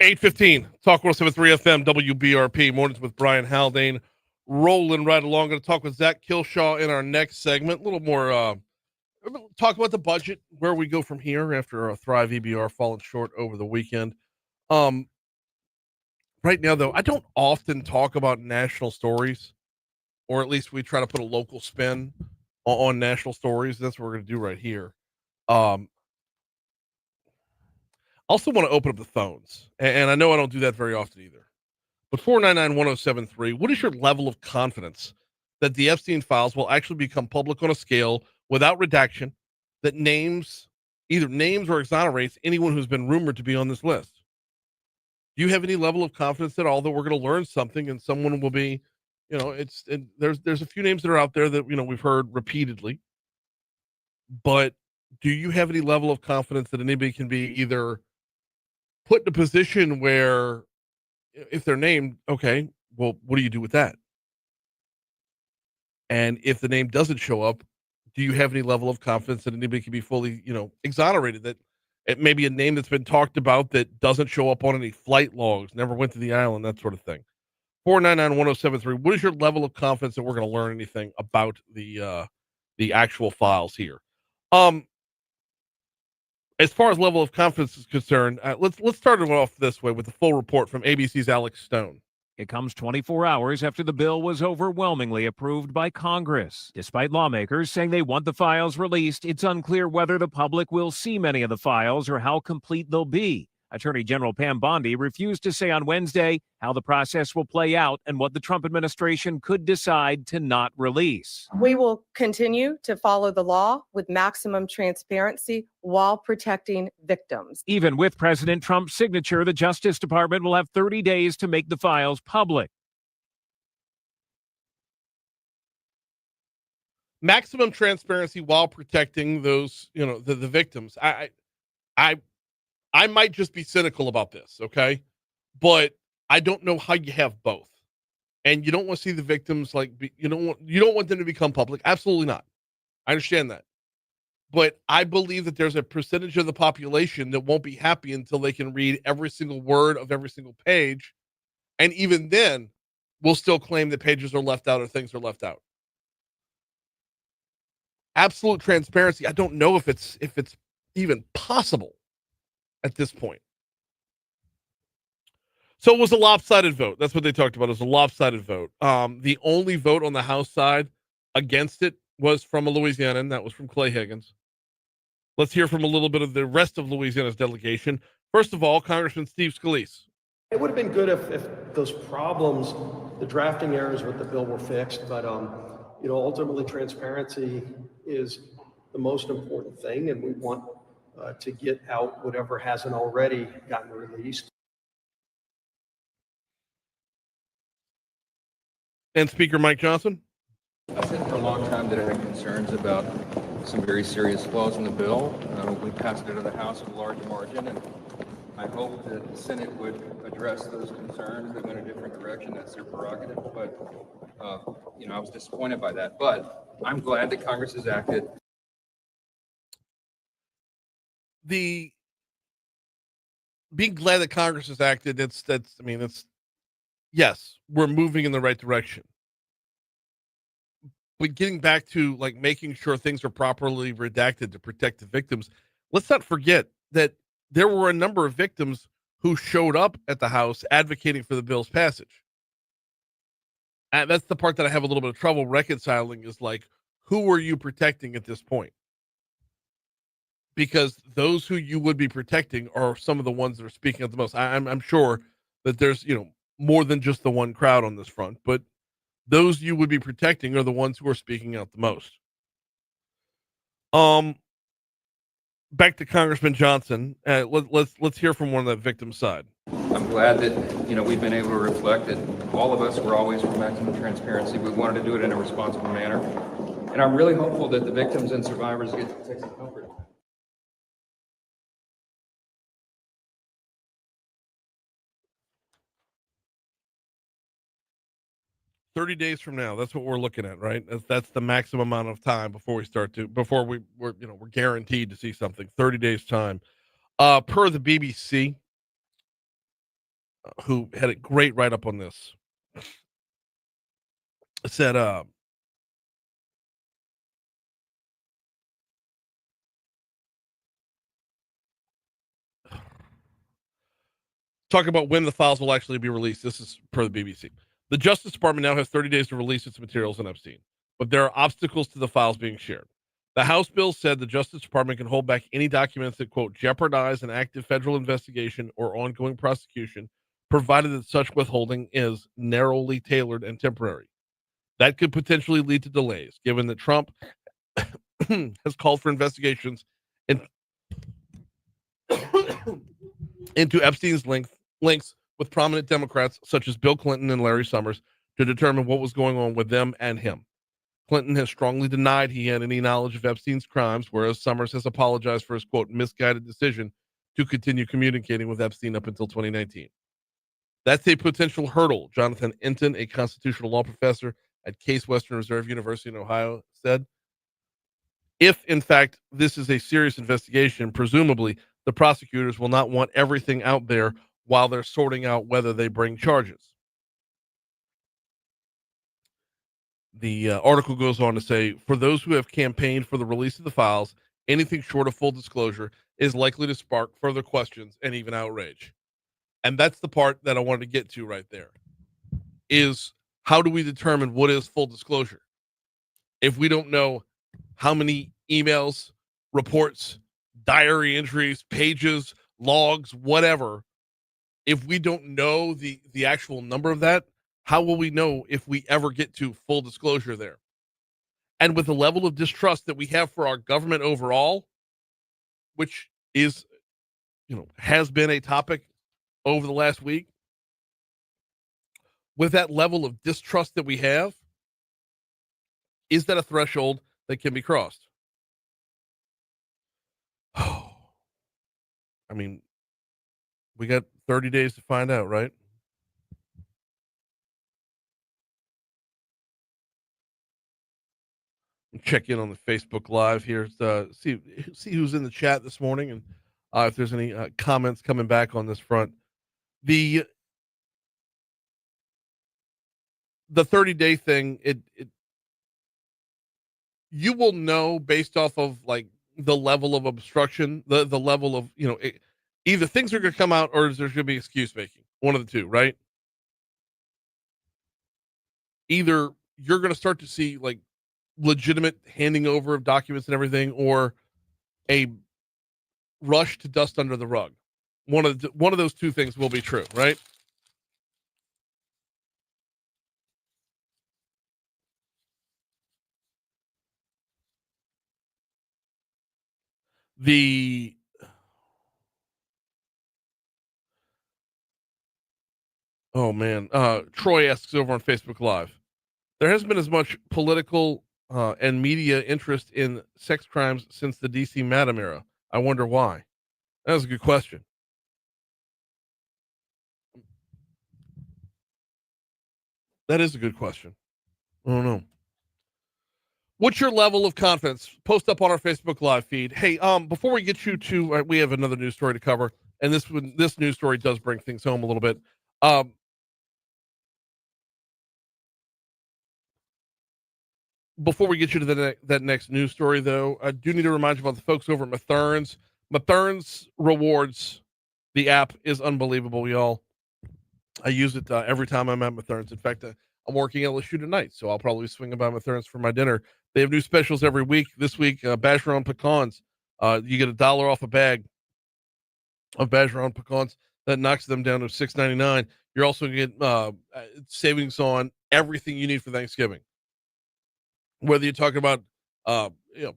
8:15. Talk 107.3 FM WBRP. Mornings with Brian Haldane. Rolling right along. Going to talk with Zack Kilshaw in our next segment. A little more talk about the budget, where we go from here after Thrive EBR falling short over the weekend. Right now, though, I don't often talk about national stories, or at least we try to put a local spin on national stories. That's what we're going to do right here. Also want to open up the phones, and I know I don't do that very often either. But 499-1073, what is your level of confidence that the Epstein files will actually become public on a scale without redaction that either names or exonerates anyone who's been rumored to be on this list? Do you have any level of confidence at all that we're going to learn something and someone will be, there's a few names that are out there that, we've heard repeatedly, but do you have any level of confidence that anybody can be either put in a position where if they're named, okay, well, what do you do with that? And if the name doesn't show up, do you have any level of confidence that anybody can be fully, exonerated, that it may be a name that's been talked about that doesn't show up on any flight logs, never went to the island, that sort of thing? 499-1073. What is your level of confidence that we're going to learn anything about the actual files here? As far as level of confidence is concerned, let's start it off this way with the full report from ABC's Alex Stone. It comes 24 hours after the bill was overwhelmingly approved by Congress. Despite lawmakers saying they want the files released, it's unclear whether the public will see many of the files or how complete they'll be. Attorney General Pam Bondi refused to say on Wednesday how the process will play out and what the Trump administration could decide to not release. We will continue to follow the law with maximum transparency while protecting victims. Even with President Trump's signature, the Justice Department will have 30 days to make the files public. Maximum transparency while protecting those, the victims. I might just be cynical about this, okay? But I don't know how you have both. And you don't want to see the victims you don't want them to become public. Absolutely not. I understand that. But I believe that there's a percentage of the population that won't be happy until they can read every single word of every single page. And even then, will still claim that pages are left out or things are left out. Absolute transparency. I don't know if it's even possible at this point. So it was a lopsided vote. That's what they talked about. It was a lopsided vote. The only vote on the House side against it was from a Louisianan. That was from Clay Higgins. Let's hear from a little bit of the rest of Louisiana's delegation. First of all, Congressman Steve Scalise. It would have been good if those problems, the drafting errors with the bill were fixed, but ultimately transparency is the most important thing, and we want to get out whatever hasn't already gotten released. And Speaker Mike Johnson. I said for a long time that I had concerns about some very serious flaws in the bill. We passed it to the House with a large margin, and I hope that the Senate would address those concerns. They went a different direction. That's their prerogative. But, I was disappointed by that. But I'm glad that Congress has acted. Being glad that Congress has acted, yes, we're moving in the right direction. But getting back to making sure things are properly redacted to protect the victims, let's not forget that there were a number of victims who showed up at the House advocating for the bill's passage. And that's the part that I have a little bit of trouble reconciling is who were you protecting at this point? Because those who you would be protecting are some of the ones that are speaking out the most. I'm sure that there's, more than just the one crowd on this front, but those you would be protecting are the ones who are speaking out the most. Back to Congressman Johnson. Let's hear from one of the victim side. I'm glad that, we've been able to reflect that all of us were always for maximum transparency. We wanted to do it in a responsible manner. And I'm really hopeful that the victims and survivors get to take some comfort. 30 days from now, that's what we're looking at, right? That's the maximum amount of time before we're guaranteed to see something. 30 days time. Per the BBC, who had a great write up on this, said, talk about when the files will actually be released. This is per the BBC. The Justice Department now has 30 days to release its materials on Epstein, but there are obstacles to the files being shared. The House bill said the Justice Department can hold back any documents that, quote, jeopardize an active federal investigation or ongoing prosecution, provided that such withholding is narrowly tailored and temporary. That could potentially lead to delays, given that Trump has called for investigations into Epstein's links with prominent Democrats such as Bill Clinton and Larry Summers to determine what was going on with them and him. Clinton has strongly denied he had any knowledge of Epstein's crimes, whereas Summers has apologized for his, quote, misguided decision to continue communicating with Epstein up until 2019. That's a potential hurdle, Jonathan Enton, a constitutional law professor at Case Western Reserve University in Ohio, said. If, in fact, this is a serious investigation, presumably the prosecutors will not want everything out there while they're sorting out whether they bring charges. The article goes on to say, for those who have campaigned for the release of the files, anything short of full disclosure is likely to spark further questions and even outrage. And that's the part that I wanted to get to right there, is how do we determine what is full disclosure? If we don't know how many emails, reports, diary entries, pages, logs, whatever, if we don't know the actual number of that, how will we know if we ever get to full disclosure there? And with the level of distrust that we have for our government overall, which is, has been a topic over the last week, with that level of distrust that we have, is that a threshold that can be crossed? I mean, we got 30 days to find out, right? Check in on the Facebook Live here. See who's in the chat this morning, and if there's any comments coming back on this front. The 30-day thing, it you will know based off of like the level of obstruction, the level of either things are going to come out or there's going to be excuse making. One of the two, right? Either you're going to start to see like legitimate handing over of documents and everything, or a rush to dust under the rug. One of those two things will be true, right? Troy asks over on Facebook Live, there hasn't been as much political and media interest in sex crimes since the DC Madam era. I wonder why. That was a good question. That is a good question. I don't know. What's your level of confidence? Post up on our Facebook Live feed. Hey, before we get you to, we have another news story to cover, and this news story does bring things home a little bit. Before we get you to that next news story, though, I do need to remind you about the folks over at Mathern's. Mathern's Rewards, the app is unbelievable, y'all. I use it every time I'm at Mathern's. In fact, I'm working LSU tonight, so I'll probably swing by Mathern's for my dinner. They have new specials every week. This week, Bacheron pecans. You get $1 off a bag of Bacheron pecans. That knocks them down to $6.99. You're also going to get savings on everything you need for Thanksgiving. Whether you're talking about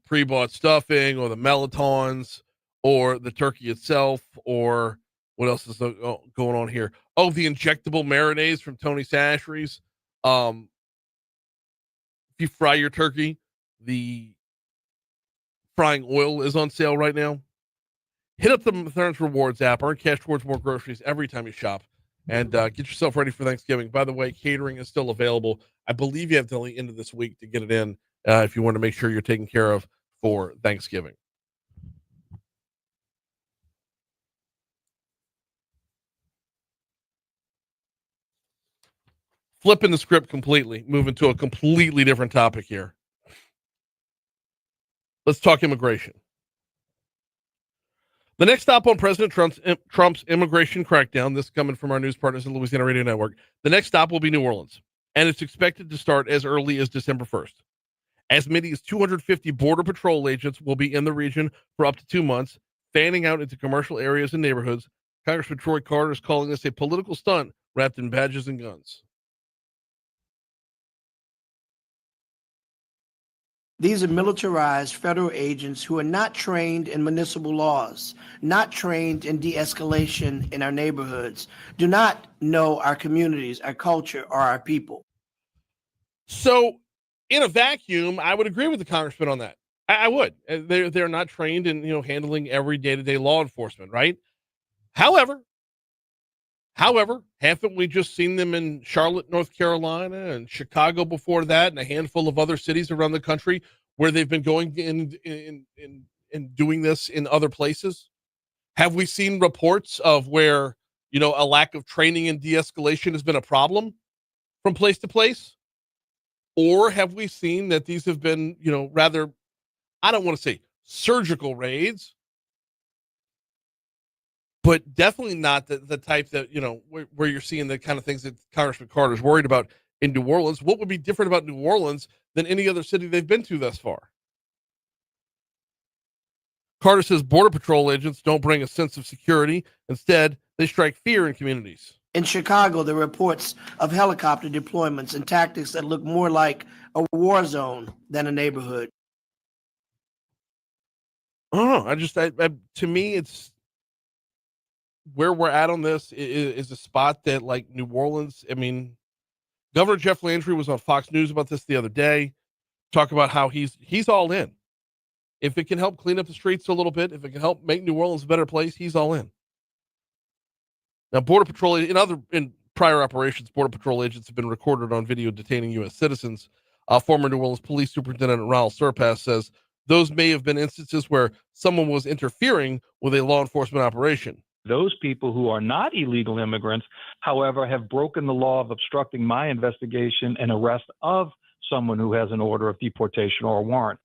pre-bought stuffing or the melitons or the turkey itself, or what else is going on here? Oh, the injectable marinades from Tony Sashery's. If you fry your turkey, the frying oil is on sale right now. Hit up the Mathern's Rewards app. Earn cash towards more groceries every time you shop. And get yourself ready for Thanksgiving. By the way, catering is still available. I believe you have till the end of this week to get it in if you want to make sure you're taken care of for Thanksgiving. Flipping the script completely, moving to a completely different topic here. Let's talk immigration. The next stop on President Trump's immigration crackdown, this coming from our news partners in Louisiana Radio Network, the next stop will be New Orleans, and it's expected to start as early as December 1st. As many as 250 Border Patrol agents will be in the region for up to 2 months, fanning out into commercial areas and neighborhoods. Congressman Troy Carter is calling this a political stunt wrapped in badges and guns. These are militarized federal agents who are not trained in municipal laws, not trained in de-escalation in our neighborhoods, do not know our communities, our culture, or our people. So, in a vacuum, I would agree with the congressman on that. I would. They're not trained in handling every day-to-day law enforcement, right? However, haven't we just seen them in Charlotte, North Carolina, and Chicago before that, and a handful of other cities around the country where they've been going in doing this in other places? Have we seen reports of where a lack of training and de-escalation has been a problem from place to place? Or have we seen that these have been, rather, I don't want to say surgical raids, but definitely not the type that, where you're seeing the kind of things that Congressman Carter's worried about in New Orleans? What would be different about New Orleans than any other city they've been to thus far? Carter says Border Patrol agents don't bring a sense of security. Instead, they strike fear in communities. In Chicago, there are reports of helicopter deployments and tactics that look more like a war zone than a neighborhood. I don't know. To me, it's where we're at on this is a spot that, like New Orleans, Governor Jeff Landry was on Fox News about this the other day, talk about how he's all in. If it can help clean up the streets a little bit, if it can help make New Orleans a better place, he's all in. Now, Border Patrol, in prior operations, Border Patrol agents have been recorded on video detaining U.S. citizens. Former New Orleans Police Superintendent Ronald Surpass says those may have been instances where someone was interfering with a law enforcement operation. Those people who are not illegal immigrants, however, have broken the law of obstructing my investigation and arrest of someone who has an order of deportation or a warrant.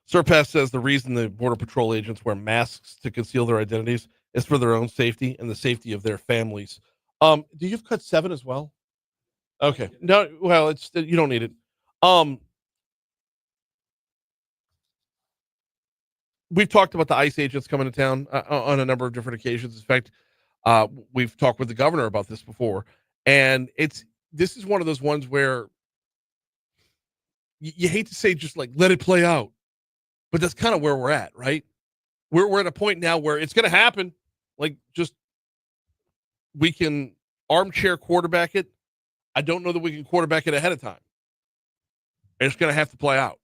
Surpass says the reason the Border Patrol agents wear masks to conceal their identities is for their own safety and the safety of their families. Do you have cut 7 as well? Okay. No, well, you don't need it. We've talked about the ICE agents coming to town on a number of different occasions. In fact, we've talked with the governor about this before, and this is one of those ones where you hate to say just like let it play out, but that's kind of where we're at, right? We're at a point now where it's going to happen. Like, just we can armchair quarterback it. I don't know that we can quarterback it ahead of time. It's going to have to play out.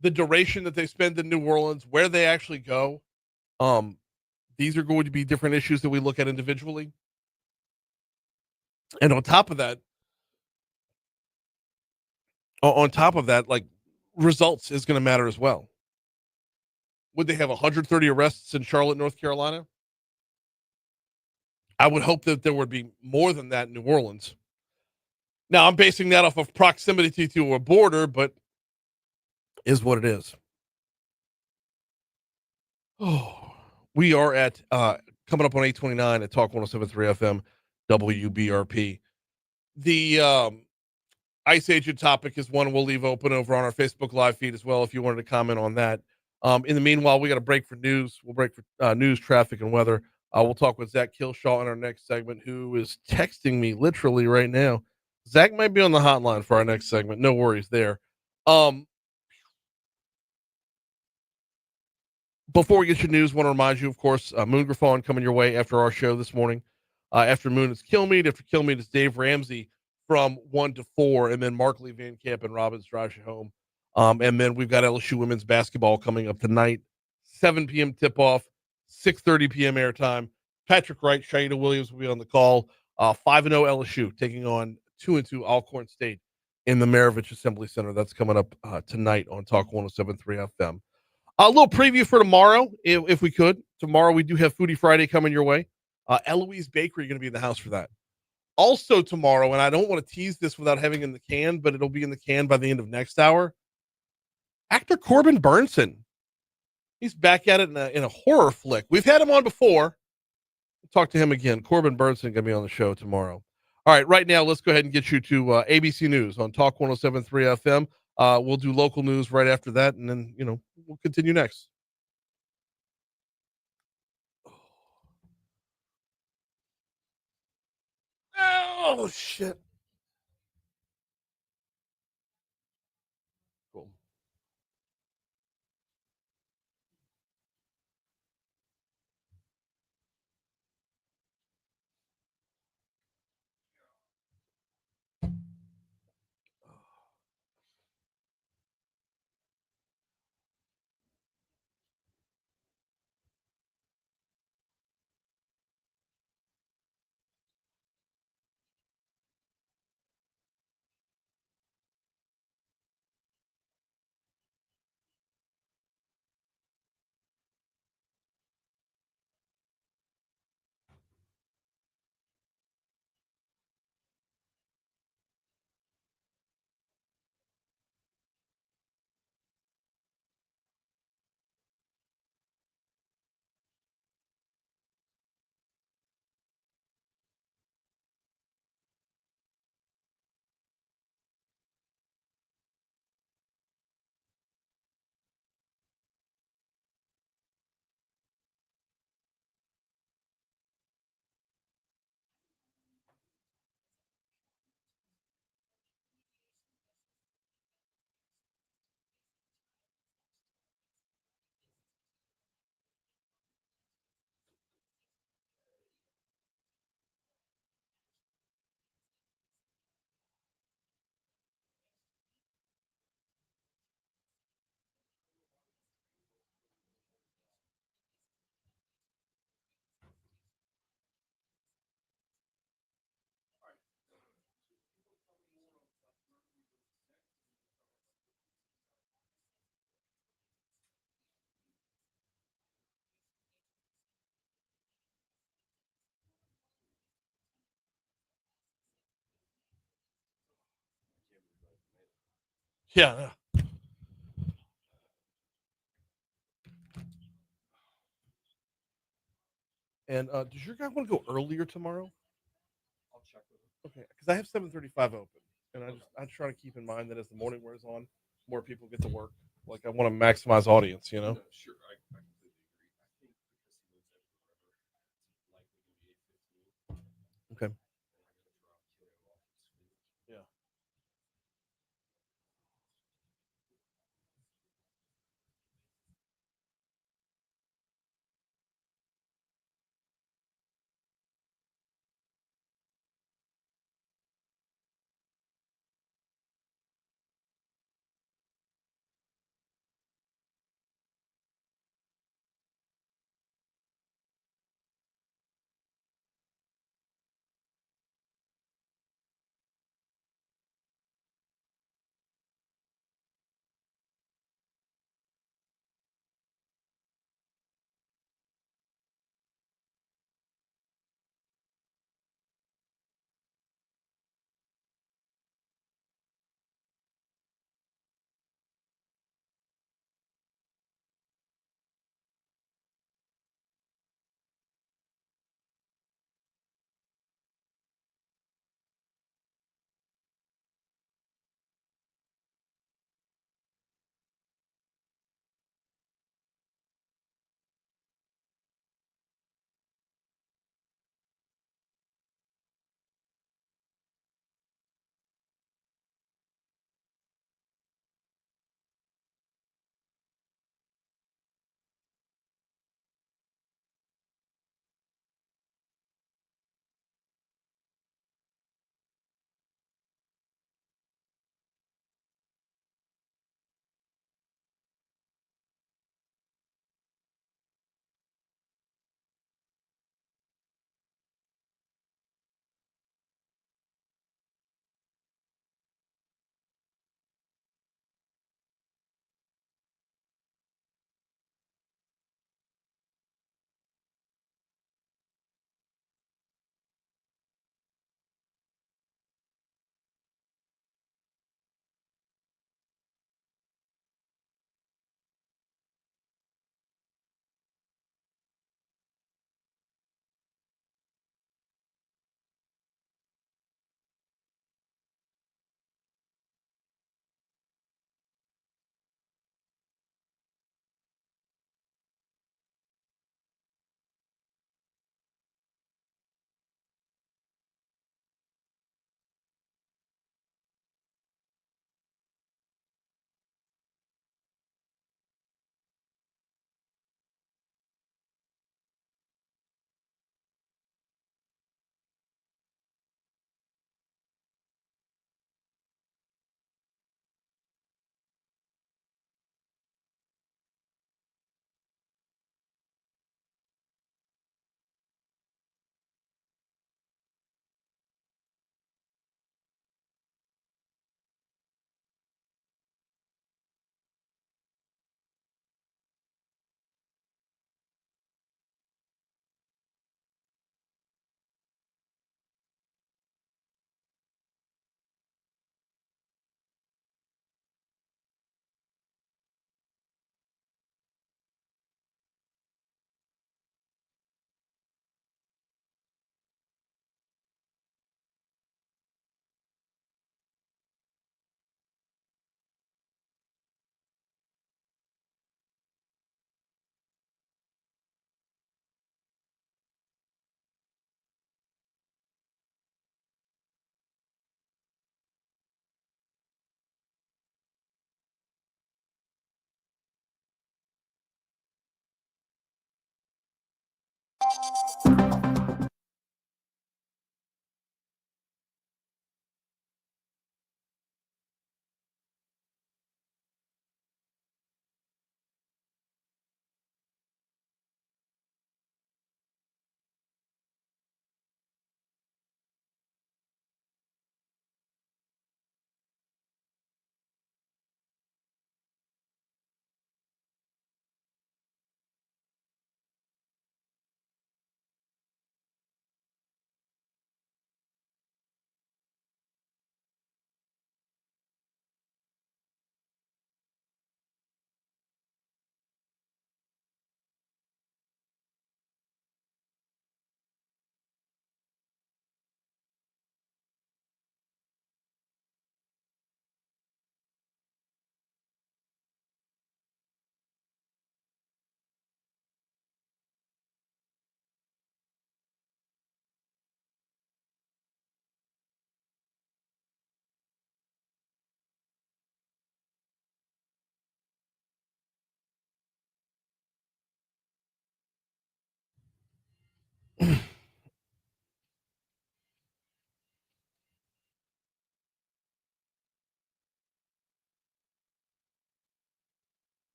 The duration that they spend in New Orleans, where they actually go, these are going to be different issues that we look at individually. And on top of that, like, results is going to matter as well. Would they have 130 arrests in Charlotte, North Carolina? I would hope that there would be more than that in New Orleans. Now, I'm basing that off of proximity to a border, but is what it is. Oh, we are at coming up on 829 at Talk 107.3 FM WBRP. The ICE agent topic is one we'll leave open over on our Facebook Live feed as well if you wanted to comment on that. In the meanwhile, we got a break for news. We'll break for news, traffic, and weather. We'll talk with Zack Kilshaw in our next segment, who is texting me literally right now. Zack might be on the hotline for our next segment. No worries there. Before we get your news, want to remind you, of course, Moon Griffon coming your way after our show this morning. After Moon, it's Killmeat. After Killmeat, it's Dave Ramsey from 1 to 4, and then Markley Van Camp and Robbins drives you home. And then we've got LSU women's basketball coming up tonight, 7 p.m. tip-off, 6:30 p.m. airtime. Patrick Wright, Shaida Williams will be on the call. 5-0 LSU taking on 2-2 Alcorn State in the Maravich Assembly Center. That's coming up tonight on Talk 107.3 FM. A little preview for tomorrow, if we could. tomorrow we do have Foodie Friday coming your way. Eloise Bakery going to be in the house for that. Also tomorrow, and I don't want to tease this without having it in the can, but it'll be in the can by the end of next hour. Actor Corbin Burnson. He's back at it in a horror flick. We've had him on before. We'll talk to him again. Corbin Burnson going to be on the show tomorrow. All right, right now, let's go ahead and get you to ABC News on Talk 107.3 FM. We'll do local news right after that, and then, we'll continue next. Oh, shit. Cool. Yeah. And does your guy want to go earlier tomorrow? I'll check with him. Okay, because I have 7:35 open, and I try to keep in mind that as the morning wears on, more people get to work. Like I want to maximize audience, No, sure. I completely agree. I think because he lives everywhere, it's likely to be 8:15. Okay. Yeah.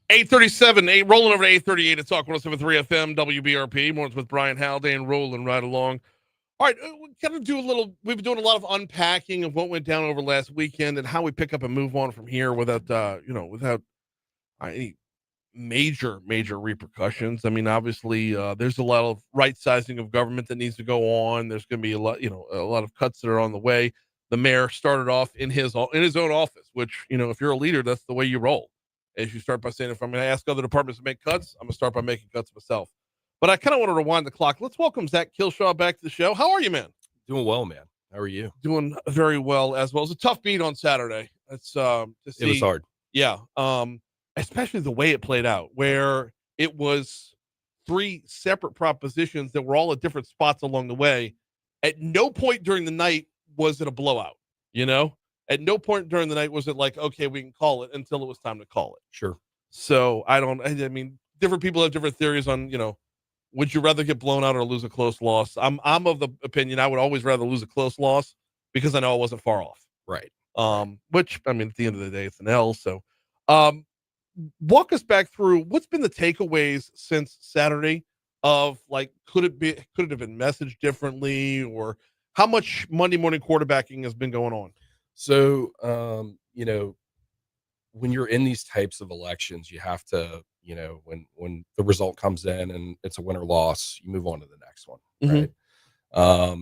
837, rolling over to 838 at Talk 107.3 FM, WBRP. Mornings with Brian Haldane, rolling right along. All right, we kind of do a little, we've been doing a lot of unpacking of what went down over last weekend and how we pick up and move on from here without, without any major repercussions. I mean, obviously, there's a lot of right sizing of government that needs to go on. There's going to be a lot of cuts that are on the way. The mayor started off in his own office, which, if you're a leader, that's the way you roll. As you start by saying, if I'm going to ask other departments to make cuts, I'm going to start by making cuts myself. But I kind of want to rewind the clock. Let's welcome Zack Kilshaw back to the show. How are you, man? Doing well, man. How are you? Doing very well as well. It was a tough beat on Saturday. It's to see. It was hard. Yeah. Especially the way it played out, where it was 3 separate propositions that were all at different spots along the way. At no point during the night was it a blowout, At no point during the night was it like, okay, we can call it, until it was time to call it. Sure. So I mean, different people have different theories on, would you rather get blown out or lose a close loss? I'm of the opinion I would always rather lose a close loss because I know I wasn't far off. Right. Which, I mean, at the end of the day, it's an L. So, walk us back through what's been the takeaways since Saturday of, like, could it have been messaged differently, or how much Monday morning quarterbacking has been going on? So, when you're in these types of elections, you have to, when the result comes in and it's a win or loss, you move on to the next one. Right.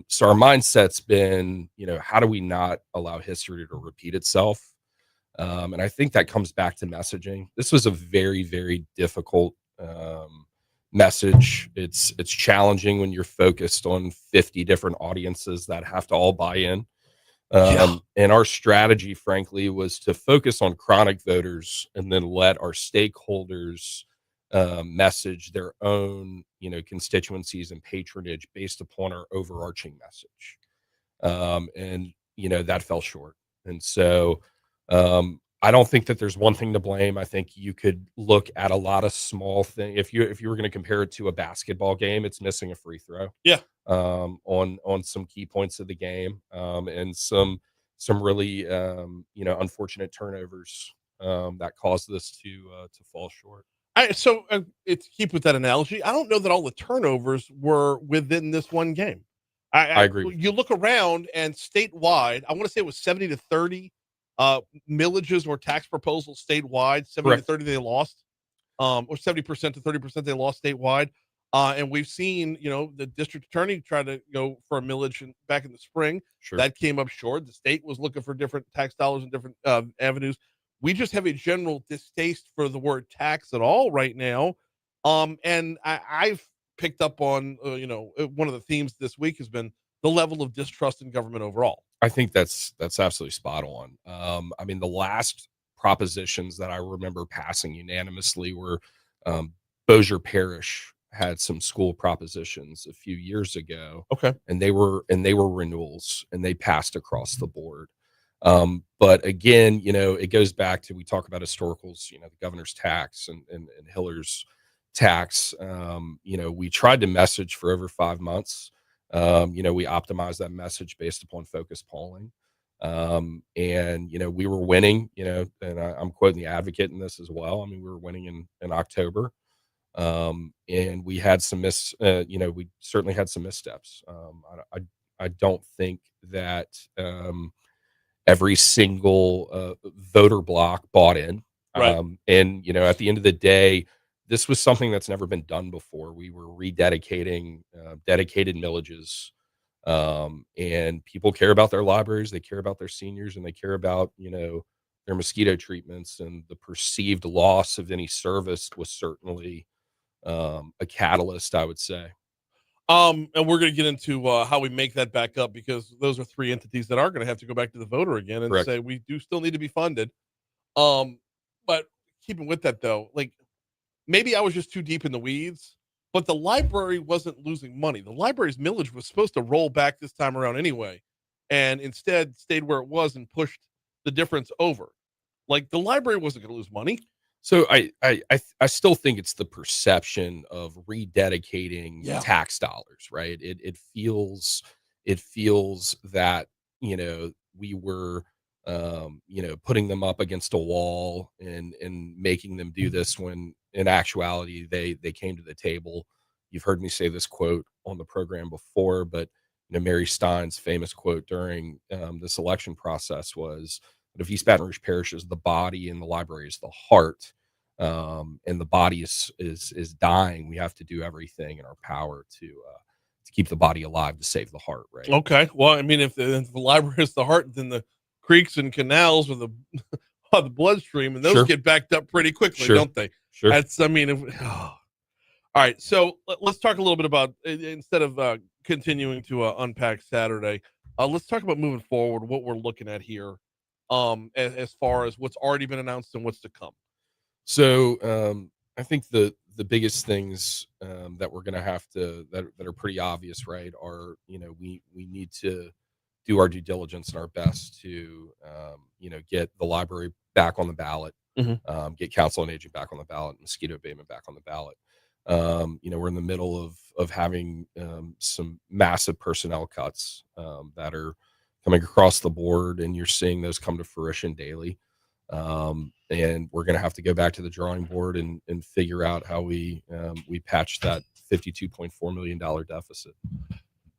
So our mindset's been, how do we not allow history to repeat itself? And I think that comes back to messaging. This was a very, very difficult message. It's challenging when you're focused on 50 different audiences that have to all buy in. And our strategy, frankly, was to focus on chronic voters and then let our stakeholders message their own, constituencies and patronage based upon our overarching message. And that fell short. And so I don't think that there's one thing to blame. I think you could look at a lot of small things. If you were going to compare it to a basketball game, it's missing a free throw. Yeah. On some key points of the game, and some really unfortunate turnovers that caused this to fall short. To keep with that analogy, I don't know that all the turnovers were within this one game. I agree. You look around and statewide, I want to say it was 70 to 30 millages or tax proposals statewide. 70 to 30 they lost, or 70% to 30% they lost statewide. And we've seen, the district attorney try to go for a millage back in the spring. Sure. That came up short. The state was looking for different tax dollars and different avenues. We just have a general distaste for the word tax at all right now. And I've picked up on, one of the themes this week has been the level of distrust in government overall. I think that's absolutely spot on. I mean, the last propositions that I remember passing unanimously were Bossier Parish had some school propositions a few years ago. Okay. And they were renewals, and they passed across the board. But again, it goes back to, we talk about historicals, the governor's tax and Hiller's tax. We tried to message for over 5 months. We optimized that message based upon focus polling. And we were winning, and I'm quoting the Advocate in this as well. I mean, we were winning in October. And we had some we certainly had some missteps. I don't think that every single voter block bought in. Right. And at the end of the day, this was something that's never been done before. We were rededicating dedicated millages, and people care about their libraries, they care about their seniors, and they care about their mosquito treatments. And the perceived loss of any service was certainly a catalyst, I would say. And we're going to get into how we make that back up, because those are 3 entities that are going to have to go back to the voter again and Correct. say, we do still need to be funded. But keeping with that, though, like, maybe I was just too deep in the weeds, but the library wasn't losing money. The library's millage was supposed to roll back this time around anyway, and instead stayed where it was and pushed the difference over. Like, the library wasn't going to lose money. So I still think it's the perception of rededicating tax dollars, right? It feels that we were putting them up against a wall and making them do this when in actuality they came to the table. You've heard me say this quote on the program before, but Mary Stein's famous quote during this election process was that if East Baton Rouge Parish is the body and the library is the heart, and the body is dying, we have to do everything in our power to keep the body alive to save the heart. Right. Okay. Well, I mean, if the library is the heart, then the creeks and canals or the are the bloodstream, and those Sure. get backed up pretty quickly, Sure. don't they? Sure. That's, I mean, all right. So let's talk a little bit about, instead of continuing to unpack Saturday, let's talk about moving forward, what we're looking at here, as far as what's already been announced and what's to come. So I think the biggest things that we're going to have to that are pretty obvious, right, are we need to do our due diligence and our best to get the library back on the ballot, get council on aging back on the ballot, mosquito abatement back on the ballot. We're in the middle of having some massive personnel cuts that are coming across the board, and you're seeing those come to fruition daily. And we're going to have to go back to the drawing board and figure out how we patch that $52.4 million deficit.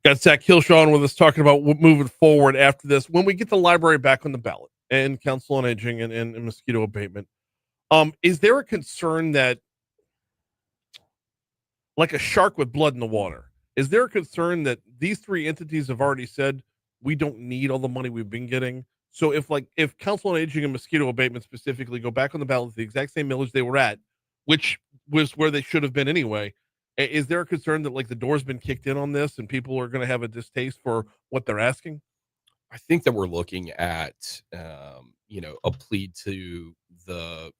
Got Zack Kilshaw on with us talking about moving forward after this. When we get the library back on the ballot and council on aging and mosquito abatement, is there a concern that, like a shark with blood in the water, is there a concern that these three entities have already said we don't need all the money we've been getting? So if council on aging and mosquito abatement specifically go back on the ballot with the exact same millage they were at, which was where they should have been anyway, is there a concern that like the door's been kicked in on this and people are going to have a distaste for what they're asking? I think that we're looking at a plea to the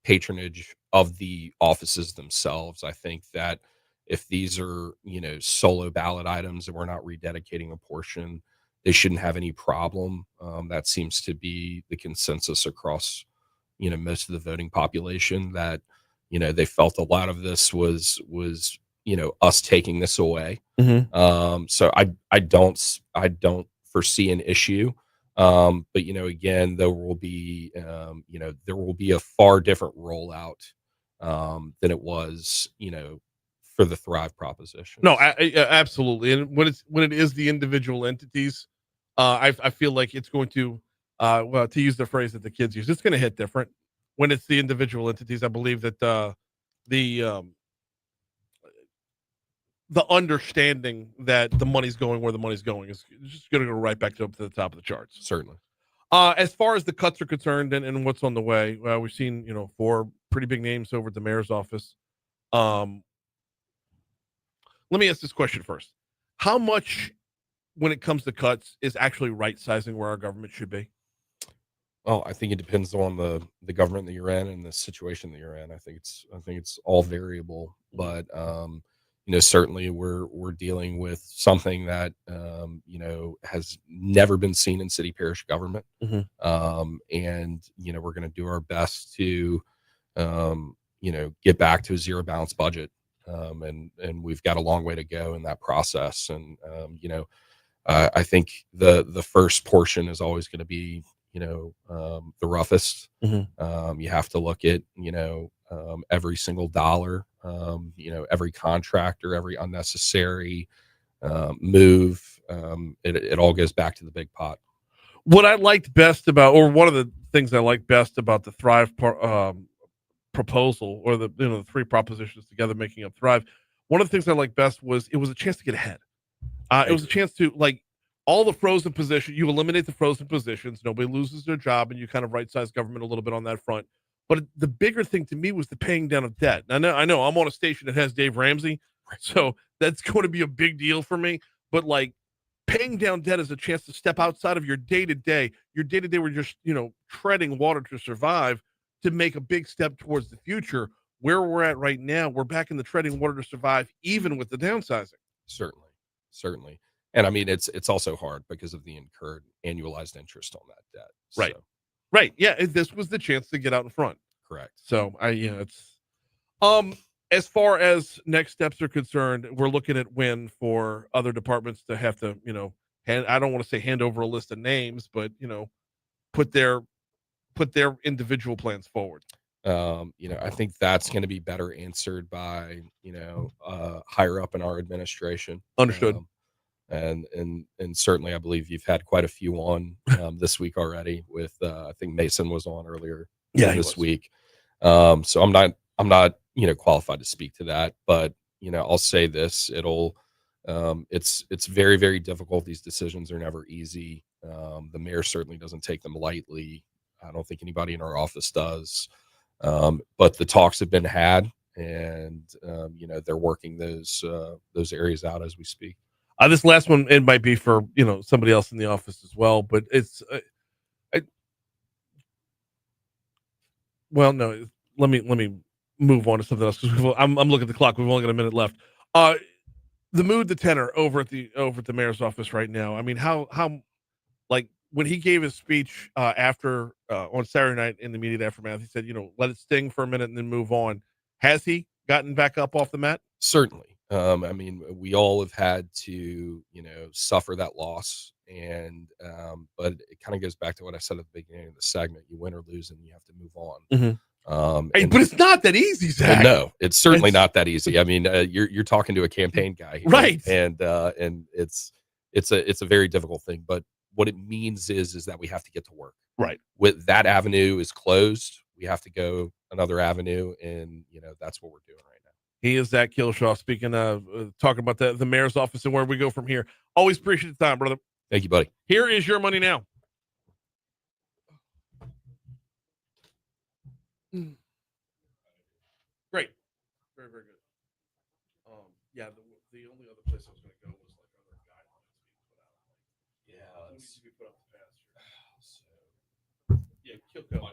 patronage of the offices themselves. I think that if these are solo ballot items and we're not rededicating a portion, they shouldn't have any problem. That seems to be the consensus across most of the voting population, that they felt a lot of this was us taking this away. So I don't foresee an issue. But again, there will be a far different rollout than it was for the Thrive proposition. No, absolutely. And when it is the individual entities, I feel like it's going to, well, to use the phrase that the kids use, it's going to hit different when it's the individual entities. I believe that the understanding that the money's going where the money's going is just going to go right back to the top of the charts. Certainly. As far as the cuts are concerned and what's on the way, we've seen, 4 pretty big names over at the mayor's office. Let me ask this question first. How much, when it comes to cuts, is actually right sizing where our government should be? Well, I think it depends on the government that you're in and the situation that you're in. I think it's all variable, but certainly we're dealing with something that has never been seen in city parish government. And we're going to do our best to get back to a zero balance budget. And we've got a long way to go in that process. And I think the first portion is always going to be the roughest. You have to look at every single dollar, every contractor, every unnecessary move. It all goes back to the big pot. What I liked best about, or one of the things I liked best about the Thrive proposal, or the 3 propositions together making up Thrive, one of the things I liked best was it was a chance to get ahead. It was a chance to, like, all the frozen positions, you eliminate the frozen positions, nobody loses their job, and you kind of right-size government a little bit on that front. But the bigger thing to me was the paying down of debt. I know I'm on a station that has Dave Ramsey, so that's going to be a big deal for me. But like, paying down debt is a chance to step outside of your day-to-day. Your day-to-day, we're just, treading water to survive, to make a big step towards the future. Where we're at right now, we're back in the treading water to survive, even with the downsizing. Certainly. And I mean, it's also hard because of the incurred annualized interest on that debt. Right. So, Right. Yeah. This was the chance to get out in front. correct. So it's, as far as next steps are concerned, we're looking at when for other departments to have to, I don't want to say hand over a list of names, but put their individual plans forward. I think that's going to be better answered by higher up in our administration. Understood. And certainly I believe you've had quite a few on this week already with I think Mason was on earlier this week. So I'm not qualified to speak to that, but I'll say this, it's very, very difficult. These decisions are never easy. The mayor certainly doesn't take them lightly. I don't think anybody in our office does. But the talks have been had, and they're working those areas out as we speak. This last one, it might be for somebody else in the office as well, but it's well, no. Let me move on to something else because I'm looking at the clock. We've only got a minute left. The mood, the tenor over at the mayor's office right now. I mean, how like when he gave his speech after on Saturday night in the immediate aftermath, he said, let it sting for a minute and then move on. Has he gotten back up off the mat? Certainly. I mean, we all have had to, suffer that loss. And, but it kind of goes back to what I said at the beginning of the segment. You win or lose and you have to move on. But it's not that easy, Zach. No, it's certainly not that easy. I mean, you're talking to a campaign guy, here, right? And it's a very difficult thing. But what it means is that we have to get to work. Right. With that avenue is closed, we have to go another avenue, and that's what we're doing right now. He is Zack Kilshaw speaking of talking about the mayor's office and where we go from here. Always appreciate the time, brother. Thank you, buddy. Here is your money now. Great. Very, very good. Yeah, the only other place I was going to go was like other guidelines being put out. Yeah, needs to be put up the pasture. So, yeah, Kilco.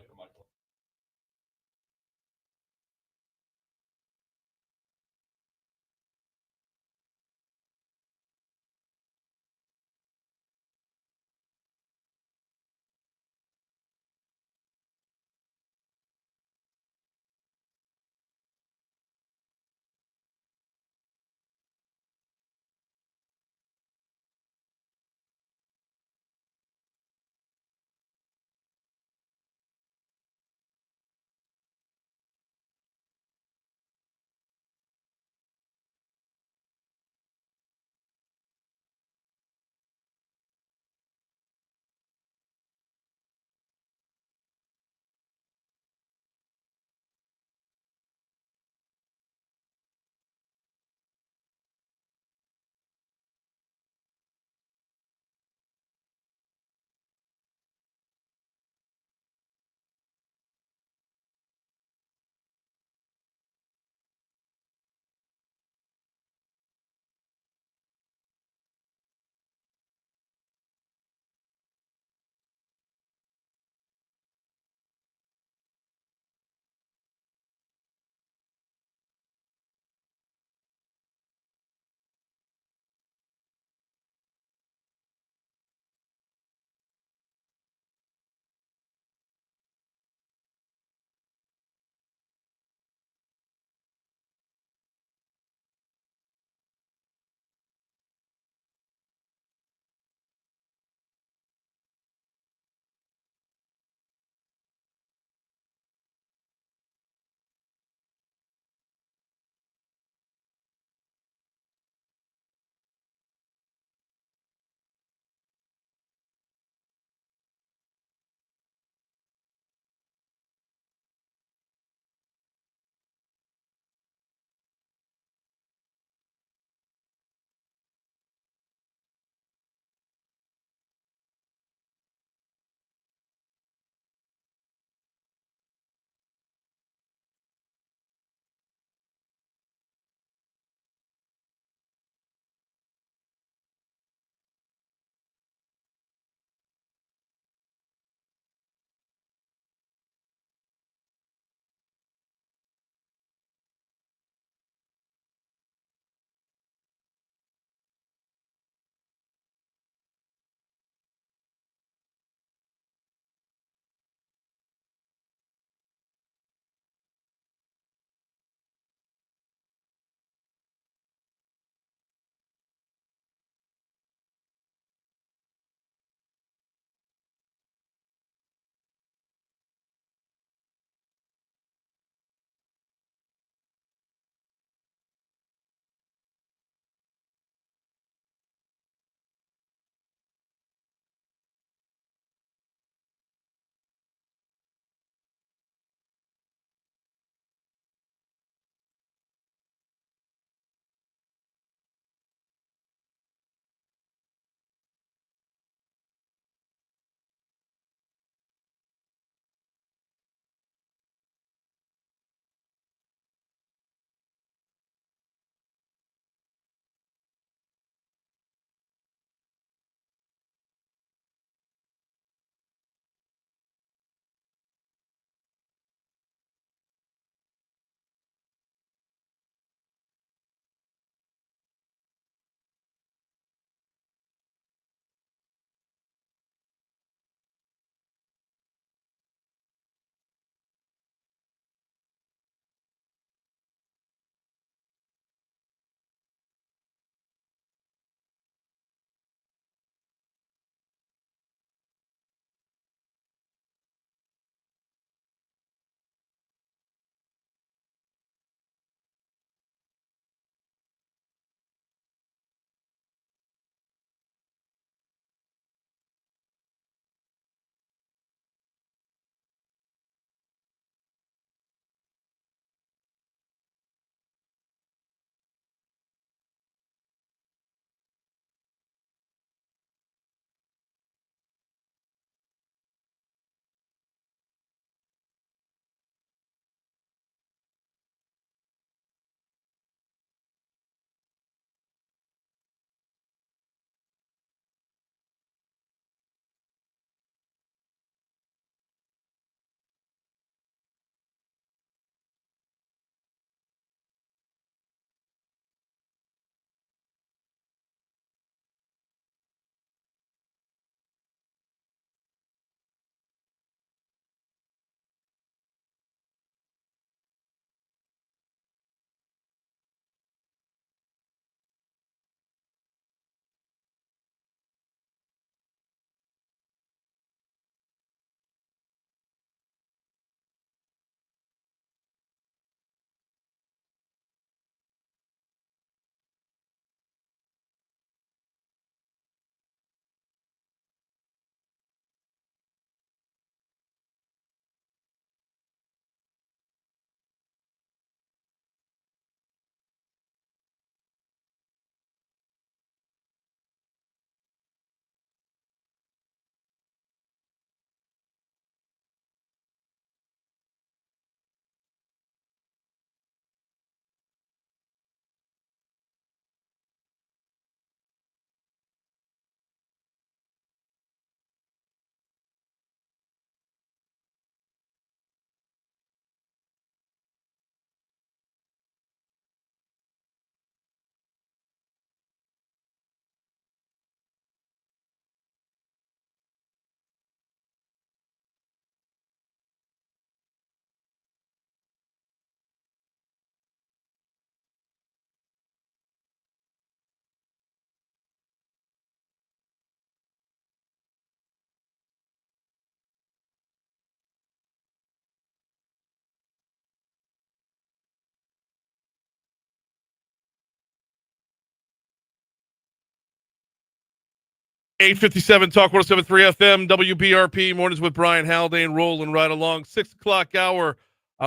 857 Talk 1073 FM, WBRP, mornings with Brian Haldane, rolling right along. 6 o'clock hour.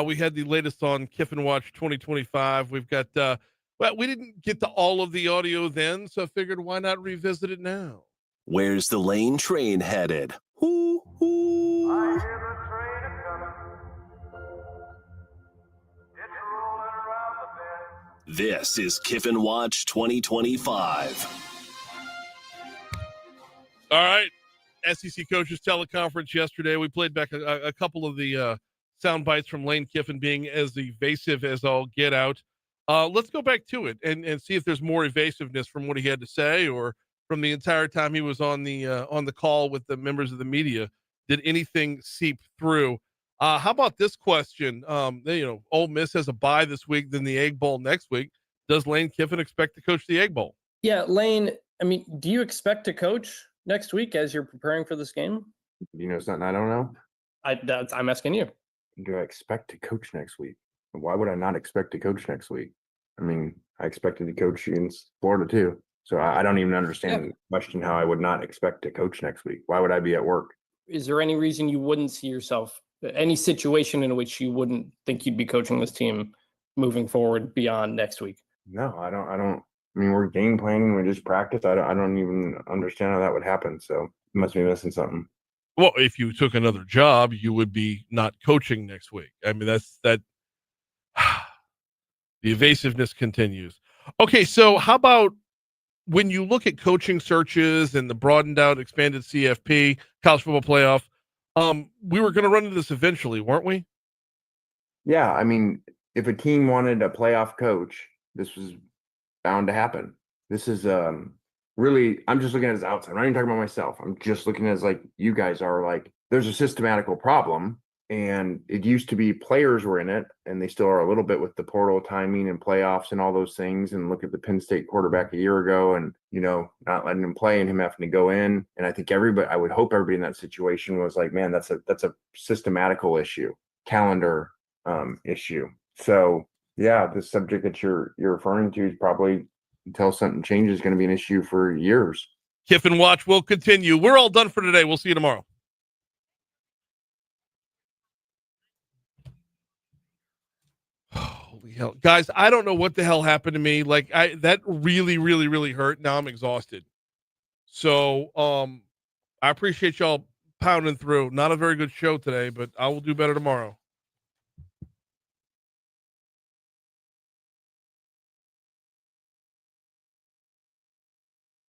We had the latest on Kiffin Watch 2025. We've got, well, we didn't get to all of the audio then, so I figured why not revisit it now? Where's the lane train headed? Hoo, hoo. I hear the train is coming. It's rolling around the bend. This is Kiffin Watch 2025. All right. SEC coaches teleconference yesterday. We played back a couple of the sound bites from Lane Kiffin being as evasive as all get out. Let's go back to it and see if there's more evasiveness from what he had to say or from the entire time he was on the call with the members of the media. Did anything seep through? How about this question? Ole Miss has a bye this week, then the Egg Bowl next week. Does Lane Kiffin expect to coach the Egg Bowl? Yeah, Lane, I mean, do you expect to coach next week as you're preparing for this game? You know something I don't know? I'm asking you. Do I expect to coach next week? Why would I not expect to coach next week? I mean, I expected to coach in Florida too. So I don't even understand the question how I would not expect to coach next week. Why would I be at work? Is there any reason you wouldn't see yourself, any situation in which you wouldn't think you'd be coaching this team moving forward beyond next week? No, I don't. I mean, we're game planning. We just practice. I don't even understand how that would happen. So you must be missing something. Well, if you took another job, you would be not coaching next week. I mean, that's that. The evasiveness continues. Okay, so how about when you look at coaching searches and the broadened out, expanded CFP, college football playoff? We were going to run into this eventually, weren't we? Yeah, I mean, if a team wanted a playoff coach, this was bound to happen. This is really, I'm just looking at it as outside. I'm not even talking about myself. I'm just looking as like you guys are like, there's a systematical problem. And it used to be players were in it, and they still are a little bit with the portal timing and playoffs and all those things. And look at the Penn State quarterback a year ago and, not letting him play and him having to go in. And I think I would hope everybody in that situation was like, man, that's a systematical issue, calendar issue. So yeah, the subject that you're referring to is probably, until something changes, going to be an issue for years. Kiffin Watch will continue. We're all done for today. We'll see you tomorrow. Holy hell. Guys, I don't know what the hell happened to me. Like that really, really, really hurt. Now I'm exhausted. So I appreciate y'all pounding through. Not a very good show today, but I will do better tomorrow.